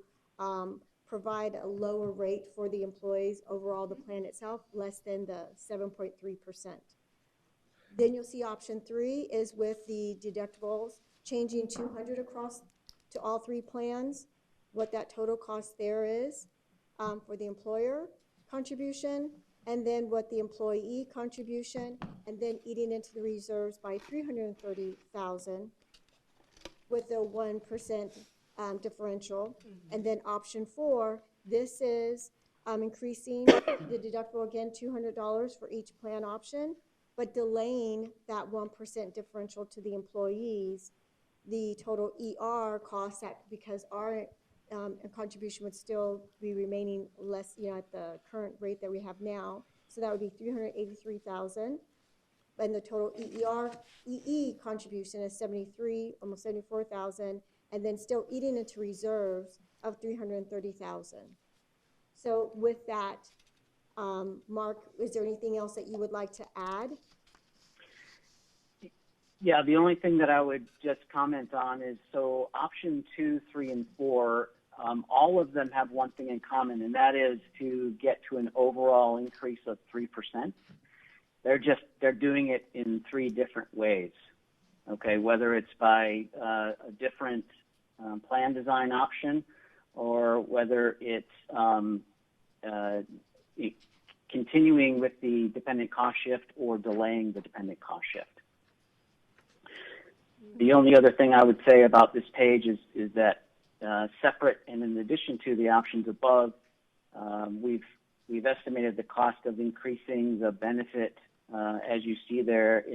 provide a lower rate for the employees overall, the plan itself, less than the 7.3%. Then you'll see option 3 is with the deductibles, changing $200 across to all 3 plans, what that total cost there is for the employer contribution, and then what the employee contribution, and then eating into the reserves by $330,000 with a 1% differential. And then option 4, this is increasing the deductible again $200 for each plan option, but delaying that 1% differential to the employees. The total ER cost that, because our contribution would still be remaining less, you know, at the current rate that we have now. So that would be $383,000. And the total EE contribution is almost $74,000, and then still eating into reserves of $330,000. So with that, Mark, is there anything else that you would like to add? Yeah, the only thing that I would just comment on is, so option 2, 3, and 4, all of them have one thing in common, and that is to get to an overall increase of 3%. They're doing it in 3 different ways, okay, whether it's by a different plan design option, or whether it's continuing with the dependent cost shift or delaying the dependent cost shift. The only other thing I would say about this page is that separate and in addition to the options above, we've estimated the cost of increasing the benefit, as you see there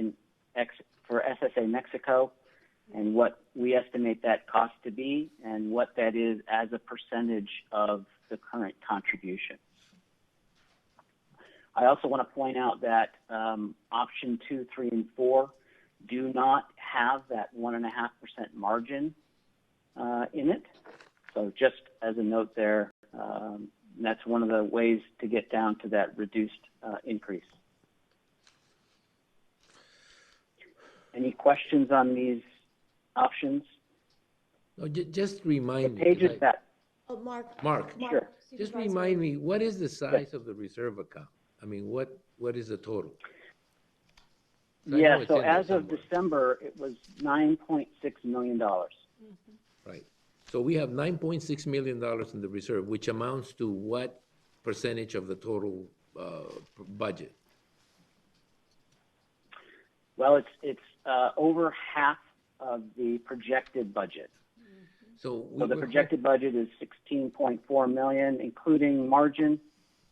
for SSA Mexico, and what we estimate that cost to be, and what that is as a percentage of the current contribution. I also want to point out that option 2, 3, and 4 do not have that 1.5% margin in it. So just as a note there, that's one of the ways to get down to that reduced increase. Any questions on these options? No, just remind me. Pages that. Oh, Mark. Mark, Sure. just remind me, what is the size of the reserve account? I mean, what is the total? Yeah, so as of December, it was $9.6 million. Right. So we have $9.6 million in the reserve, which amounts to what percentage of the total budget? Well, it's over half of the projected budget. So the projected budget is $16.4 million, including margin.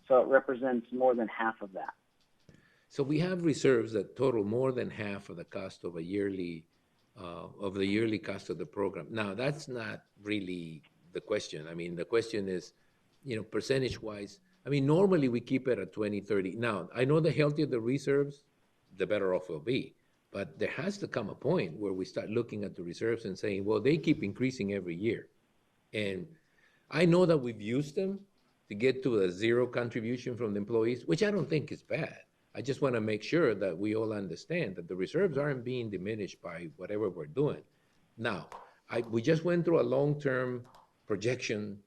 So it represents more than half of that. So we have reserves that total more than half of the cost of the yearly cost of the program. Now, that's not really the question. I mean, the question is, percentage-wise. I mean, normally we keep it at 20, 30. Now, I know the healthier the reserves, the better off we'll be. But there has to come a point where we start looking at the reserves and saying, well, they keep increasing every year. And I know that we've used them to get to a zero contribution from the employees, which I don't think is bad. I just want to make sure that we all understand that the reserves aren't being diminished by whatever we're doing. Now, we just went through a long-term projection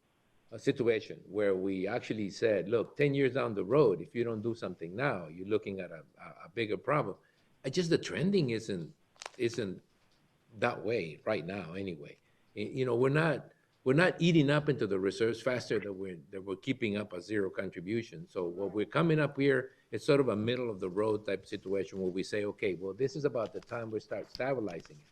situation where we actually said, look, 10 years down the road, if you don't do something now, you're looking at a bigger problem. The trending isn't that way right now anyway. We're not eating up into the reserves faster than we're keeping up a zero contribution. So what we're coming up here is sort of a middle of the road type situation where we say, okay, well, this is about the time we start stabilizing it.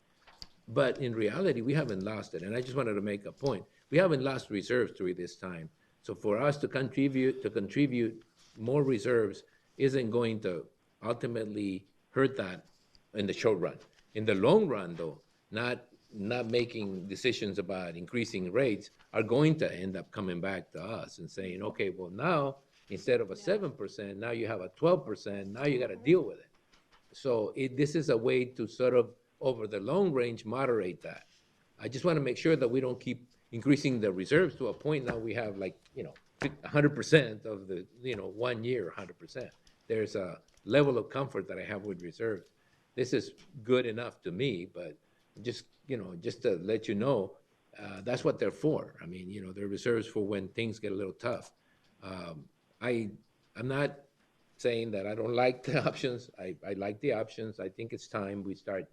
But in reality, we haven't lost it. And I just wanted to make a point. We haven't lost reserves during this time. So for us to contribute more reserves isn't going to ultimately hurt that in the short run. In the long run, though, not making decisions about increasing rates are going to end up coming back to us and saying, okay, well, now instead of a 7%, now you have a 12%, now you got to deal with it. So this is a way to sort of, over the long range, moderate that. I just want to make sure that we don't keep increasing the reserves to a point now we have 100% of the, 1 year, 100%. There's a level of comfort that I have with reserves. This is good enough to me, but just to let you know, that's what they're for. I mean, they're reserves for when things get a little tough. I'm not saying that I don't like the options. I like the options. I think it's time we start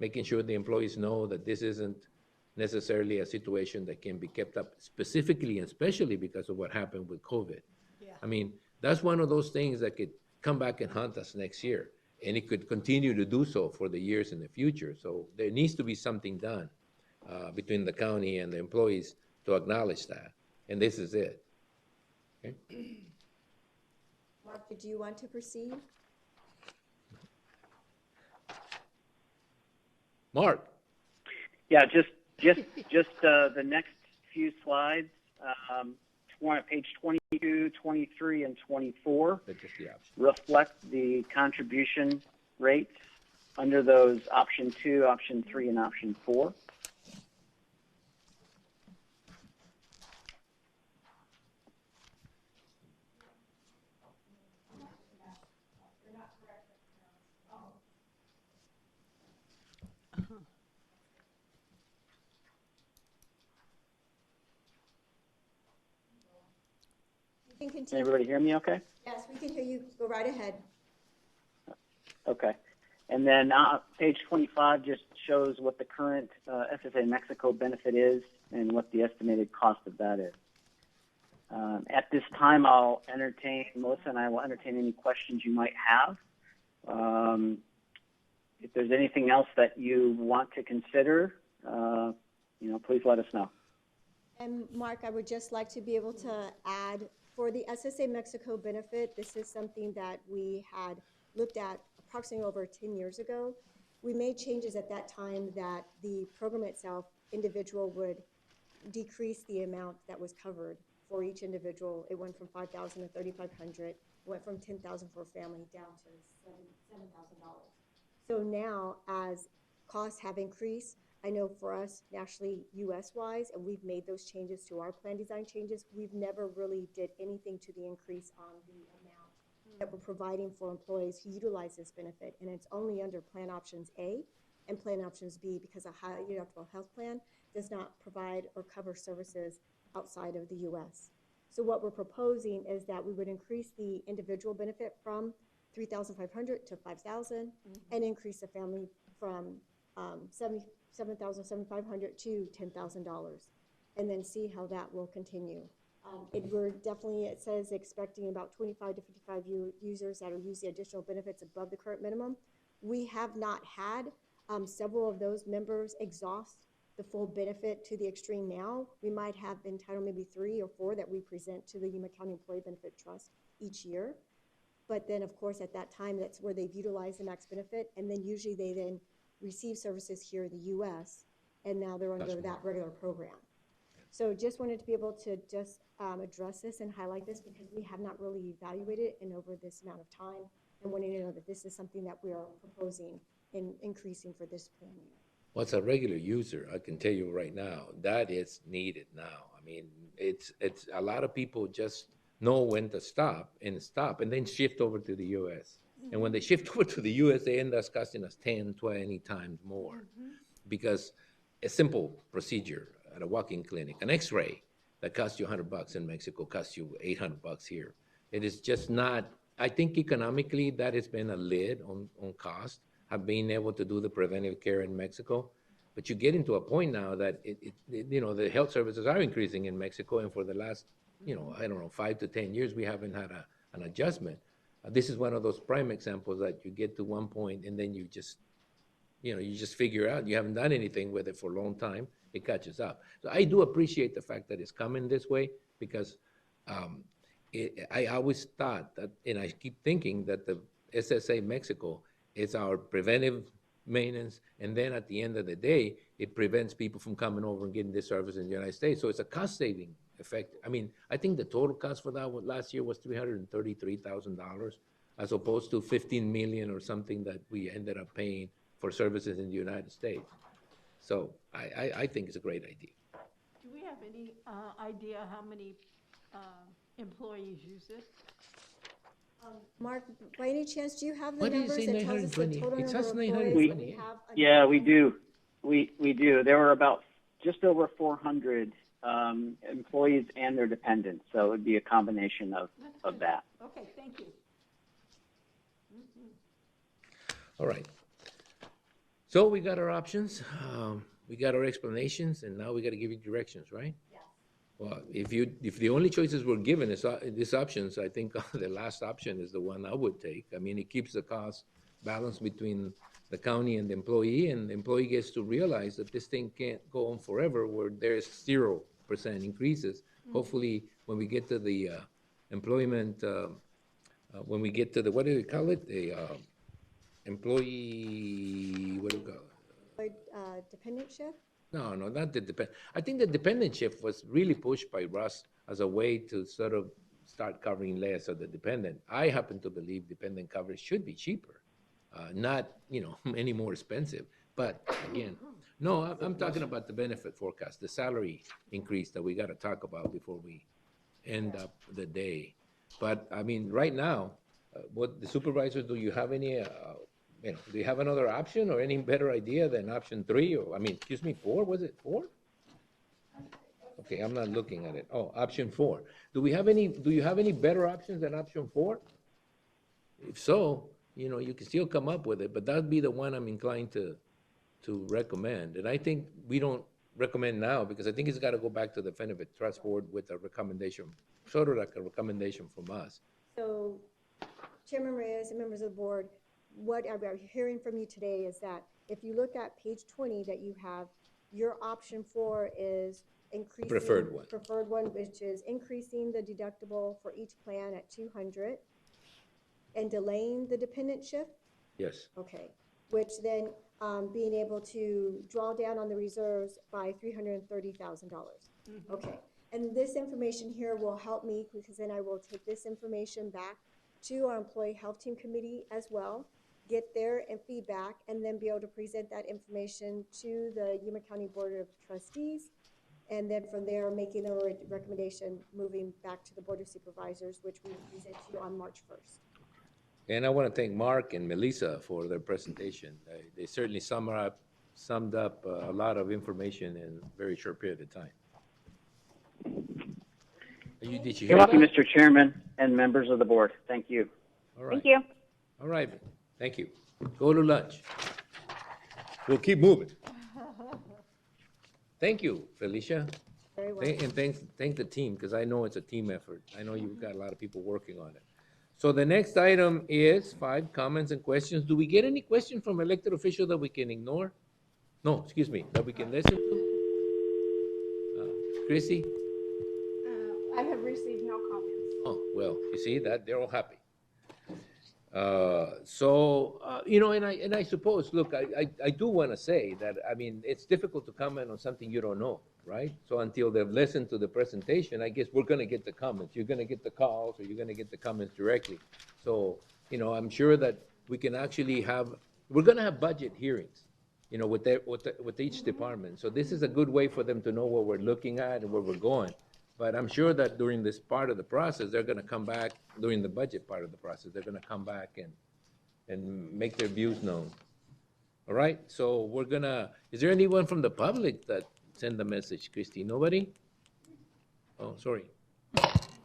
making sure the employees know that this isn't necessarily a situation that can be kept up specifically and especially because of what happened with COVID. Yeah. I mean, that's one of those things that could come back and haunt us next year. And it could continue to do so for the years in the future. So there needs to be something done between the county and the employees to acknowledge that. And this is it. Okay? Mark, did you want to proceed? Mark. Yeah, just the next few slides, page 22, 23, and 24 reflect the contribution rates under those option 2, option 3, and option 4. You can Can continue. everybody hear me okay? Yes, we can hear you. Go right ahead. Okay. And then page 25 just shows what the current SSA Mexico benefit is and what the estimated cost of that is. At this time, Melissa and I will entertain any questions you might have. if there's anything else that you want to consider, please let us know. And Mark, I would just like to be able to add, for the SSA Mexico benefit, this is something that we had looked at approximately over 10 years ago. We made changes at that time that the program itself, individual would decrease the amount that was covered for each individual. It went from $5,000 to $3,500, went from $10,000 for a family down to $7,000. So now, as costs have increased, I know for us nationally, US-wise, and we've made those changes to our plan design changes, we've never really did anything to the increase on the amount that we're providing for employees who utilize this benefit. And it's only under Plan Options A and Plan Options B, because a high deductible health plan does not provide or cover services outside of the US. So what we're proposing is that we would increase the individual benefit from $3,500 to $5,000, and increase the family from $7,500 to $10,000, and then see how that will continue. We're definitely, it says expecting about 25 to 55 users that are using additional benefits above the current minimum. We have not had several of those members exhaust the full benefit to the extreme now. We might have entitled maybe 3 or 4 that we present to the Yuma County Employee Benefit Trust each year. But then, of course, at that time, that's where they've utilized the max benefit, and then usually they then receive services here in the U.S., and now they're under that regular program. So just wanted to be able to just address this and highlight this, because we have not really evaluated it in over this amount of time, and wanting to know that this is something that we are proposing in increasing for this plan year. Well, as a regular user, I can tell you right now, that is needed now. I mean, it's a lot of people just know when to stop, and then shift over to the U.S. And when they shift over to the U.S., they end up costing us 10, 20 times more. Because a simple procedure at a walk-in clinic, an x-ray that costs you $100 in Mexico costs you $800 here. It is just not, I think economically that has been a lid on cost, of being able to do the preventive care in Mexico. But you get into a point now that the health services are increasing in Mexico, and for the last, 5 to 10 years, we haven't had an adjustment. This is one of those prime examples that you get to one point and then you just figure out you haven't done anything with it for a long time. It catches up. So I do appreciate the fact that it's coming this way, because I always thought that, and I keep thinking that the SSA Mexico is our preventive maintenance, and then at the end of the day, it prevents people from coming over and getting this service in the United States. So it's a cost-saving effect. I mean, I think the total cost for that last year was $333,000, as opposed to $15 million or something that we ended up paying for services in the United States. So I think it's a great idea. Do we have any idea how many employees use it? Mark, by any chance, do you have the Why did you numbers say that tells us the 920? total It number says of employees 920. that we have? Yeah, we do. We do. There were about just over 400 employees and their dependents, so it would be a combination of that. Okay, thank you. All right. So we got our options, we got our explanations, and now we got to give you directions, right? Yes. Well, if the only choices we're given is these options, I think the last option is the one I would take. I mean, it keeps the cost balance between the county and the employee, and the employee gets to realize that this thing can't go on forever where there's 0% increases. Hopefully, when we get to the employment, when we get to the, what do we call it? The employee, what do we call it? Dependent shift? No, not the dependent. I think the dependent shift was really pushed by Russ as a way to sort of start covering less of the dependent. I happen to believe dependent coverage should be cheaper, not, any more expensive. But again, no, I'm talking about the benefit forecast, the salary increase that we got to talk about before we end up the day. But I mean, right now, what the supervisors, do you have any, do you have another option or any better idea than option 3? Or, 4, was it 4? Okay, I'm not looking at it. Oh, option 4. Do you have any better options than option 4? If so, you can still come up with it, but that'd be the one I'm inclined to recommend. And I think we don't recommend now, because I think it's got to go back to the Benefit Trust Board with a recommendation, sort of like a recommendation from us. So, Chairman Reyes and members of the board, what I'm hearing from you today is that if you look at page 20 that you have, your option 4 is increasing. Preferred one, which is increasing the deductible for each plan at 200 and delaying the dependent shift. Yes. Okay, which then being able to draw down on the reserves by $330,000. Okay, and this information here will help me because then I will take this information back to our employee health team committee as well, get their feedback, and then be able to present that information to the Yuma County Board of Trustees. And then from there, making a recommendation, moving back to the Board of Supervisors, which we present to you on March 1st. And I want to thank Mark and Melissa for their presentation. They certainly summed up a lot of information in a very short period of time. Did you hear You're welcome, that? Mr. Chairman and members of the board. Thank you. All right. Thank you. All right, thank you. Go to lunch. We'll keep moving. Thank you, Felicia. Very well. And thank the team, because I know it's a team effort. I know you've got a lot of people working on it. So the next item is 5 comments and questions. Do we get any questions from elected officials that we can ignore? No, excuse me, that we can listen to? Chrissy? I have received no comments. Oh, well, you see that, they're all happy. And I suppose, look, I do want to say that, I mean, it's difficult to comment on something you don't know, right? So until they've listened to the presentation, I guess we're going to get the comments. You're going to get the calls, or you're going to get the comments directly. So, I'm sure that we can actually we're going to have budget hearings, with each department. So this is a good way for them to know what we're looking at and where we're going. But I'm sure that during this part of the process, they're going to come back, during the budget part of the process, they're going to come back and make their views known. All right, so is there anyone from the public that sent the message, Christy? Nobody? Oh, sorry.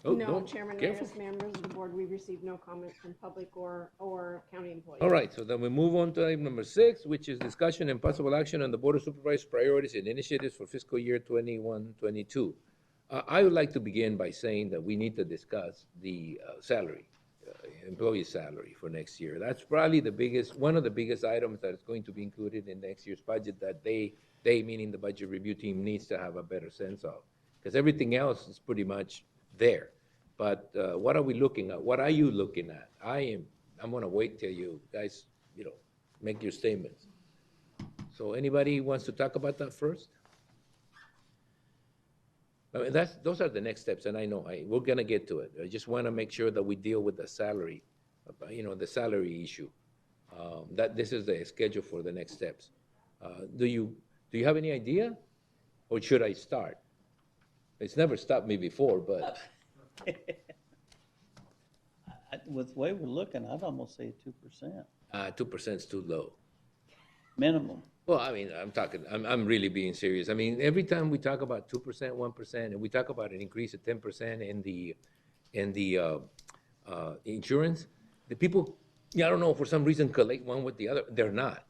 Oh, No, Chairman careful. Reyes, members of the board, we received no comment from public or county employees. All right, so then we move on to item number 6, which is discussion and possible action on the Board of Supervisors' priorities and initiatives for fiscal year 21-22. I would like to begin by saying that we need to discuss the salary, employee salary for next year. That's probably one of the biggest items that is going to be included in next year's budget that they meaning the budget review team, needs to have a better sense of. Because everything else is pretty much there. But what are we looking at? What are you looking at? I'm going to wait till you guys, make your statements. So anybody wants to talk about that first? I mean, those are the next steps, and I know we're going to get to it. I just want to make sure that we deal with the salary, the salary issue. That this is the schedule for the next steps. Do you have any idea, or should I start? It's never stopped me before, but With the way we're looking, I'd almost say 2%. 2% is too low. Minimum. Well, I mean, I'm really being serious. I mean, every time we talk about 2%, 1%, and we talk about an increase of 10% in the insurance, the people, I don't know, for some reason, collate one with the other. They're not.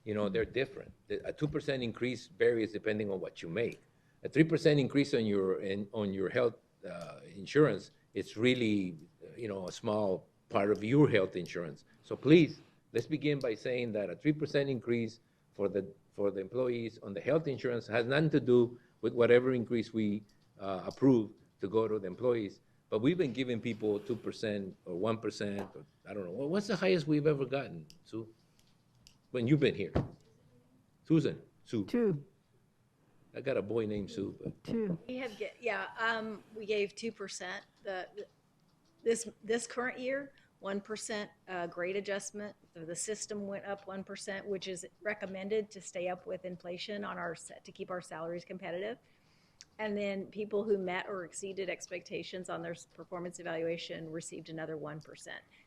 They're different. A 2% increase varies depending on what you make. A 3% increase on your health insurance, it's really, a small part of your health insurance. So please, let's begin by saying that a 3% increase for the employees on the health insurance has nothing to do with whatever increase we approve to go to the employees. But we've been giving people 2% or 1%, or I don't know. What's the highest we've ever gotten, Sue? When you've been here? Susan? Sue? 2. I got a boy named Sue, but 2. We gave 2%. This current year, 1% grade adjustment. So the system went up 1%, which is recommended to stay up with inflation to keep our salaries competitive. And then people who met or exceeded expectations on their performance evaluation received another 1%.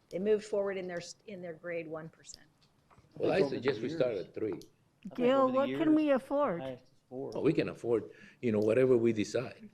They moved forward in their grade 1%. well, I suggest we start at 3. Gil, what can we afford? Oh, we can afford, whatever we decide.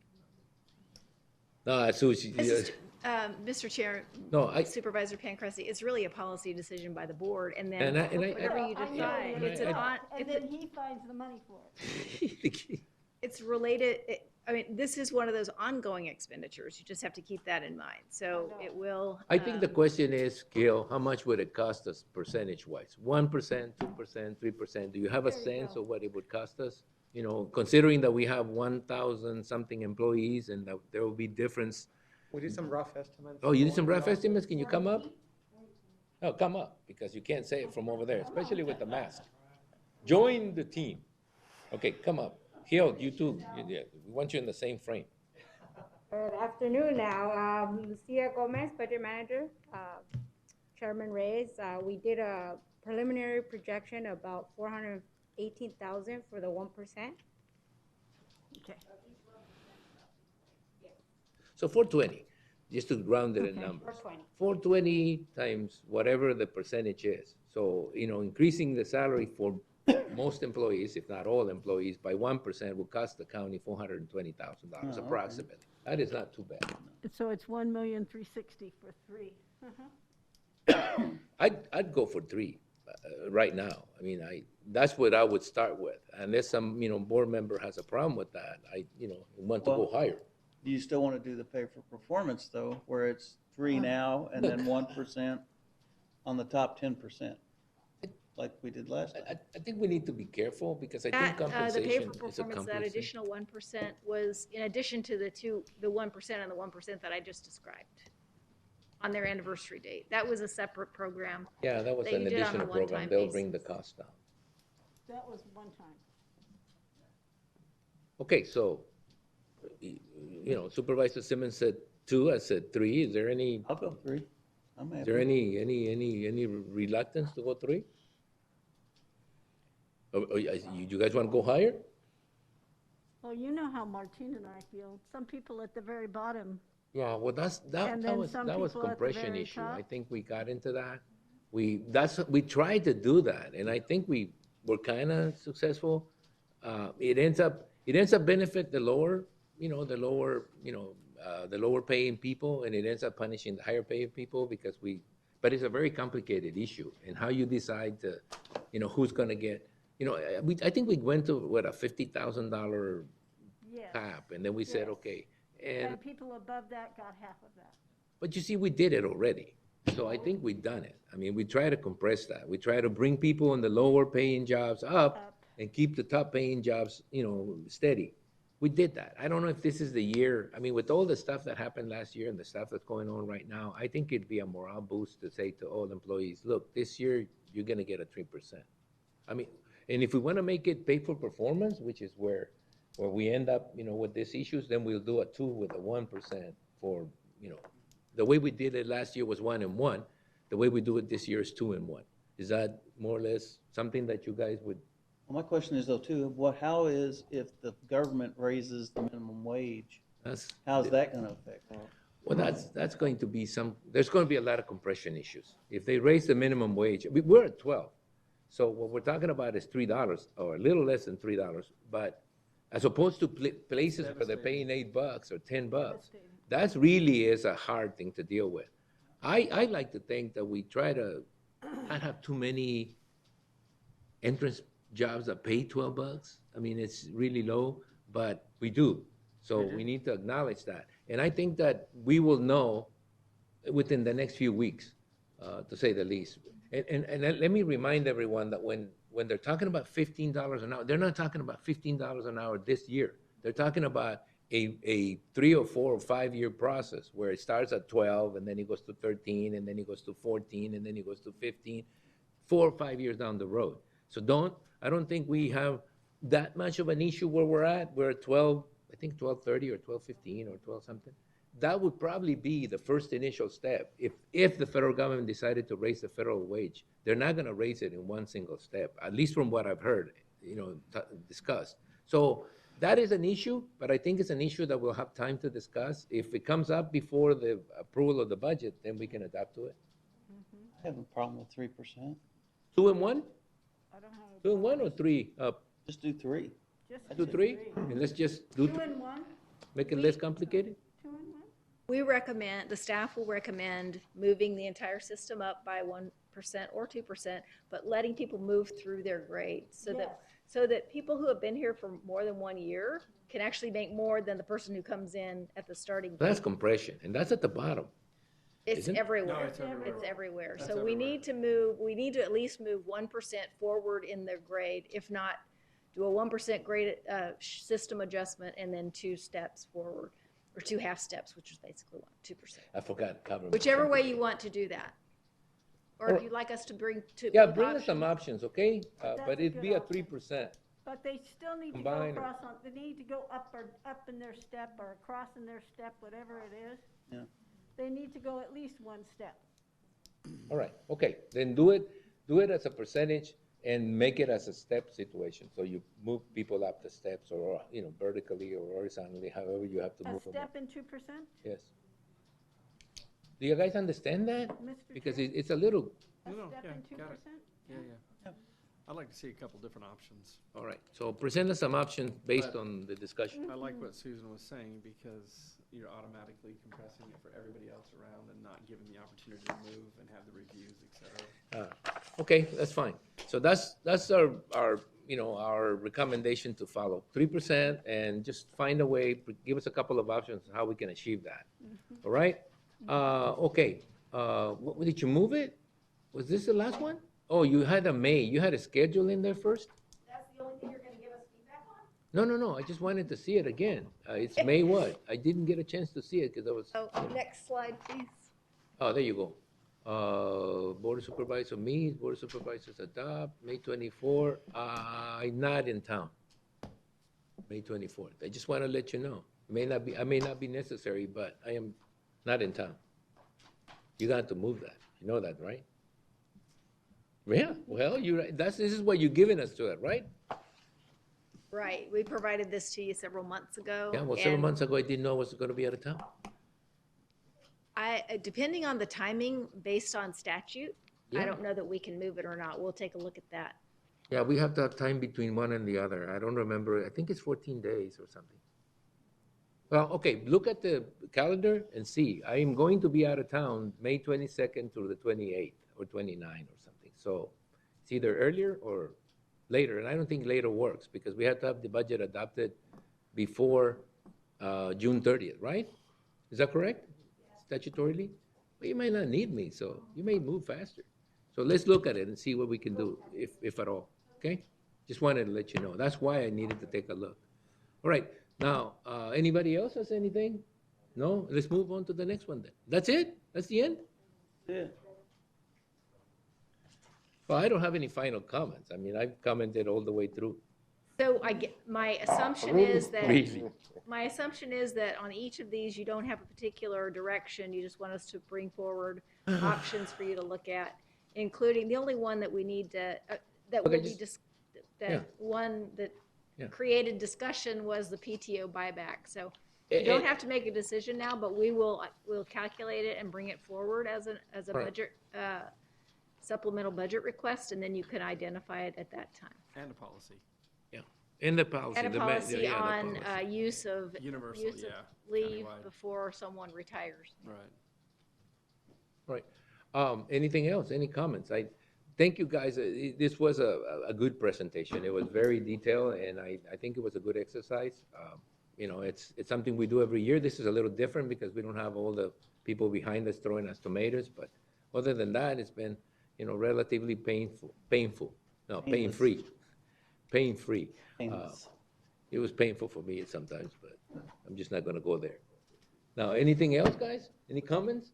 No, Sue, Mr. Chair, No, Supervisor Pancrasi, it's really a policy decision by the board, and then And I- whatever you decide, And then he finds the money for it. it's related. I mean, this is one of those ongoing expenditures. You just have to keep that in mind. So it will. I think the question is, Gil, how much would it cost us percentage-wise? 1%, 2%, 3%? Do you have a sense of what it would cost us? You know, considering that we have 1,000 something employees and that there will be difference. We did some rough estimates. Oh, you did some rough estimates? Can you come up? No, come up, because you can't say it from over there, especially with the mask. Join the team. Okay, come up. Gil, you too. We want you in the same frame. Good afternoon now. Lucia Gomez, Budget Manager. Chairman Reyes, we did a preliminary projection about 418,000 for the 1%. Okay. So 420, just to round it in numbers. 420 times whatever the percentage is. So, you know, increasing the salary for most employees, if not all employees, by 1% will cost the county $420,000 approximately. That is not too bad. So it's 1,360,000 for 3. I'd go for 3 right now. I mean, that's what I would start with. Unless some, you know, board member has a problem with that, want to go higher. Do you still want to do the pay for performance though, where it's 3 now and then 1% on the top 10%? Like we did last time. I think we need to be careful because I think The pay compensation for is a performance, that compensation. additional 1% was in addition to the 1% and the 1% that I just described on their anniversary date. That was a separate program. Yeah, that was that an you did on a additional program. one-time They'll basis. bring the cost down. That was one time. Okay, so, you know, Supervisor Simmons said 2, I said 3. Is there any? I'll go 3. I'm happy. Is there any reluctance to go 3? You guys want to go higher? Well, you know how Martine and I feel. Some people at the very bottom. Yeah, well, that And then was some that was people at the compression very issue. top. I think we got into that. We tried to do that, and I think we were kind of successful. It ends up benefit the lower paying people, and it ends up punishing the higher paying people because but it's a very complicated issue, and how you decide to, you know, who's going to get, you know, I think we went to a $50,000 Yes. cap, and then we said, Yes. okay, And people above that got half of that. but you see, we did it already. So I think we've done it. I mean, we try to compress that. We try to bring people in the lower paying jobs up and keep the top paying jobs, you know, steady. We did that. I don't know if this is the year. I mean, with all the stuff that happened last year and the stuff that's going on right now, I think it'd be a morale boost to say to all employees, look, this year you're going to get a 3%. I mean, and if we want to make it pay for performance, which is where we end up, you know, with these issues, then we'll do a 2 with a 1% for, you know, the way we did it last year was 1 and 1. The way we do it this year is 2 and 1. Is that more or less something that you guys would? Well, my question is though too, how is if the government raises the minimum wage? How's that going to affect? Well, that's going to be there's going to be a lot of compression issues. If they raise the minimum wage, we're at 12. So what we're talking about is $3 or a little less than $3, but as opposed to places where they're paying $8 or $10, that really is a hard thing to deal with. I like to think that we try to not have too many entrance jobs that pay $12. I mean, it's really low, but we do. So we need to acknowledge that. And I think that we will know within the next few weeks, to say the least. And let me remind everyone that when they're talking about $15 an hour, they're not talking about $15 an hour this year. They're talking about a 3 or 4 or 5 year process where it starts at 12 and then it goes to 13 and then it goes to 14 and then it goes to 15, 4 or 5 years down the road. So I don't think we have that much of an issue where we're at. We're at 12, I think 12:30 or 12:15 or 12 something. That would probably be the first initial step. If the federal government decided to raise the federal wage, they're not going to raise it in one single step, at least from what I've heard, you know, discussed. So that is an issue, but I think it's an issue that we'll have time to discuss. If it comes up before the approval of the budget, then we can adapt to it. I have a problem with 3%. 2 and 1? I don't have 2 and 1 or 3 up? Just do 3. Just Do 3? And let's just do 2 and 1. make it less complicated? 2 and 1. The staff will recommend moving the entire system up by 1% or 2%, but letting people move through their grades so that so that people who have been here for more than 1 year can actually make more than the person who comes in at the starting That's gate. compression, and that's at the bottom. It's isn't it? everywhere. No, it's everywhere. It's everywhere. That's So we everywhere. need to at least move 1% forward in the grade. If not, do a 1% grade system adjustment and then 2 steps forward, or 2 half steps, which is basically 2%. I forgot. Cover Whichever way you want to do that. Or if you'd like us to bring two. Yeah, both bring us some options. options, okay? That's But a it'd good be a option. 3%. But they still need to go Combine it. across on, they need to go up in their step or across in their step, whatever it is. Yeah. They need to go at least 1 step. All right, okay, then do it as a percentage and make it as a step situation. So you move people up the steps or, vertically or horizontally, however you have to A move them. step and 2%? Yes. Do you guys understand that? Mr. Because Chair? it's a little, A No, step yeah, and 2%? got it. Yeah. I'd like to see a couple different options. all right, so present us some options based But- on the discussion. I like what Susan was saying because you're automatically compressing it for everybody else around and not giving the opportunity to move and have the reviews, et cetera. Okay, that's fine. So that's our recommendation to follow, 3%, and just find a way, give us a couple of options on how we can achieve that. All right? Okay, did you move it? Was this the last one? Oh, you had a schedule in there first? That's the only thing you're gonna give us feedback on? No, I just wanted to see it again. It's May what? I didn't get a chance to see it because I was, Oh, next slide, please. oh, there you go. Board of Supervisors meets, Board of Supervisors adopt, May 24. I'm not in town. May 24th. I just want to let you know. I may not be necessary, but I am not in town. You got to move that. You know that, right? Yeah, well, this is what you're giving us to it, right? Right, we provided this to you several months ago. Yeah, well, several and months ago, I didn't know I was going to be out of town. depending on the timing, based on statute, I Yeah. don't know that we can move it or not. We'll take a look at that. Yeah, we have to have time between one and the other. I don't remember. I think it's 14 days or something. Well, okay, look at the calendar and see. I am going to be out of town May 22nd through the 28th or 29th or something. So it's either earlier or later. And I don't think later works because we have to have the budget adopted before June 30th, right? Is that correct? Statutorily? Well, you might not need me, so you may move faster. So let's look at it and see what we can do, if at all, okay? Just wanted to let you know. That's why I needed to take a look. All right, now, anybody else has anything? No? Let's move on to the next one then. That's it? That's the end? Yeah. Well, I don't have any final comments. I mean, I've commented all the way through. So my assumption is that, Really? my assumption is that on each of these, you don't have a particular direction. You just want us to bring forward options for you to look at, including, the only one that we need to, that will Okay, be, yeah. that one that Yeah. created discussion was the PTO buyback. So Eh, you don't eh. have to make a decision now, but we'll calculate it and bring it forward as a Right. budget, supplemental budget request, and then you can identify it at that time. And a policy. In the policy. And a the policy yeah, the on policy. use of Universal, use of yeah, leave countywide. before someone retires. Right. Anything else? Any comments? Thank you, guys. This was a good presentation. It was very detailed, and I think it was a good exercise. It's something we do every year. This is a little different because we don't have all the people behind us throwing us tomatoes, but other than that, it's been, relatively painful. No, pain-free. Pain-free. Painless. It was painful for me sometimes, but I'm just not gonna go there. Now, anything else, guys? Any comments?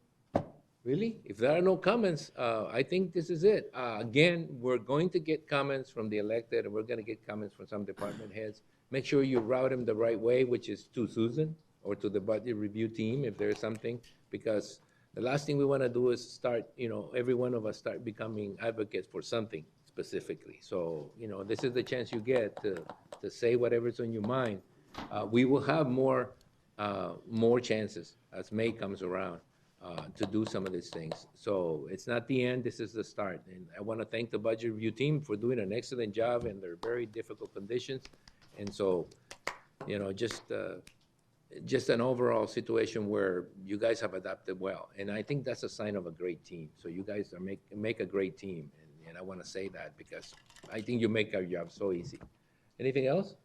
Really? If there are no comments, I think this is it. Again, we're going to get comments from the elected, and we're gonna get comments from some department heads. Make sure you route them the right way, which is to Susan or to the budget review team if there's something, because the last thing we wanna do is start, every one of us start becoming advocates for something specifically. So, this is the chance you get to say whatever's on your mind. We will have more chances as May comes around to do some of these things. So it's not the end, this is the start. And I want to thank the budget review team for doing an excellent job in their very difficult conditions. And so, just an overall situation where you guys have adapted well. And I think that's a sign of a great team. So you guys make a great team. And I want to say that because I think you make our job so easy. Anything else?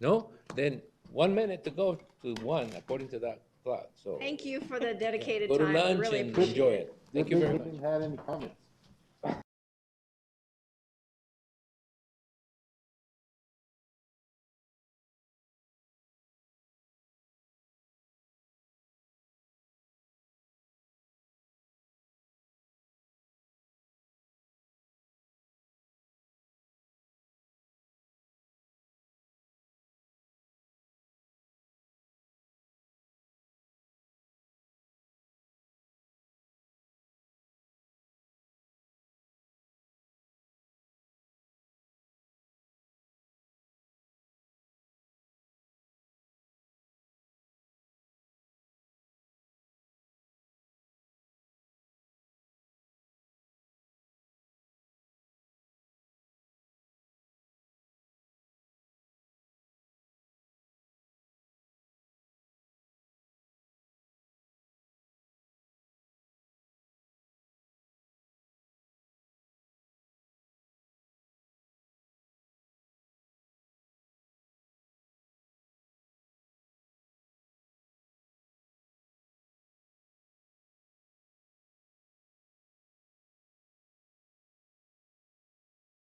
No? Then 1 minute to go to 1, according to that clock, so. Thank you for the dedicated Go to time. I lunch really and appreciate enjoy it. it. Thank you very much. Didn't have any comments.